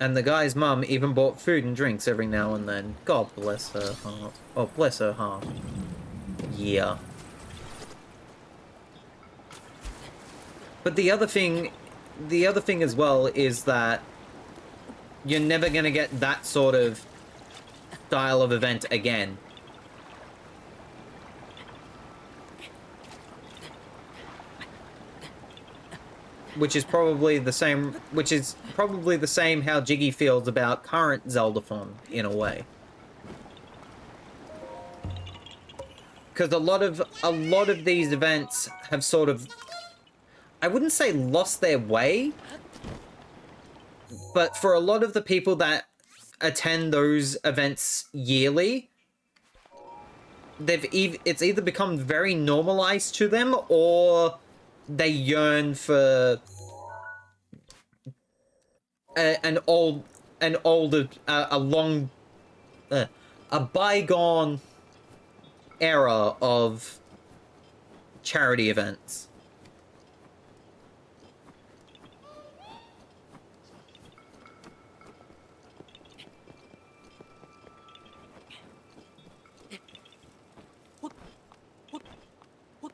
And the guy's mum even bought food and drinks every now and then. God bless her heart. Oh, bless her heart. Yeah. But the other thing as well is that you're never going to get that sort of style of event again. which is probably the same how Jiggy feels about current Zelda form in a way. Because a lot of these events have sort of, I wouldn't say lost their way, but for a lot of the people that attend those events yearly, it's either become very normalized to them, or they yearn for a bygone era of charity events.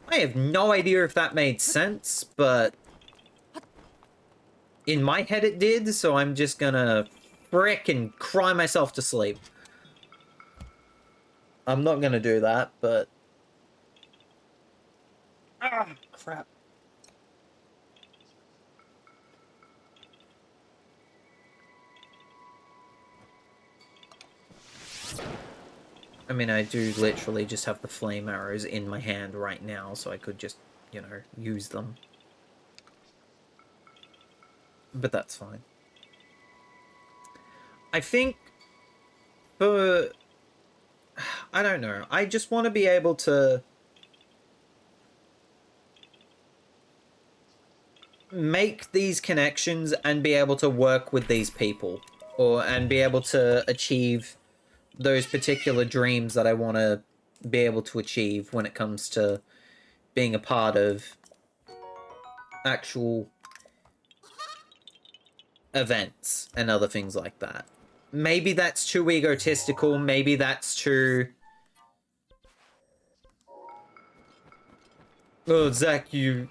I have no idea if that made sense, but in my head it did, so I'm just gonna frickin' cry myself to sleep. I'm not gonna do that, but... Ah, crap. I mean, I do literally just have the flame arrows in my hand right now, so I could just, you know, use them. But that's fine. I think for... I don't know. I just want to be able to make these connections and be able to work with these people, and be able to achieve those particular dreams that I want to be able to achieve when it comes to being a part of actual events and other things like that. Maybe that's too egotistical, maybe that's too... Oh, Zach, you're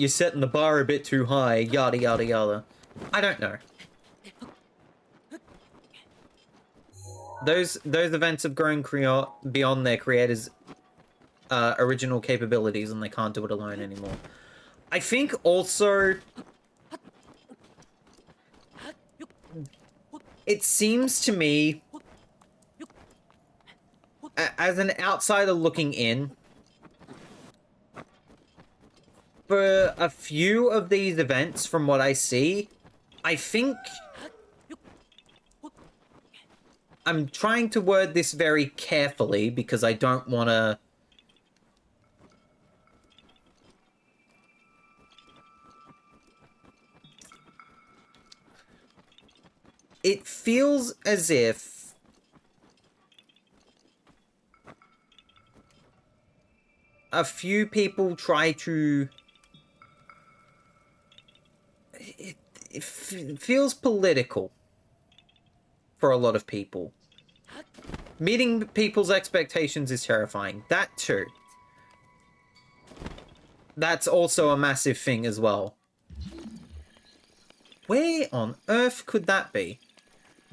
setting the bar a bit too high, yada yada yada. I don't know. Those events have grown beyond their creators' original capabilities, and they can't do it alone anymore. I think also... It seems to me, as an outsider looking in, for a few of these events, from what I see, I think... I'm trying to word this very carefully because I don't want to... It feels as if a few people try to... It feels political for a lot of people. Meeting people's expectations is terrifying. That too. That's also a massive thing as well. Where on earth could that be?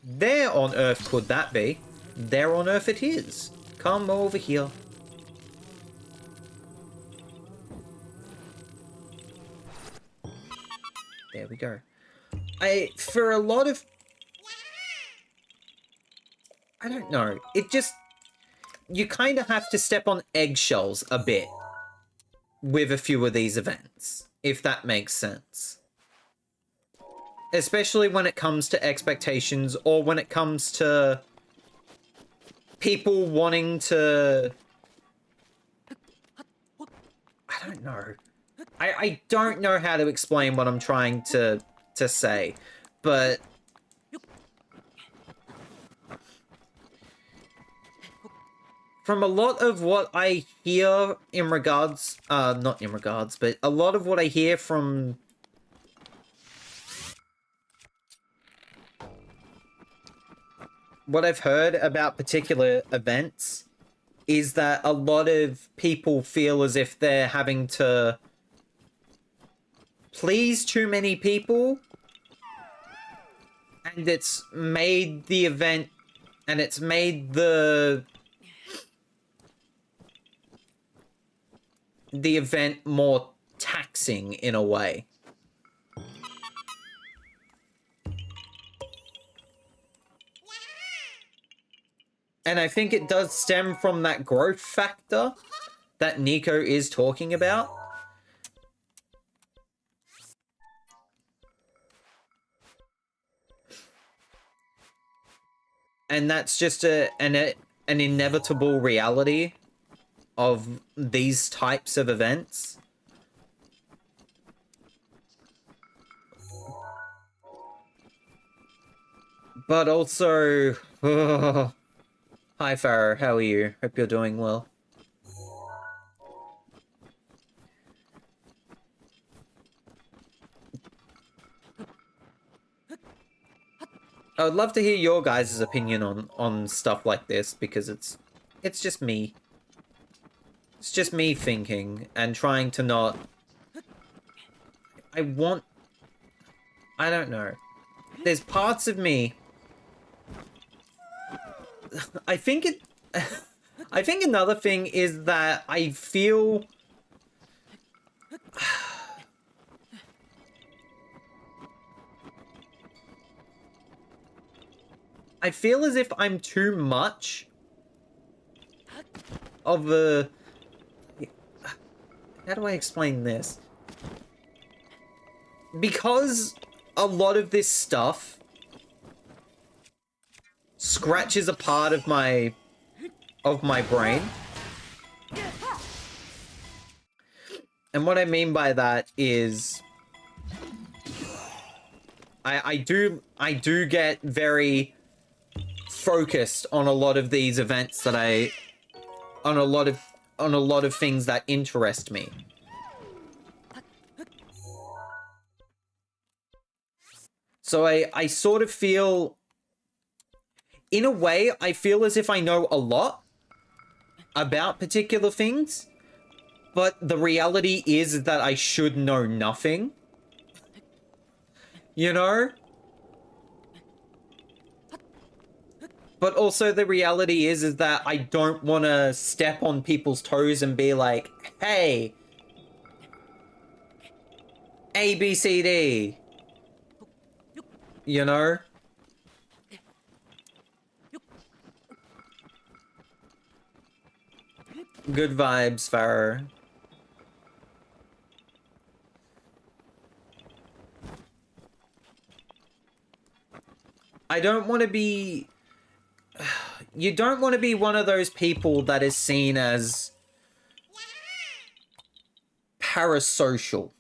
There on earth could that be? There on earth it is. Come over here. There we go. For a lot of... I don't know. It just... You kind of have to step on eggshells a bit with a few of these events, if that makes sense. Especially when it comes to expectations, or when it comes to people wanting to... I don't know. I don't know how to explain what I'm trying to say, but... From a lot of what I hear in regards... not in regards, but a lot of what I hear from... What I've heard about particular events is that a lot of people feel as if they're having to please too many people, and it's made the event, and it's made the event more taxing in a way. And I think it does stem from that growth factor that Nico is talking about. And that's just an inevitable reality of these types of events. But also... Hi, Farah. How are you? Hope you're doing well. I would love to hear your guys' opinion on stuff like this, because it's just me. It's just me thinking and trying to not... I don't know. There's parts of me... I think another thing is that I feel... I feel as if I'm too much of a... How do I explain this? Because a lot of this stuff scratches a part of my brain. And what I mean by that is I do get very focused on a lot of these events that on a lot of things that interest me. So I sort of feel, in a way, I feel as if I know a lot about particular things, but the reality is that I should know nothing. You know? But also the reality is that I don't want to step on people's toes and be like, hey, A, B, C, D. You know? Good vibes, Farah. I don't want to be... You don't want to be one of those people that is seen as parasocial,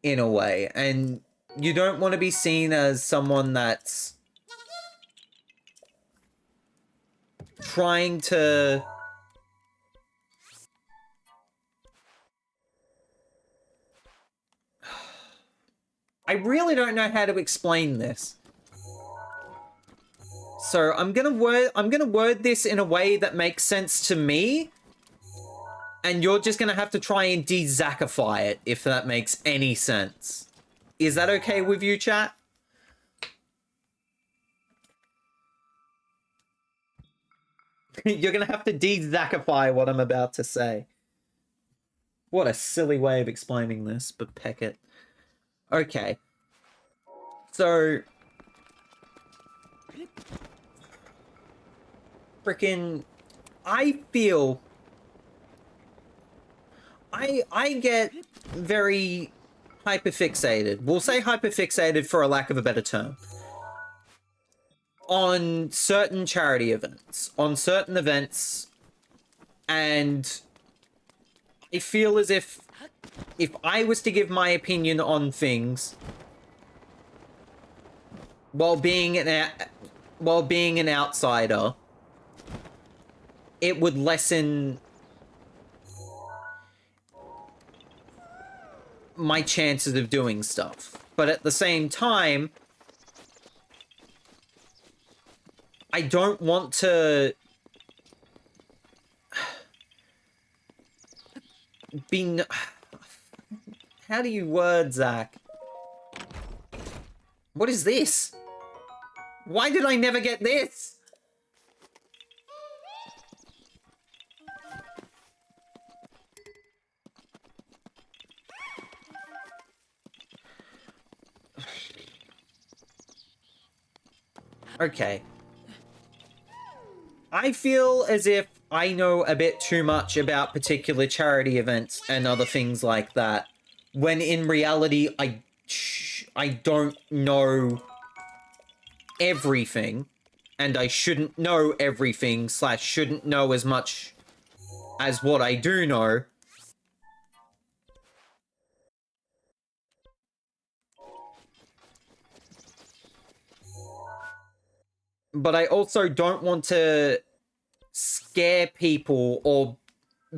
in a way. And you don't want to be seen as someone that's trying to... I really don't know how to explain this. So I'm gonna word this in a way that makes sense to me, and you're just gonna have to try and de-Zackify it, if that makes any sense. Is that okay with you, chat? You're gonna have to de-Zackify what I'm about to say. What a silly way of explaining this, but peck it. Okay. So... Frickin'... I feel... I get very hyperfixated. We'll say hyperfixated for a lack of a better term. On certain charity events. On certain events. And I feel as if I was to give my opinion on things while being an outsider, it would lessen my chances of doing stuff. But at the same time, I don't want to be... How do you word, Zach? What is this? Why did I never get this? Okay. I feel as if I know a bit too much about particular charity events and other things like that, when in reality, I don't know everything, and I shouldn't know everything, / shouldn't know as much as what I do know. But I also don't want to scare people or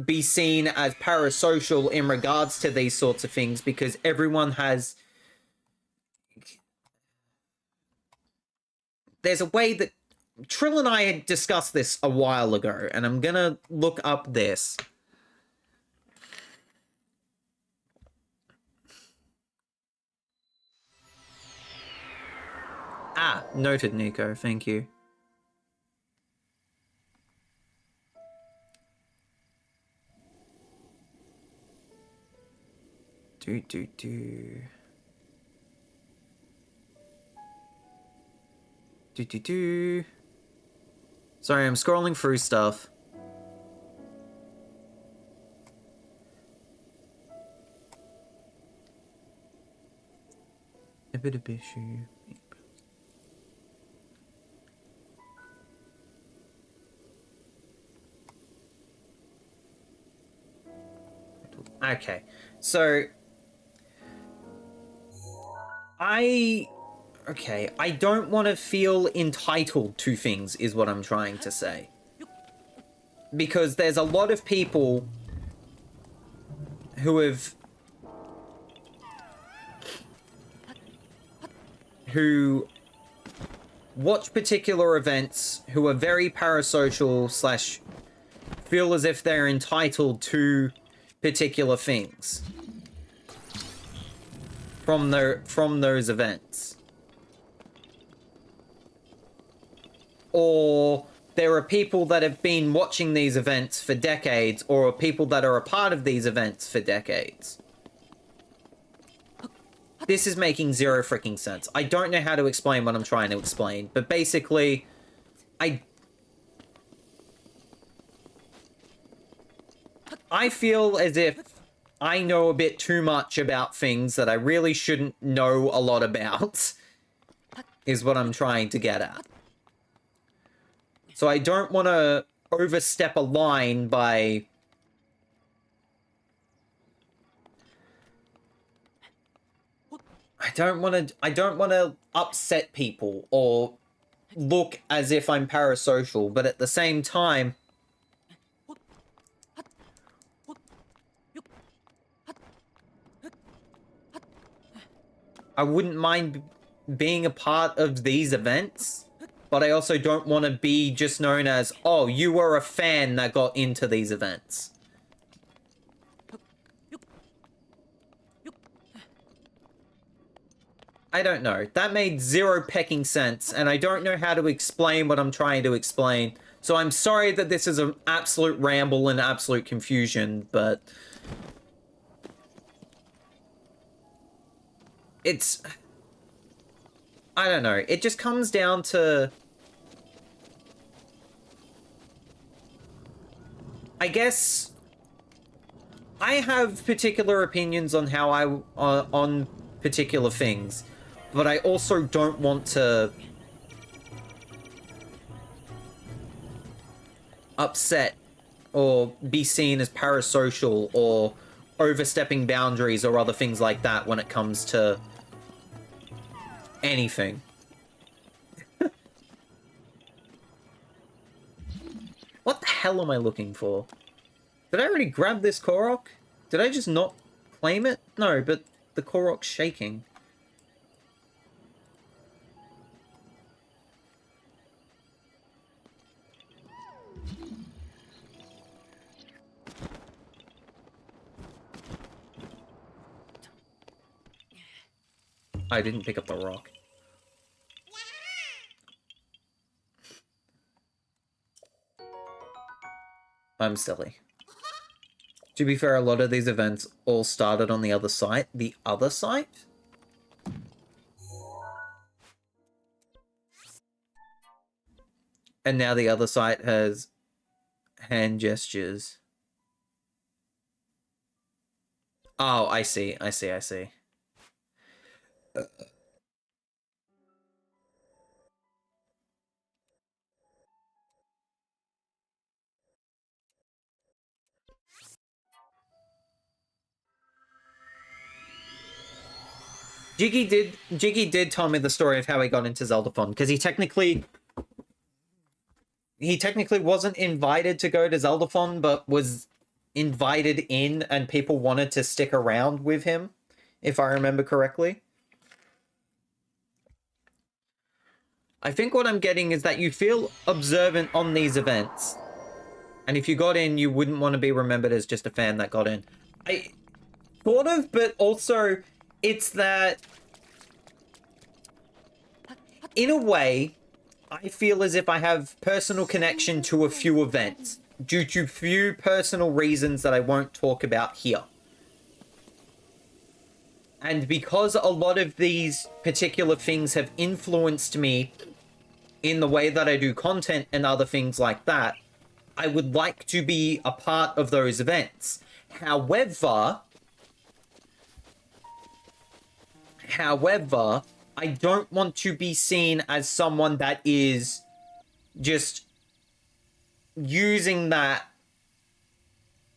be seen as parasocial in regards to these sorts of things, because everyone has... There's a way that... Trill and I had discussed this a while ago, and I'm gonna look up this. Ah, noted, Nico. Thank you. Do. Sorry, I'm scrolling through stuff. A bit of issue. Okay, so I don't want to feel entitled to things, is what I'm trying to say. Because there's a lot of people who watch particular events, who are very parasocial / feel as if they're entitled to particular things from those events. Or there are people that have been watching these events for decades, or people that are a part of these events for decades. This is making zero freaking sense. I don't know how to explain what I'm trying to explain, but basically, I feel as if I know a bit too much about things that I really shouldn't know a lot about, is what I'm trying to get at. So I don't want to overstep a line by... I don't want to upset people or look as if I'm parasocial, but at the same time, I wouldn't mind being a part of these events, but I also don't want to be just known as, oh, you were a fan that got into these events. I don't know. That made zero pecking sense, and I don't know how to explain what I'm trying to explain. So I'm sorry that this is an absolute ramble and absolute confusion, but... it's... I don't know. It just comes down to... I guess... I have particular opinions on how on particular things, but I also don't want to upset or be seen as parasocial or overstepping boundaries or other things like that when it comes to anything. What the hell am I looking for? Did I already grab this Korok? Did I just not claim it? No, but the Korok's shaking. I didn't pick up the rock. I'm silly. To be fair, a lot of these events all started on the other site. The other site? And now the other site has hand gestures. Oh, I see. Jiggy did tell me the story of how he got into Zeldathon, because he technically wasn't invited to go to Zeldathon, but was invited in, and people wanted to stick around with him, if I remember correctly. I think what I'm getting is that you feel observant on these events, and if you got in, you wouldn't want to be remembered as just a fan that got in. I sort of, but also it's that in a way, I feel as if I have personal connection to a few events due to few personal reasons that I won't talk about here. And because a lot of these particular things have influenced me in the way that I do content and other things like that, I would like to be a part of those events. However, I don't want to be seen as someone that is just using that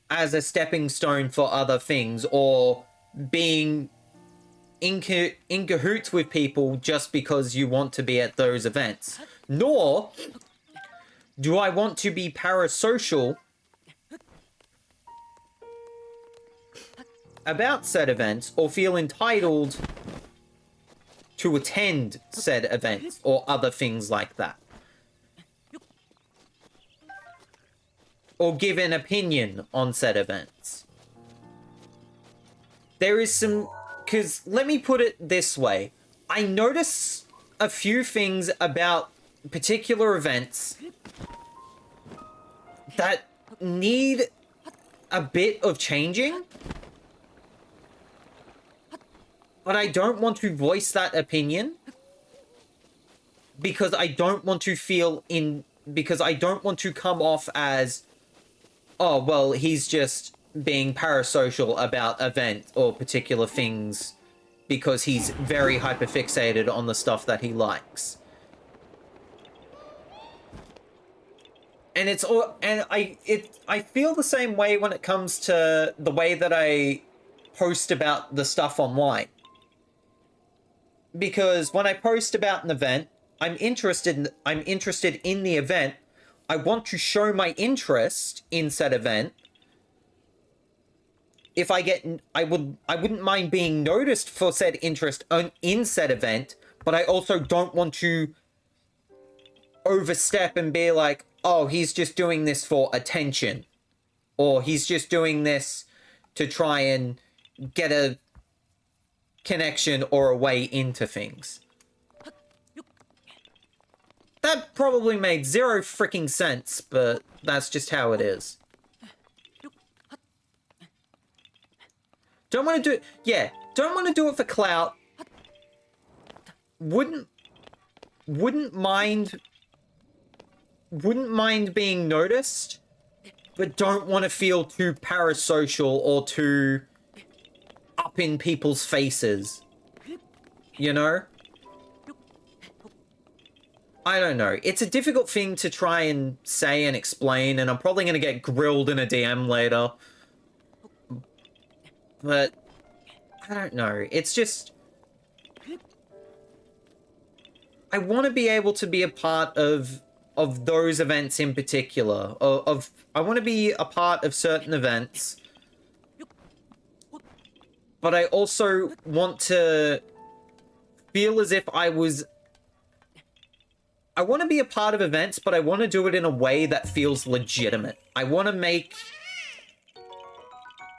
as a stepping stone for other things, or being in cahoots with people just because you want to be at those events. Nor do I want to be parasocial about said events or feel entitled to attend said events or other things like that. Or give an opinion on said events. There is some... Because, let me put it this way. I notice a few things about particular events that need a bit of changing. But I don't want to voice that opinion. Because I don't want to feel in... Because I don't want to come off as... Oh, well, he's just being parasocial about event or particular things because he's very hyperfixated on the stuff that he likes. And it's all, and I feel the same way when it comes to the way that I post about the stuff online. Because when I post about an event, I'm interested in the event. I want to show my interest in said event. If I get, I wouldn't mind being noticed for said interest in said event, but I also don't want to overstep and be like, oh, he's just doing this for attention, or he's just doing this to try and get a connection or a way into things. That probably made zero freaking sense, but that's just how it is. Don't want to do it. Yeah, don't want to do it for clout. Wouldn't mind being noticed, but don't want to feel too parasocial or too up in people's faces. You know? I don't know. It's a difficult thing to try and say and explain, and I'm probably going to get grilled in a DM later. But I don't know. It's just... I want to be able to be a part of those events in particular. I want to be a part of certain events. But I also want to feel as if I was... I want to be a part of events, but I want to do it in a way that feels legitimate. I want to make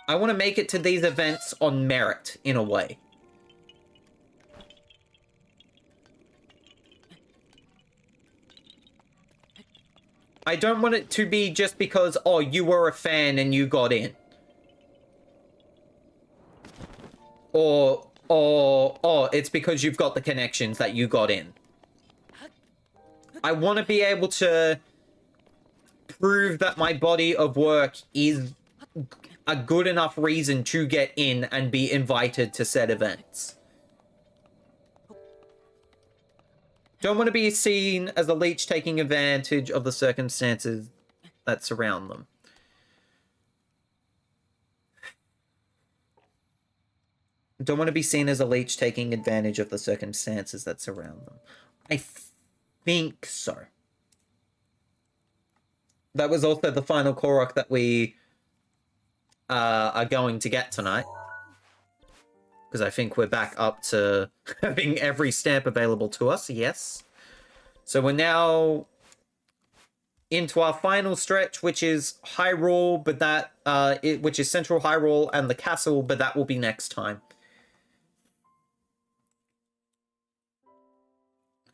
it to these events on merit, in a way. I don't want it to be just because, oh, you were a fan and you got in. Or, it's because you've got the connections that you got in. I want to be able to prove that my body of work is a good enough reason to get in and be invited to said events. Don't want to be seen as a leech taking advantage of the circumstances that surround them. Don't want to be seen as a leech taking advantage of the circumstances that surround them. I think so. That was also the final Korok that we are going to get tonight. Because I think we're back up to having every stamp available to us, yes. So we're now into our final stretch, which is Hyrule, but that which is Central Hyrule and the castle, but that will be next time.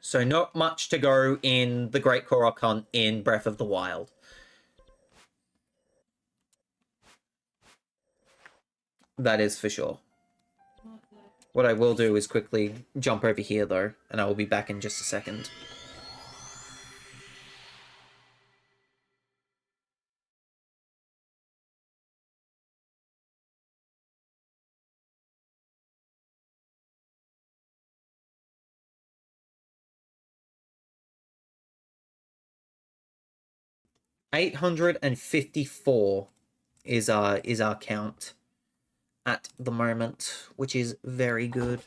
So not much to go in the Great Korok Hunt in Breath of the Wild. That is for sure. What I will do is quickly jump over here, though, and I will be back in just a second. $854 is our count at the moment, which is very good.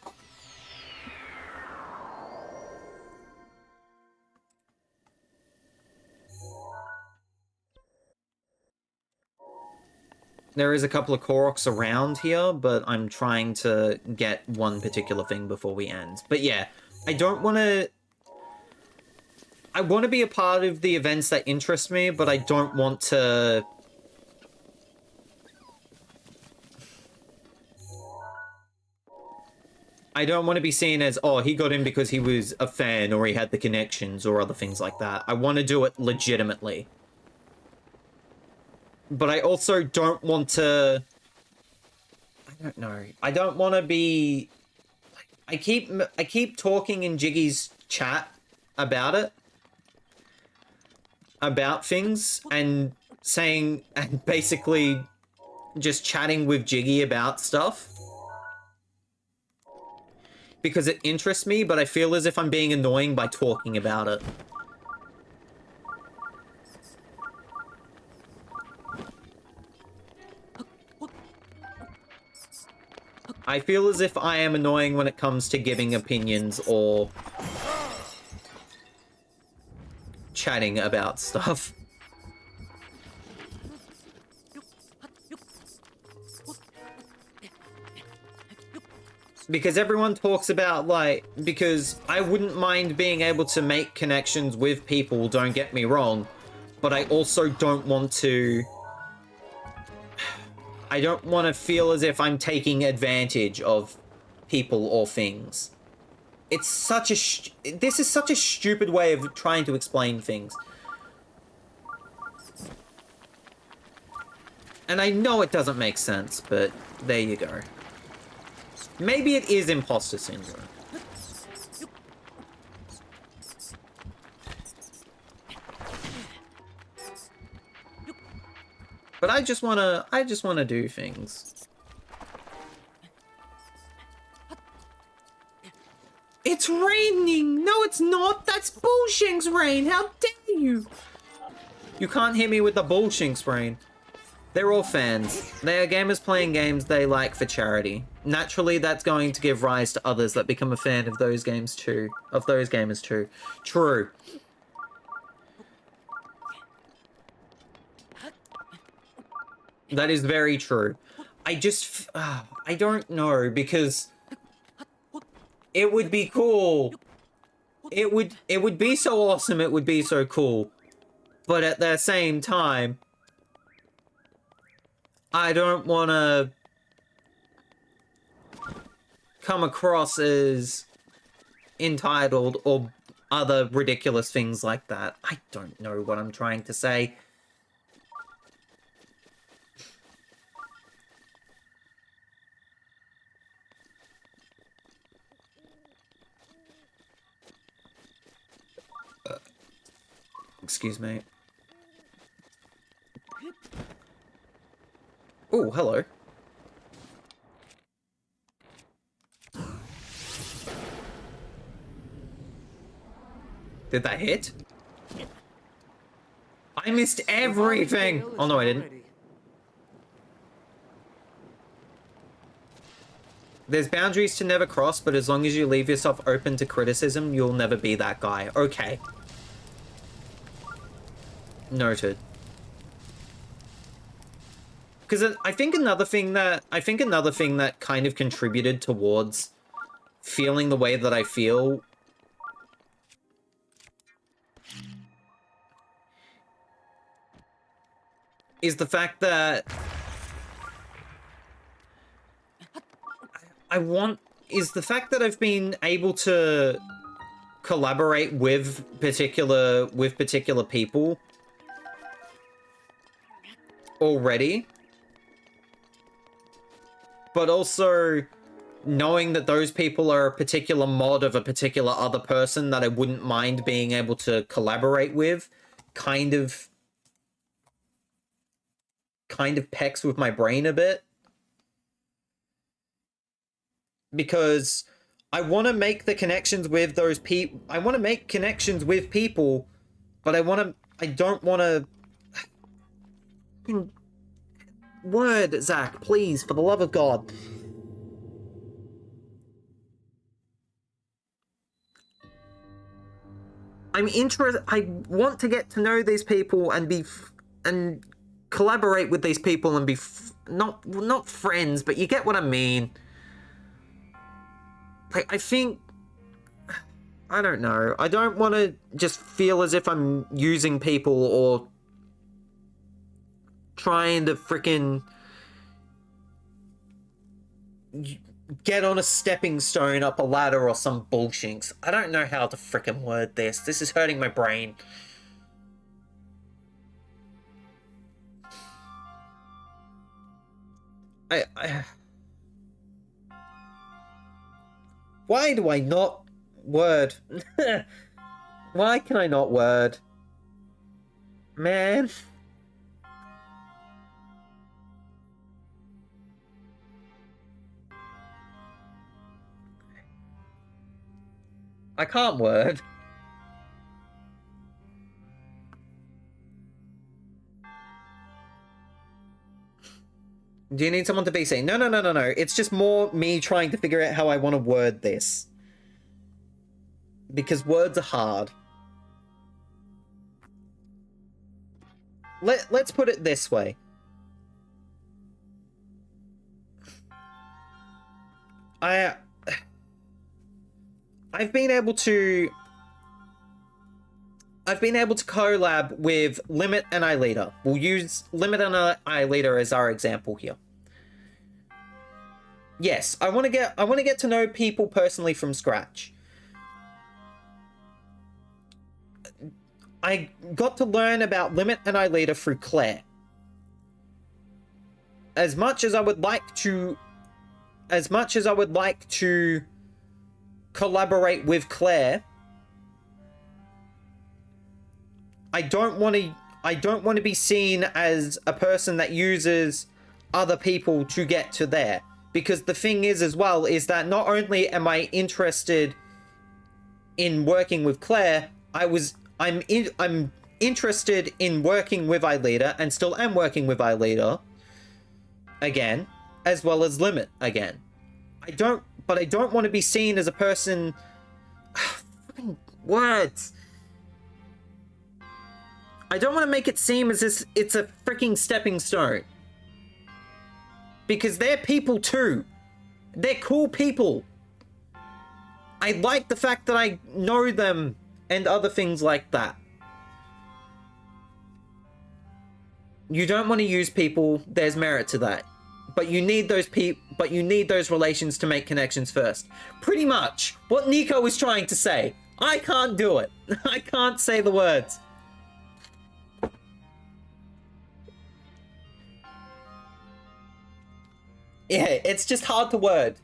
There is a couple of Koroks around here, but I'm trying to get one particular thing before we end. But yeah, I don't want to... I want to be a part of the events that interest me, but I don't want to... I don't want to be seen as, oh, he got in because he was a fan or he had the connections or other things like that. I want to do it legitimately. But I also don't want to... I don't know. I don't want to be... I keep talking in Jiggy's chat about it. About things and saying... And basically just chatting with Jiggy about stuff. Because it interests me, but I feel as if I'm being annoying by talking about it. I feel as if I am annoying when it comes to giving opinions or chatting about stuff. Because everyone talks about, like, because I wouldn't mind being able to make connections with people, don't get me wrong, but I also don't want to... I don't want to feel as if I'm taking advantage of people or things. It's such a... This is such a stupid way of trying to explain things. And I know it doesn't make sense, but there you go. Maybe it is imposter syndrome. But I just wanna do things. It's raining! No, it's not! That's Bullshink's rain! How dare you! You can't hit me with the Bullshink's rain. They're all fans. They are gamers playing games they like for charity. Naturally, that's going to give rise to others that become a fan of those games too. Of those gamers too. True. That is very true. I just... I don't know, because... It would be cool. It would be so awesome, it would be so cool. But at the same time... I don't want to come across as entitled or other ridiculous things like that. I don't know what I'm trying to say. Excuse me. Oh, hello. Did that hit? I missed everything! Gale is Oh no, I now didn't. ready. There's boundaries to never cross, but as long as you leave yourself open to criticism, you'll never be that guy. Okay. Noted. Because I think another thing that kind of contributed towards feeling the way that I feel is the fact that I've been able to collaborate with particular people already, but also knowing that those people are a particular mod of a particular other person that I wouldn't mind being able to collaborate with kind of pecks with my brain a bit. Because I want to make the connections with those people. I want to make connections with people, but I don't want to... Word, Zach, please, for the love of God. I want to get to know these people and and collaborate with these people and be not friends, but you get what I mean. Like, I think, I don't know. I don't want to just feel as if I'm using people or trying to frickin' get on a stepping stone up a ladder or some bullshit. I don't know how to frickin' word this. This is hurting my brain. Why do I not word? Why can I not word? Man. I can't word. Do you need someone to be seen? No. It's just more me trying to figure out how I want to word this. Because words are hard. Let's put it this way. I've been able to collab with Limit and Ileader. We'll use Limit and Ileader as our example here. Yes, I want to get to know people personally from scratch. I got to learn about Limit and Ileader through Claire. As much as I would like to collaborate with Claire, I don't want to be seen as a person that uses other people to get to there. Because the thing is as well is that not only am I interested in working with Claire, I'm interested in working with Ileader and still am working with Ileader again, as well as Limit again. I don't want to be seen as a person. Fucking words. I don't want to make it seem as if it's a freaking stepping stone. Because they're people too. They're cool people. I like the fact that I know them and other things like that. You don't want to use people, there's merit to that. But you need those relations to make connections first. Pretty much what Nico was trying to say. I can't do it. I can't say the words. Yeah, it's just hard to word.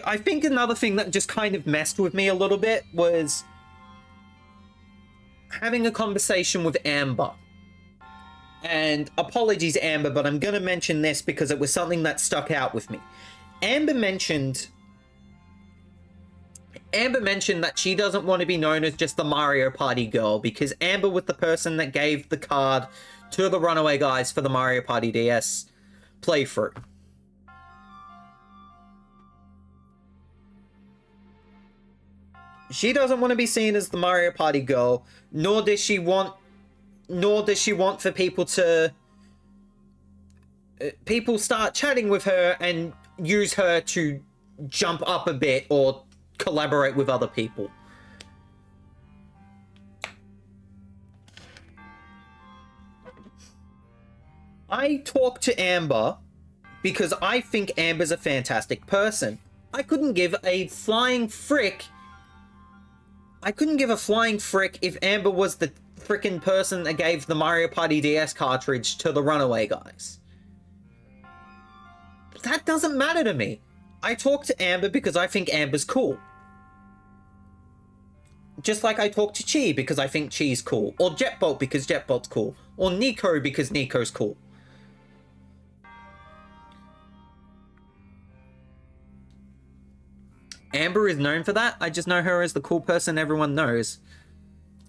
I think another thing that just kind of messed with me a little bit was having a conversation with Amber. And apologies, Amber, but I'm going to mention this because it was something that stuck out with me. Amber mentioned that she doesn't want to be known as just the Mario Party girl, because Amber was the person that gave the card to the runaway guys for the Mario Party DS playthrough. She doesn't want to be seen as the Mario Party girl, nor does she want for people to start chatting with her and use her to jump up a bit or collaborate with other people. I talked to Amber because I think Amber's a fantastic person. I couldn't give a flying frick if Amber was the frickin' person that gave the Mario Party DS cartridge to the runaway guys. That doesn't matter to me. I talk to Amber because I think Amber's cool. Just like I talk to Chi because I think Chi's cool. Or Jetbolt because Jetbolt's cool. Or Nico because Nico's cool. Amber is known for that. I just know her as the cool person everyone knows.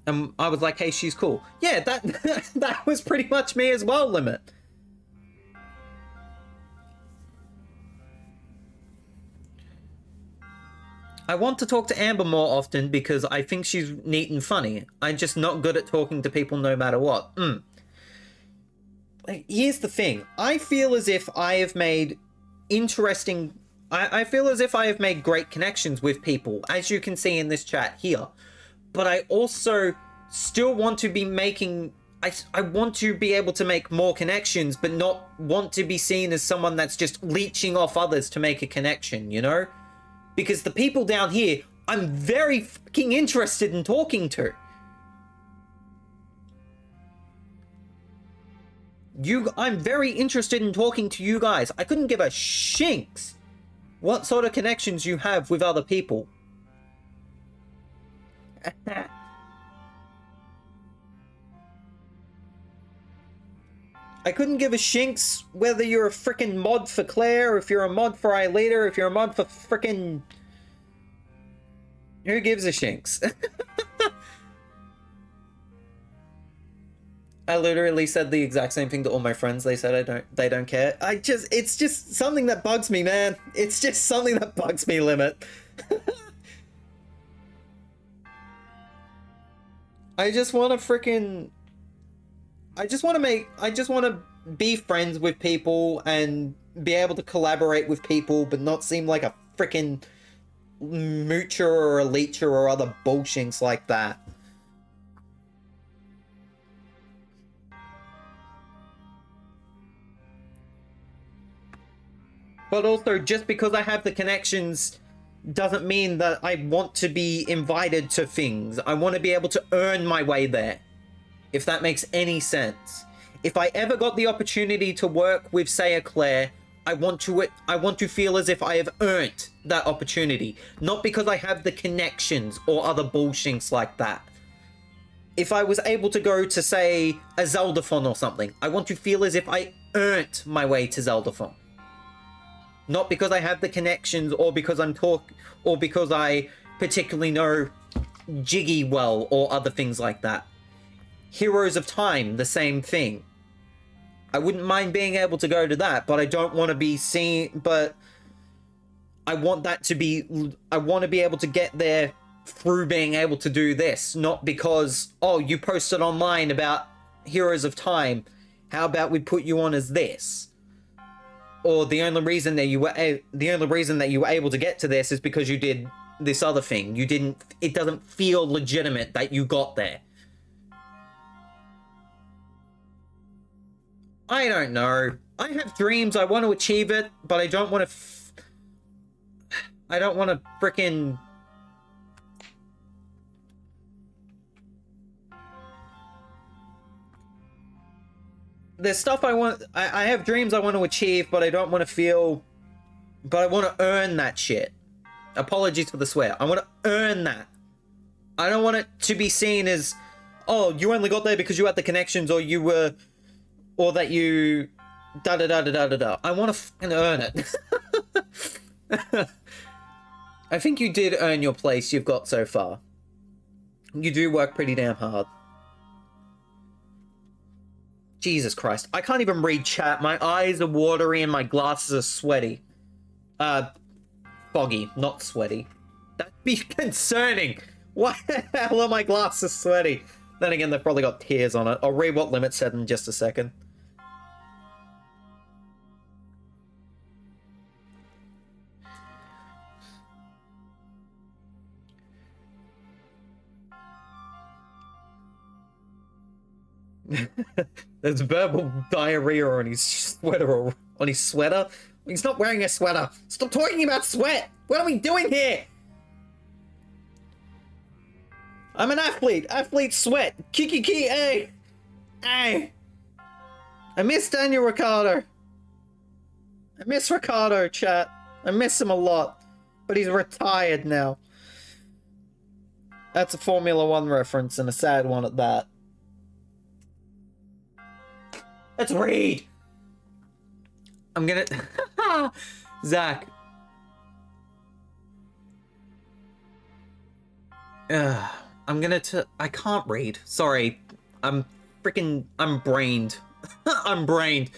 And I was like, hey, she's cool. Yeah, that was pretty much me as well, Limit. I want to talk to Amber more often because I think she's neat and funny. I'm just not good at talking to people no matter what. Here's the thing. I feel as if I have made I feel as if I have made great connections with people, as you can see in this chat here. But I also still want to be making... I want to be able to make more connections, but not want to be seen as someone that's just leeching off others to make a connection, you know? Because the people down here, I'm very fucking interested in talking to. I'm very interested in talking to you guys. I couldn't give a shinks what sort of connections you have with other people. I couldn't give a shinks whether you're a frickin' mod for Claire, or if you're a mod for Iolita, or if you're a mod for frickin'... Who gives a shinks? I literally said the exact same thing to all my friends. They said they don't care. It's just something that bugs me, man. It's just something that bugs me, Limit. I just want to be friends with people and be able to collaborate with people, but not seem like a frickin' moocher or a leecher or other bullshits like that. But also, just because I have the connections doesn't mean that I want to be invited to things. I want to be able to earn my way there, if that makes any sense. If I ever got the opportunity to work with, say, a Claire, I want to feel as if I have earned that opportunity, not because I have the connections or other bullshits like that. If I was able to go to, say, a Zeldathon or something, I want to feel as if I earned my way to Zeldathon. Not because I have the connections or because or because I particularly know Jiggy well or other things like that. Heroes of Time, the same thing. I wouldn't mind being able to go to that, but I don't want to be seen, but I want to be able to get there through being able to do this, not because, oh, you posted online about Heroes of Time, how about we put you on as this? Or the only reason that you were able to get to this is because you did this other thing. It doesn't feel legitimate that you got there. I don't know. I have dreams. I want to achieve it, but I don't want to frickin' there's stuff I have dreams I want to achieve, but I don't want to feel, but I want to earn that shit. Apologies for the swear. I want to earn that. I don't want it to be seen as, oh, you only got there because you had the connections, or you were, or that you, da da da da da da da. I want to fucking earn it. I think you did earn your place you've got so far. You do work pretty damn hard. Jesus Christ. I can't even read chat. My eyes are watery and my glasses are sweaty. Foggy, not sweaty. That'd be concerning. Why the hell are my glasses sweaty? Then again, they've probably got tears on it. I'll read what Limit said in just a second. There's verbal diarrhea on his sweater. On his sweater? He's not wearing a sweater. Stop talking about sweat. What are we doing here? I'm an athlete. Athlete sweat. Kiki, hey. Hey. I miss Daniel Ricciardo. I miss Ricciardo, chat. I miss him a lot. But he's retired now. That's a Formula 1 reference, and a sad one at that. Let's read. I'm gonna... Zach. I'm gonna I can't read. Sorry. I'm brained. I'm brained.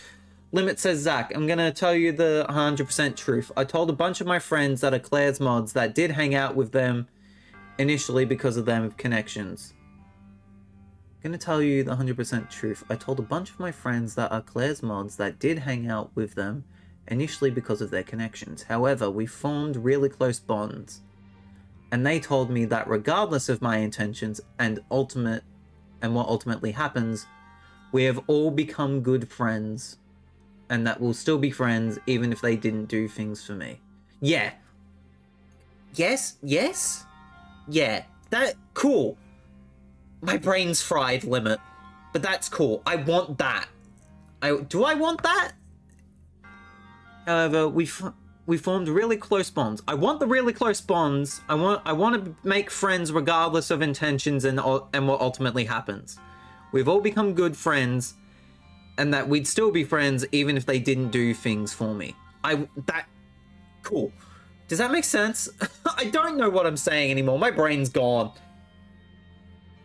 Limit says, Zach, I'm gonna tell you the 100% truth. I told a bunch of my friends that are Claire's mods that did hang out with them initially because of them connections. I'm gonna tell you the 100% truth. I told a bunch of my friends that are Claire's mods that did hang out with them initially because of their connections. However, we formed really close bonds. And they told me that regardless of my intentions and what ultimately happens, we have all become good friends. And that we'll still be friends even if they didn't do things for me. Yeah. Yes? Yes? Yeah. That... Cool. My brain's fried, Limit. But that's cool. I want that. Do I want that? However, we formed really close bonds. I want the really close bonds. I want to make friends regardless of intentions and what ultimately happens. We've all become good friends, and that we'd still be friends even if they didn't do things for me. Cool. Does that make sense? I don't know what I'm saying anymore. My brain's gone.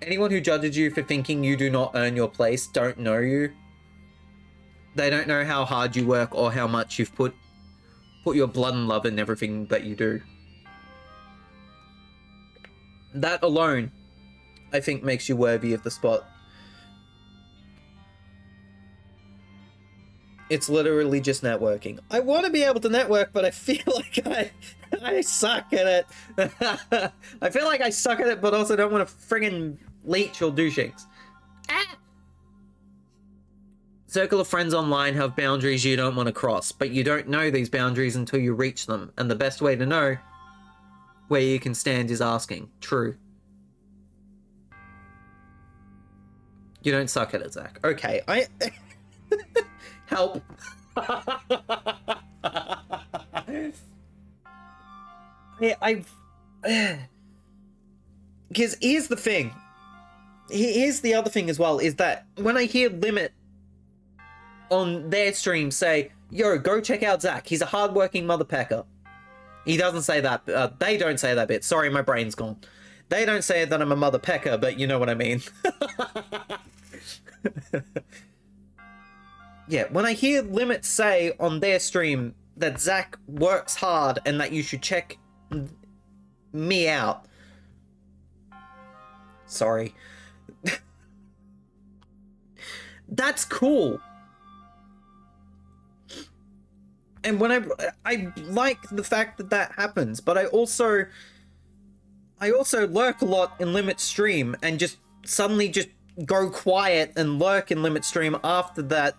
Anyone who judges you for thinking you do not earn your place don't know you. They don't know how hard you work or how much you've put your blood and love in everything that you do. That alone, I think, makes you worthy of the spot. It's literally just networking. I want to be able to network, but I feel like I suck at it. I feel like I suck at it, but also don't want to friggin' leech or do shakes. Ah! Circle of friends online have boundaries you don't want to cross, but you don't know these boundaries until you reach them, and the best way to know where you can stand is asking. True. You don't suck at it, Zach. Okay, help. Because here's the thing. Here's the other thing as well, is that when I hear Limit on their stream say, yo, go check out Zach. He's a hardworking motherpecker. He doesn't say that. They don't say that bit. Sorry, my brain's gone. They don't say that I'm a motherpecker, but you know what I mean. Yeah, when I hear Limit say on their stream that Zach works hard and that you should check me out. Sorry. That's cool. And when I like the fact that that happens, but I also lurk a lot in Limit stream and just suddenly just go quiet and lurk in Limit stream after that,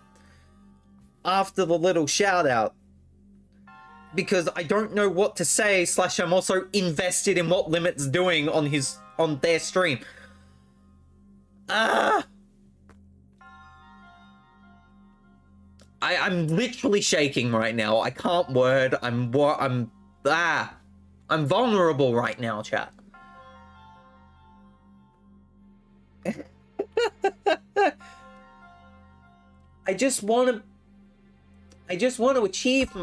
after the little shout out, because I don't know what to say, / I'm also invested in what Limit's doing on their stream. I'm literally shaking right now. I can't word. I'm vulnerable right now, chat. I just want to achieve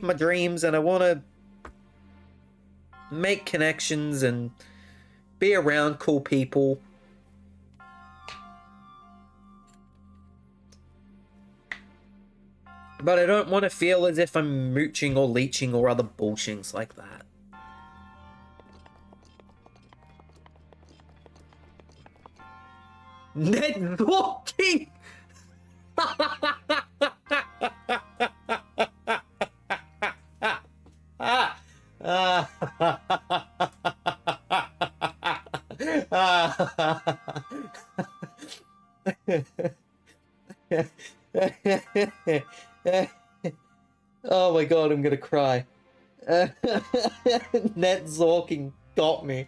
my dreams, and I want to make connections and be around cool people. But I don't want to feel as if I'm mooching or leeching or other bullshings like that. Ned walking! Oh my god, I'm gonna cry. Ned Zorking got me.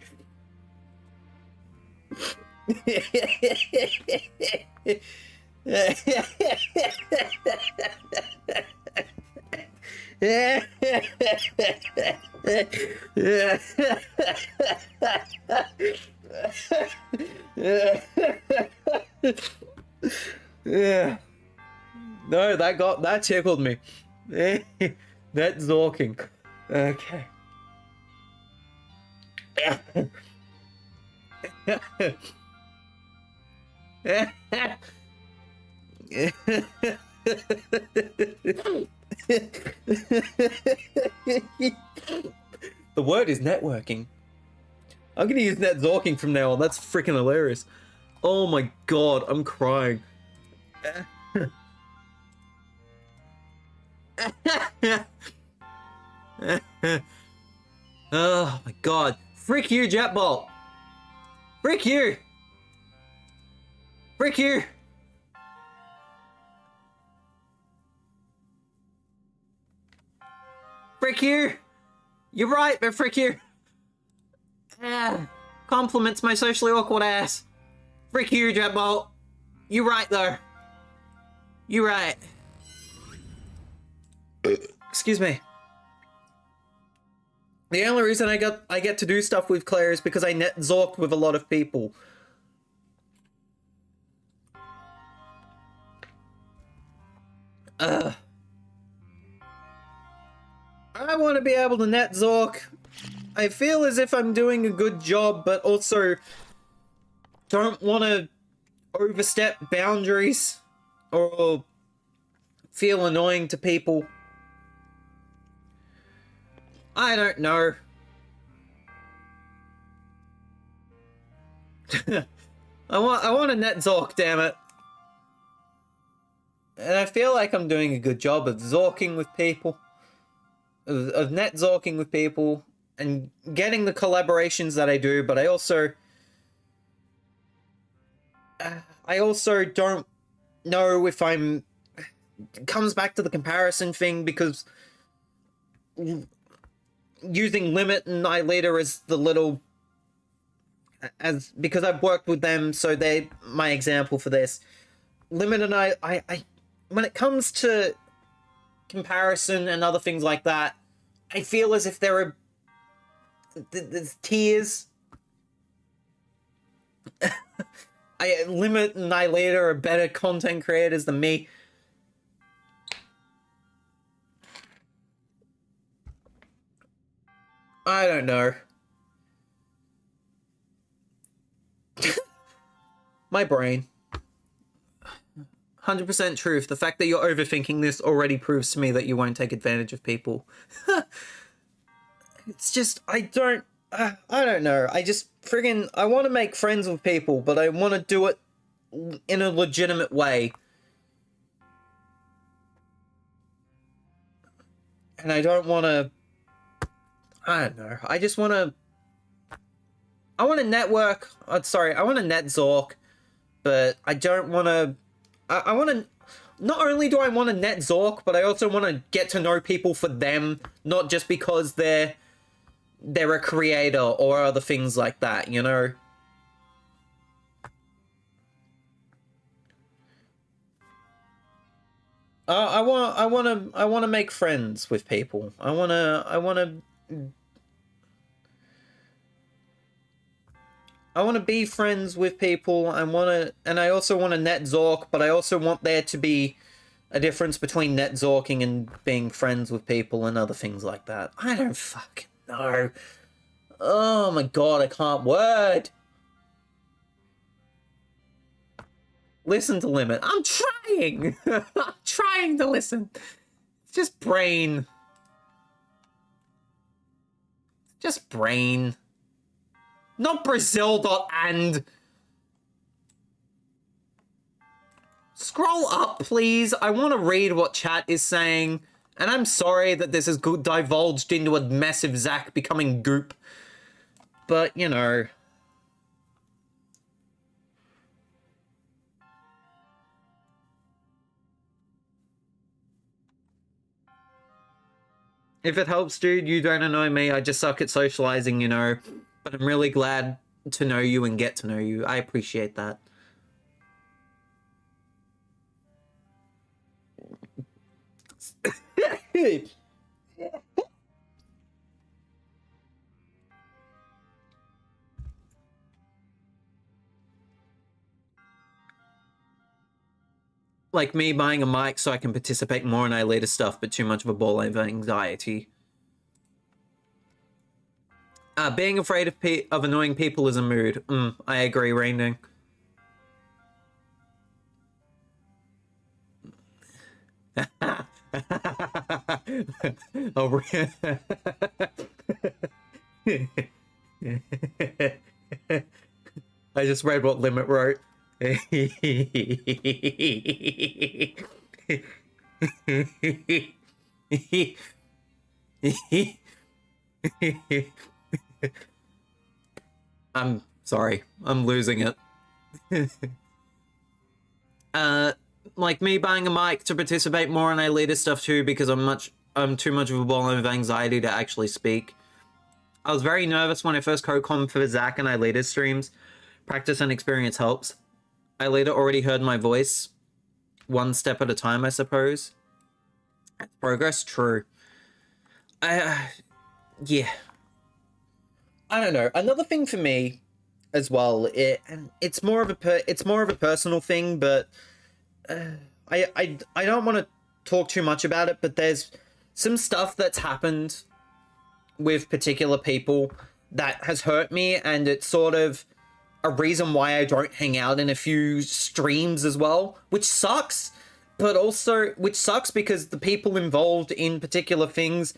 Yeah. No, that tickled me. That's Zorking. Okay. The word is networking. I'm gonna use net Zorking from now on. That's freaking hilarious. Oh my god, I'm crying. Oh my god. Frick you, Jetbolt. Frick you. Frick you. Frick you. You're right, but frick you. Compliments my socially awkward ass. Frick you, Jetbolt. You right though. You right. Excuse me. The only reason I get to do stuff with Claire is because I net zorked with a lot of people. I want to be able to net zork. I feel as if I'm doing a good job, but also don't want to overstep boundaries or feel annoying to people. I don't know. I want a net zork, damn it. And I feel like I'm doing a good job of zorking with people. Of net zorking with people and getting the collaborations that I do, but I also don't know if I'm... It comes back to the comparison thing, because using Limit and Ileader as the little... because I've worked with them, so they're my example for this. Limit and I when it comes to comparison and other things like that, I feel as if there are... there's tiers. Limit and Ileader are better content creators than me. I don't know. My brain. 100% truth. The fact that you're overthinking this already proves to me that you won't take advantage of people. It's just, I don't know. I just friggin', I want to make friends with people, but I want to do it in a legitimate way. And I don't want to... I don't know. I just want to... I want to network... I want to net Zork, but I don't want to... I want to... Not only do I want to net Zork, but I also want to get to know people for them, not just because they're a creator or other things like that, you know? I want to make friends with people. I want to I want to be friends with people. And I also want to net Zork, but I also want there to be a difference between net Zorking and being friends with people and other things like that. I don't fucking know. Oh my god, I can't word. Listen to Limit. I'm trying. I'm trying to listen. It's just brain. Just brain. Not Brazil.and. Scroll up, please. I want to read what chat is saying. And I'm sorry that this has divulged into a massive Zach becoming goop. But, you know. If it helps, dude, you don't annoy me. I just suck at socializing, you know. But I'm really glad to know you and get to know you. I appreciate that. Like me buying a mic so I can participate more in our later stuff, but too much of a ball of anxiety. Being afraid of annoying people is a mood. I agree, Rainding. Oh, I just read what Limit wrote. I'm sorry. I'm losing it. Like me buying a mic to participate more in our later stuff too, because I'm too much of a ball of anxiety to actually speak. I was very nervous when I first co-com for Zach and Ileta streams. Practice and experience helps. Ileta already heard my voice. One step at a time, I suppose. Progress, true. Yeah. I don't know. Another thing for me, as well, it's more of a personal thing, but I don't want to talk too much about it. But there's some stuff that's happened with particular people that has hurt me, and it's sort of a reason why I don't hang out in a few streams as well, which sucks. But also, which sucks because the people involved in particular things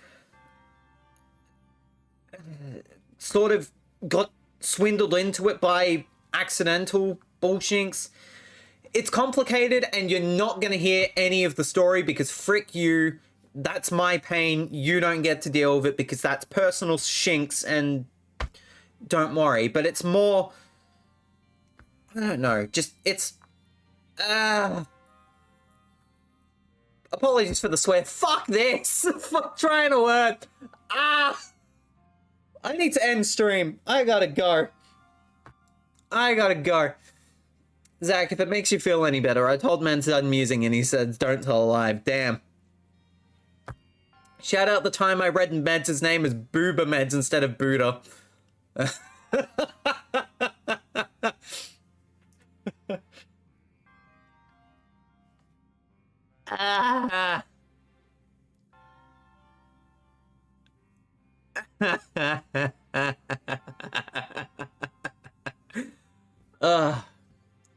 sort of got swindled into it by accidental bullshinks. It's complicated, and you're not going to hear any of the story because frick you. That's my pain. You don't get to deal with it because that's personal shinks, and don't worry. But it's more... I don't know. Just, it's... Apologies for the swear. Fuck this! Fuck trying to work. I need to end stream. I gotta go. Zach, if it makes you feel any better, I told Mens I'm musing and he said, don't tell a lie. Damn. Shout out the time I read Meds' name as Booba Meds instead of Buddha.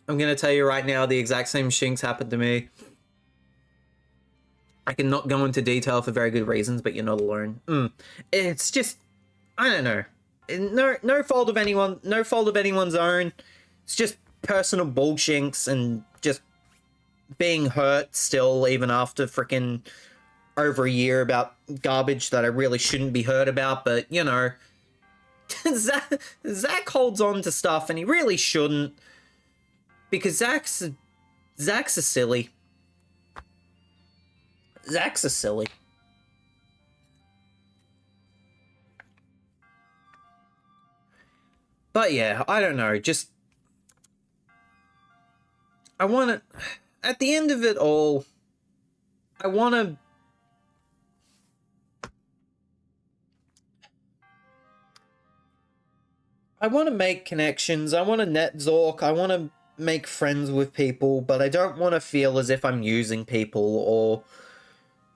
I'm gonna tell you right now, the exact same shinks happened to me. I cannot go into detail for very good reasons, but you're not alone. It's just, I don't know. No fault of anyone. No fault of anyone's own. It's just personal bullshinks and just being hurt still, even after freaking over a year about garbage that I really shouldn't be hurt about. But you know, Zach holds on to stuff, and he really shouldn't, because Zach's a silly. Zach's a silly. But yeah, I don't know, just... I want to... At the end of it all, I want to... I want to make connections. I want to net Zork. I want to make friends with people, but I don't want to feel as if I'm using people or,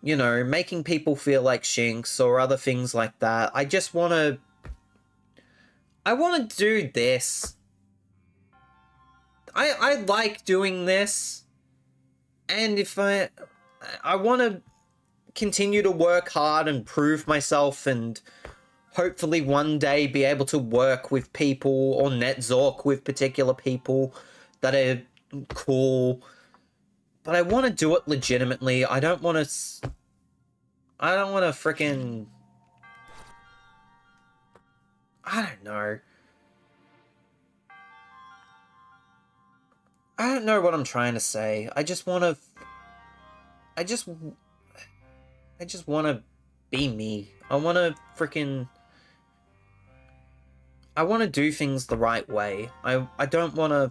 you know, making people feel like shinks or other things like that. I just want to... I want to do this. I like doing this. And if I want to continue to work hard and prove myself and hopefully one day be able to work with people or net Zork with particular people that are cool. But I want to do it legitimately. I don't want to freaking... I don't know. I don't know what I'm trying to say. I just want to... I just want to be me. I want to freaking... I want to do things the right way. I don't want to...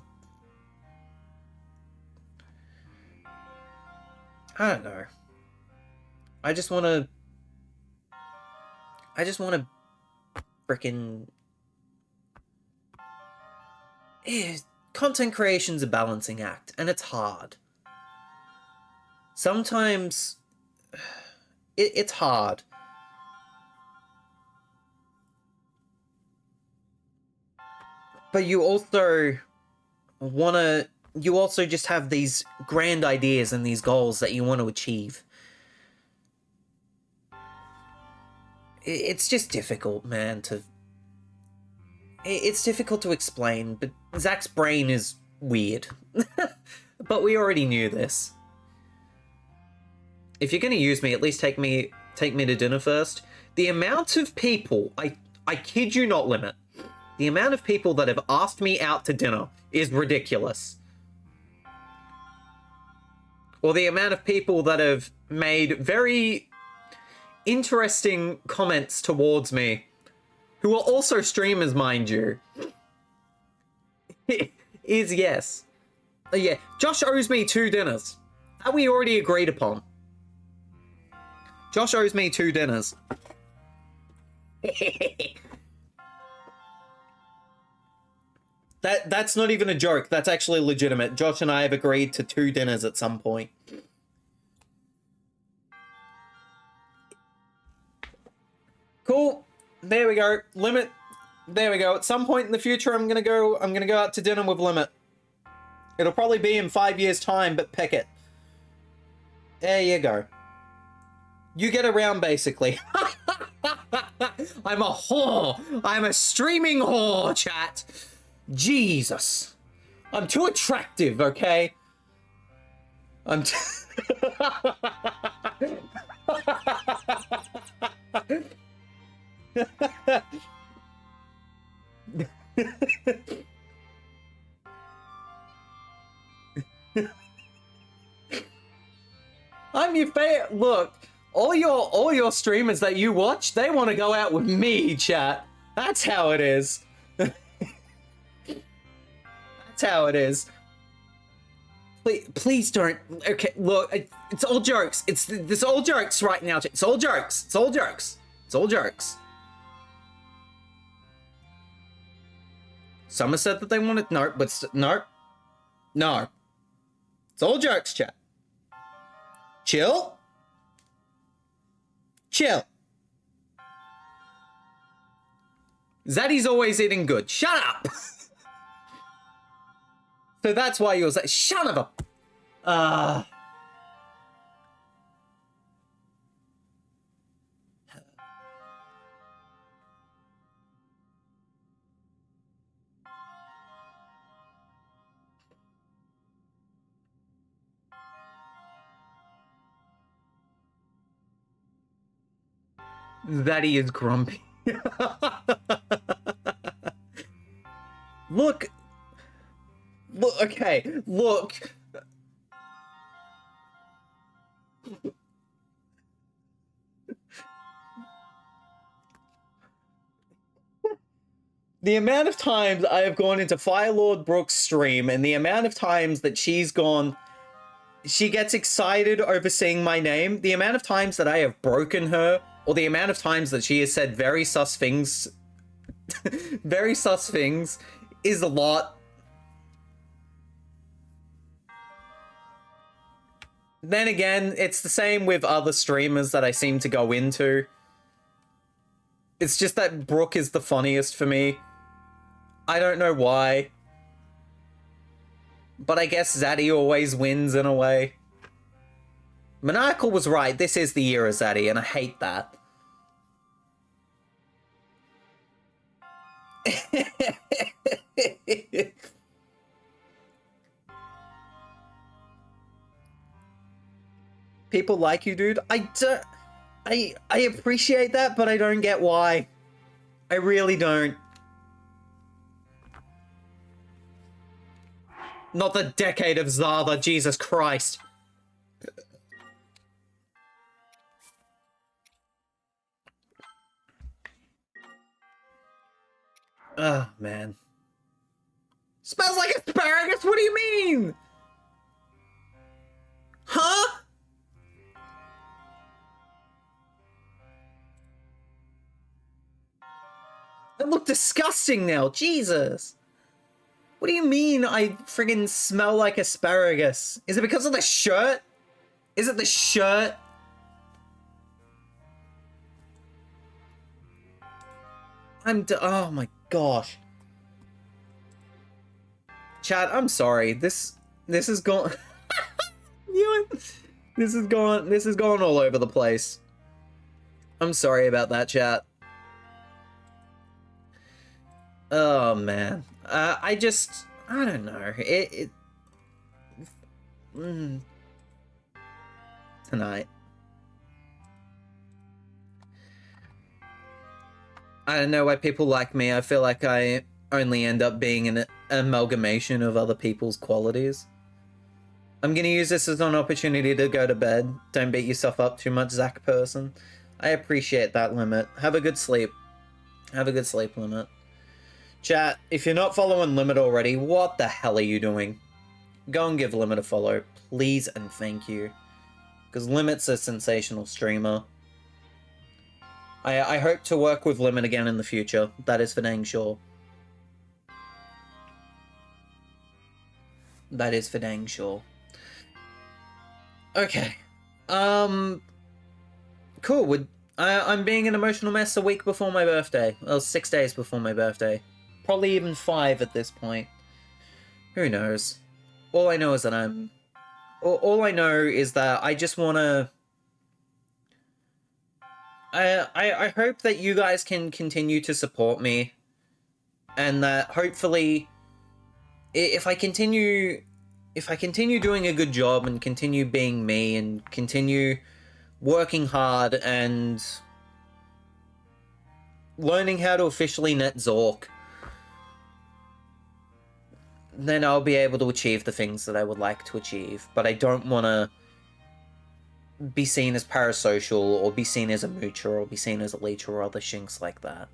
I don't know. I just want to freaking... Content creation's a balancing act, and it's hard. Sometimes... It's hard. But you also just have these grand ideas and these goals that you want to achieve. It's just difficult, man, it's difficult to explain, but Zach's brain is weird. But we already knew this. If you're gonna use me, at least take me to dinner first. The amount of people, I kid you not, Limit, the amount of people that have asked me out to dinner is ridiculous. Or the amount of people that have made very interesting comments towards me, who are also streamers, mind you, is yes. Yeah, Josh owes me 2 dinners. That we already agreed upon. Josh owes me 2 dinners. That's not even a joke. That's actually legitimate. Josh and I have agreed to 2 dinners at some point. Cool. There we go. Limit. There we go. At some point in the future, I'm gonna go out to dinner with Limit. It'll probably be in 5 years' time, but pick it. There you go. You get around, basically. I'm a whore. I'm a streaming whore, chat. Jesus. I'm too attractive, okay? I'm I'm your favorite. Look, all your streamers that you watch, they want to go out with me, chat. That's how it is. That's how it is. Please don't. Okay, look, it's all jokes. It's all jokes right now. It's all jokes. It's all jokes. It's all jokes. Some have said that they wanted no, but no. It's all jokes, chat. Chill. Chill. Zaddy's always eating good. Shut up. So that's why you're like, son of a... Zaddy is grumpy. Look, okay, look. The amount of times I have gone into Firelord Brooke's stream and the amount of times that she gets excited over seeing my name, the amount of times that I have broken her, or the amount of times that she has said very sus things Very sus things is a lot. Then again, it's the same with other streamers that I seem to go into. It's just that Brooke is the funniest for me. I don't know why. But I guess Zaddy always wins in a way. Maniacal was right. This is the year of Zaddy, and I hate that. People like you, dude. I appreciate that, but I don't get why. I really don't. Not the decade of Zada, Jesus Christ. Oh, man. Smells like asparagus? What do you mean? Huh? That look disgusting now, Jesus. What do you mean I friggin' smell like asparagus? Is it because of the shirt? Is it the shirt? Oh my gosh. Chat, I'm sorry. This is gone. This is gone all over the place. I'm sorry about that, chat. Oh man. I don't know. Tonight. I don't know why people like me. I feel like I only end up being an amalgamation of other people's qualities. I'm gonna use this as an opportunity to go to bed. Don't beat yourself up too much, Zach person. I appreciate that, Limit. Have a good sleep. Have a good sleep, Limit. Chat, if you're not following Limit already, what the hell are you doing? Go and give Limit a follow, please and thank you. Because Limit's a sensational streamer. I hope to work with Limit again in the future. That is for dang sure. That is for dang sure. Okay. Cool. I'm being an emotional mess a week before my birthday. Well, 6 days before my birthday. Probably even 5 at this point. Who knows? All I know is that all I know is that I just want to... I hope that you guys can continue to support me. And that hopefully... If I continue doing a good job and continue being me and continue working hard and learning how to officially net Zork, then I'll be able to achieve the things that I would like to achieve. But I don't want to be seen as parasocial or be seen as a moocher or be seen as a leecher or other shinks like that.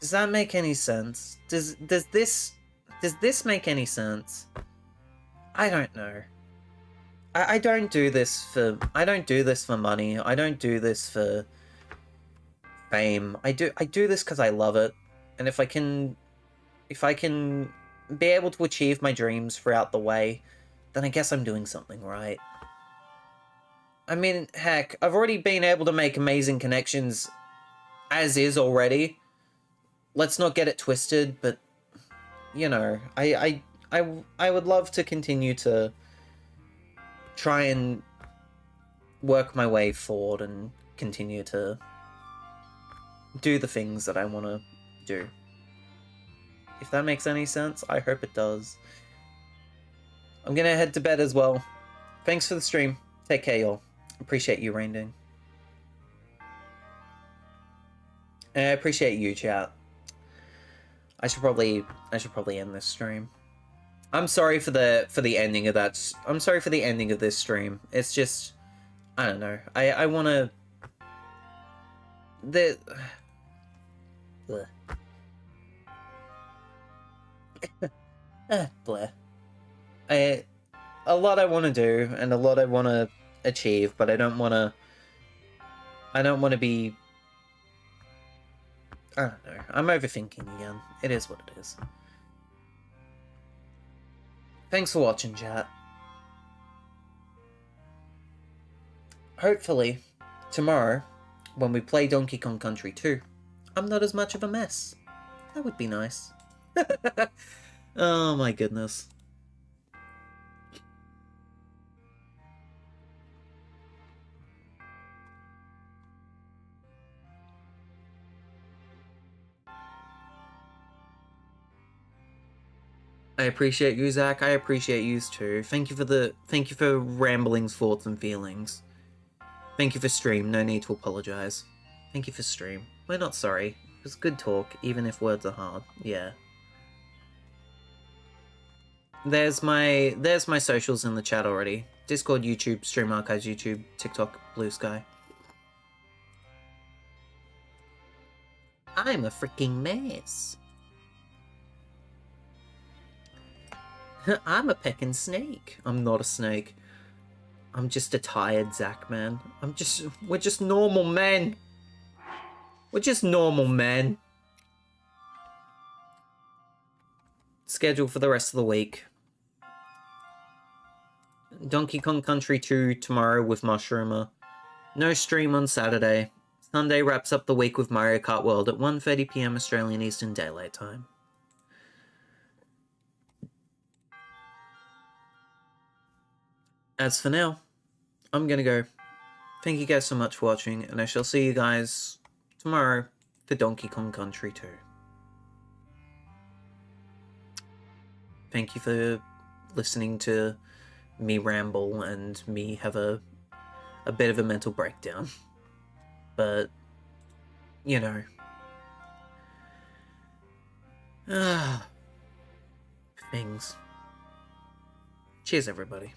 Does that make any sense? Does this make any sense? I don't know. I don't do this for money. I don't do this for fame. I do this because I love it. And if I can be able to achieve my dreams throughout the way, then I guess I'm doing something right. I mean, heck, I've already been able to make amazing connections as is already. Let's not get it twisted, but you know, I would love to continue to try and work my way forward and continue to do the things that I want to do. If that makes any sense, I hope it does. I'm gonna head to bed as well. Thanks for the stream. Take care, y'all. Appreciate you, Rainding. And I appreciate you, chat. I should probably end this stream. I'm sorry for the ending of that. I'm sorry for the ending of this stream. It's just, I don't know. I want to. Bleh. Bleh. a lot I want to do and a lot I want to achieve, but I don't want to be... I don't know. I'm overthinking again. It is what it is. Thanks for watching, chat. Hopefully, tomorrow, when we play Donkey Kong Country 2, I'm not as much of a mess. That would be nice. Oh my goodness. I appreciate you, Zach. I appreciate you too. Thank you for ramblings, thoughts, and feelings. Thank you for stream. No need to apologize. Thank you for stream. We're not sorry. It was good talk, even if words are hard. Yeah. There's my socials in the chat already. Discord, YouTube, Stream Archives, YouTube, TikTok, Blue Sky. I'm a freaking mess. I'm a pecking snake. I'm not a snake. I'm just a tired Zach, man. We're just normal men. We're just normal men. Schedule for the rest of the week. Donkey Kong Country 2 tomorrow with Mushroomer. No stream on Saturday. Sunday wraps up the week with Mario Kart World at 1:30 PM Australian Eastern Daylight Time. As for now, I'm gonna go. Thank you guys so much for watching, and I shall see you guys tomorrow for Donkey Kong Country 2. Thank you for listening to me ramble and me have a bit of a mental breakdown. But, you know. Things. Cheers, everybody.